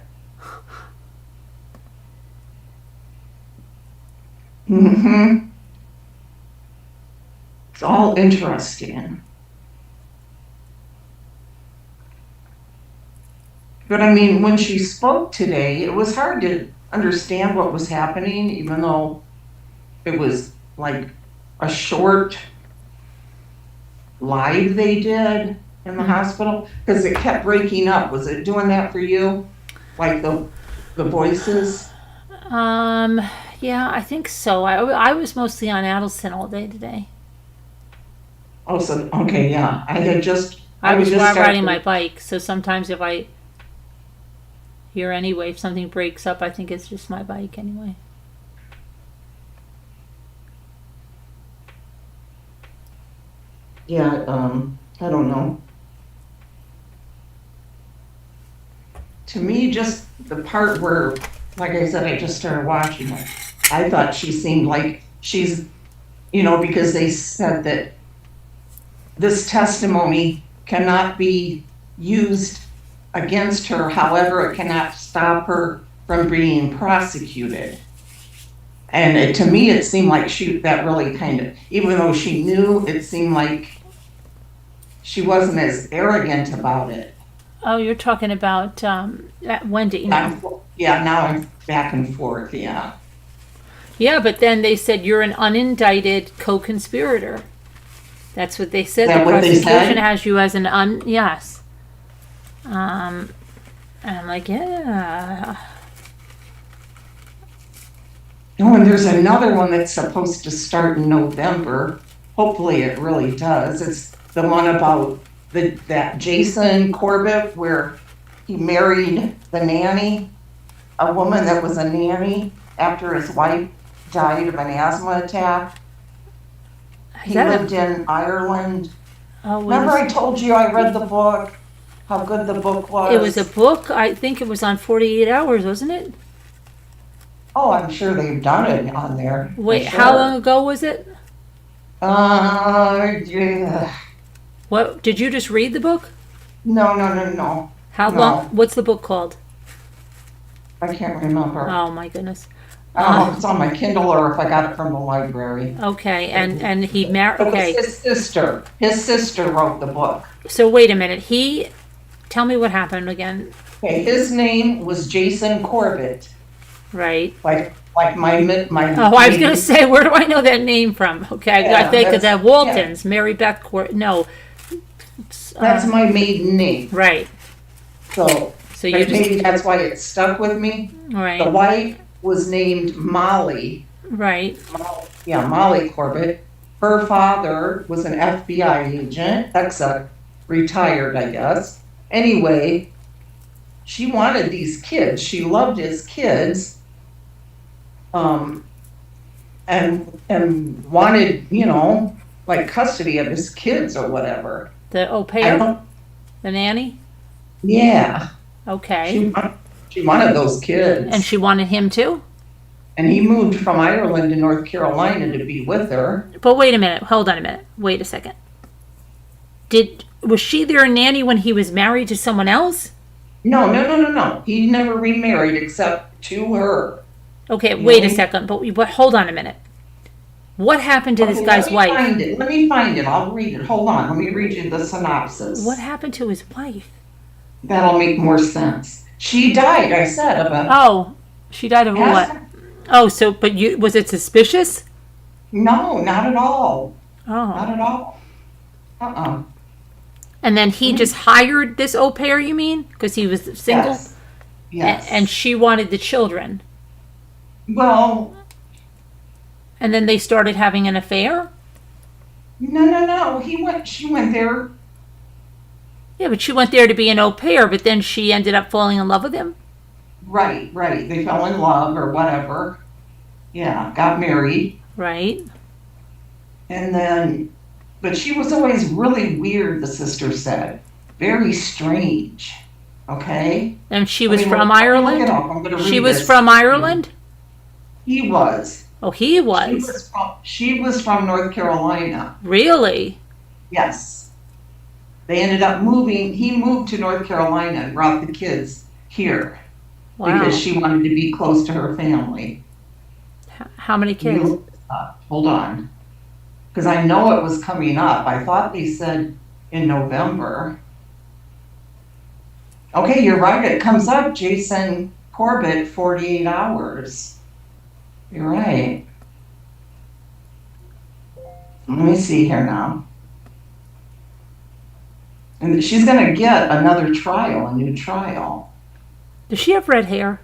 It's all interesting. But I mean, when she spoke today, it was hard to understand what was happening, even though it was like a short live they did in the hospital, because it kept breaking up. Was it doing that for you? Like the voices? Yeah, I think so. I was mostly on Adelson all day today. Oh, so, okay, yeah. I was just riding my bike, so sometimes if I hear anyway, if something breaks up, I think it's just my bike anyway. Yeah, I don't know. To me, just the part where, like I said, I just started watching it. I thought she seemed like she's, because they said that this testimony cannot be used against her. However, it cannot stop her from being prosecuted. And to me, it seemed like that really kind of, even though she knew, it seemed like she wasn't as arrogant about it. Oh, you're talking about Wendy. Yeah, now I'm back and forth, yeah. Yeah, but then they said you're an unindicted co-conspirator. That's what they said. Is that The what they prosecution said? has you as an yes. And I'm like, yeah. Oh, and there's another one that's supposed to start in November. Hopefully it really does. It's the one about that Jason Corbett, where he married the nanny, a woman that was a nanny after his wife died of an asthma attack. He lived in Ireland. Oh, Remember I told you I read the book, how good the book was? It was a book. I think it was on 48 Hours, wasn't it? Oh, I'm sure they've done it on there. Wait, sure. how long ago was it? Yeah. What, did you just read the book? No. How No. long? What's the book called? I can't remember. Oh my goodness. I don't know if it's on my Kindle or if I got it from the library. Okay, and he married. It was Okay, his sister. His sister wrote the book. so wait a minute. Tell me what happened again. Okay, his name was Jason Corbett. Right. Like my. Oh, I was gonna say, where do I know that name from? Okay, I Yeah, think of that's- that Waltons, Mary Beth No. That's my maiden name. Right. So So you just maybe that's why it stuck with me. The right, wife was named Molly. right. Yeah, Molly Corbett. Her father was an FBI agent, retired, I guess. Anyway, she wanted these kids. She loved his kids. And wanted, like custody of his kids or whatever. The au I pair, don't, the nanny. yeah, Okay. she wanted those kids. And she wanted him too. And he moved from Ireland to North Carolina to be with her. But wait a minute. Hold on a minute. Wait a second. Was she their nanny when he was married to someone else? No. He never remarried except to her. Okay, wait a No. second. But hold on a minute. What happened to this Okay, guy's wife? Let me find it. I'll read it. Hold on. Let me read you the synopsis. What happened to his wife? That'll make more sense. She died, I said, of a Oh, she died of a what? asthma. Oh, so, but was it suspicious? No, not at all. Not Oh. at all. Uh-uh. And then he just hired this au pair, you mean? Because he was single? Yes. Yes. And she wanted the children. Well, And then they started having an affair? no. She went there. Yeah, but she went there to be an au pair, but then she ended up falling in love with him? Right. They fell in love or whatever. Yeah, got married. Right. And then, but she was always really weird, the sister said. Very strange. Okay? And she was Let me from look it Ireland? up. I'm gonna She read was this. from Ireland? He was. Oh, he was. She was from North Carolina. Really? Yes. They ended up moving. He moved to North Carolina and brought the kids here Wow. because she wanted to be close to her family. How many Let me kids? look this up. Hold on. Because I know it was coming up. I thought they said in November. Okay, you're right. It comes up. Jason Corbett, 48 hours. You're right. Let me see here now. And she's going to get another trial, a new trial. Does she have red hair?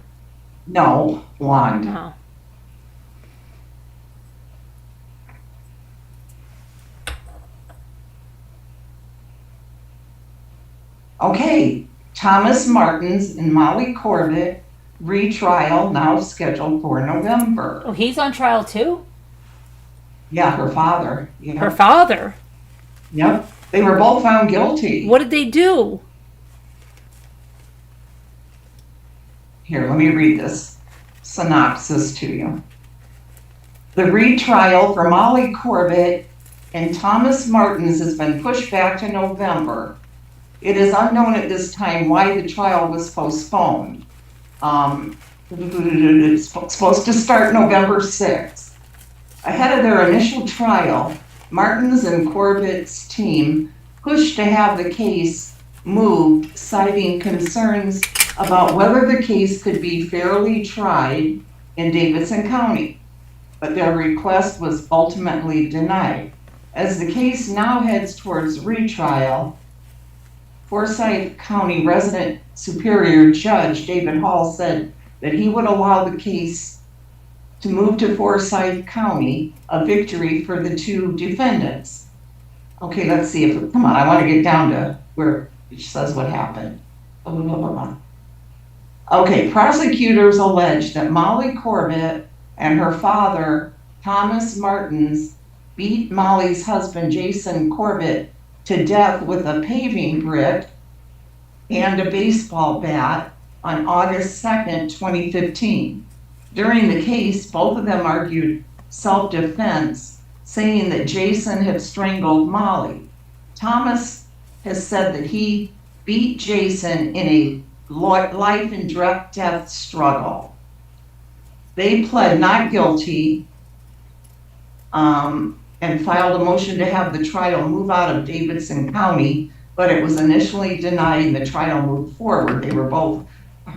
No, blonde. No. Okay, Thomas Martins and Molly Corbett retrial now scheduled for November. Oh, he's on trial too? Yeah, her father. Yeah. Her father? Yep. They were both found guilty. What did they do? Here, let me read this synopsis to you. The retrial for Molly Corbett and Thomas Martins has been pushed back to November. It is unknown at this time why the trial was postponed. It's supposed to start November 6th. Ahead of their initial trial, Martins and Corbett's team pushed to have the case moved, citing concerns about whether the case could be fairly tried in Davidson County. But their request was ultimately denied. As the case now heads towards retrial, Forsyth County resident Superior Judge David Hall said that he would allow the case to move to Forsyth County, a victory for the two defendants. Okay, let's see if, come on, I want to get down to where it says what happened. Blah, blah, blah, blah. Okay, prosecutors allege that Molly Corbett and her father, Thomas Martins, beat Molly's husband, Jason Corbett, to death with a paving brick and a baseball bat on August 2nd, 2015. During the case, both of them argued self-defense, saying that Jason had strangled Molly. Thomas has said that he beat Jason in a life and death struggle. They pled not guilty and filed a motion to have the trial move out of Davidson County, but it was initially denied and the trial moved forward. They were both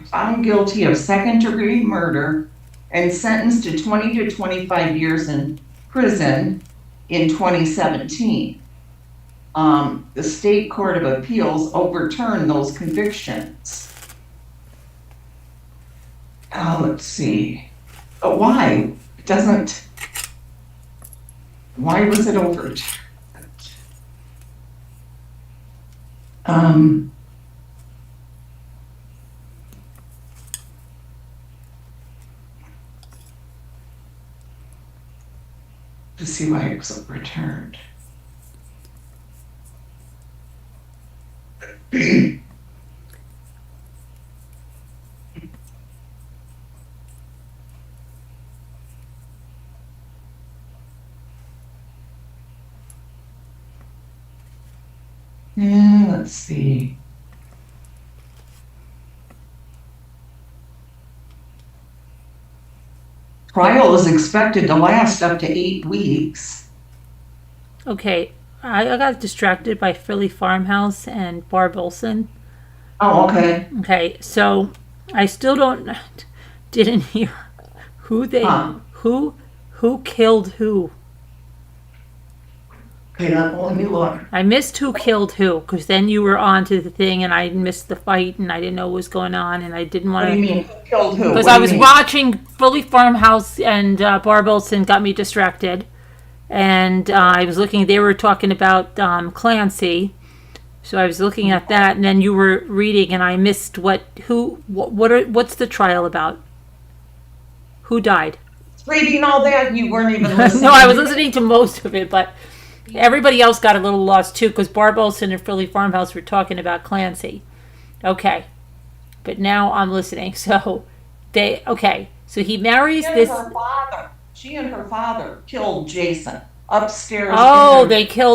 found guilty of second-degree murder and sentenced to 20 to 25 years in prison in 2017. The State Court of Appeals overturned those convictions. Let's see. But why? It doesn't. Why was it overturned? To see why it was overturned. Yeah, let's see. Trial is expected to last up to 8 weeks. Okay, I got distracted by Philly Farmhouse and Barb Olson. Oh, okay. Okay, so I still didn't hear who they, Huh. who killed who. Okay, now let me look. I missed who killed who, because then you were on to the thing and I missed the fight and I didn't know what was going on and I didn't What want do you to. mean, who killed who? Because What I do was you mean? watching Fully Farmhouse and Barb Olson got me distracted. And I was looking, they were talking about Clancy. So I was looking at that and then you were reading and I missed what's the trial about? Who died? Reading all that, and you weren't even listening. No, I was listening to most of it, but everybody else got a little lost too because Barb Olson and Philly Farmhouse were talking about Clancy. Okay. But now I'm listening. So so he marries this. She and her father killed Jason upstairs. Oh, in her they killed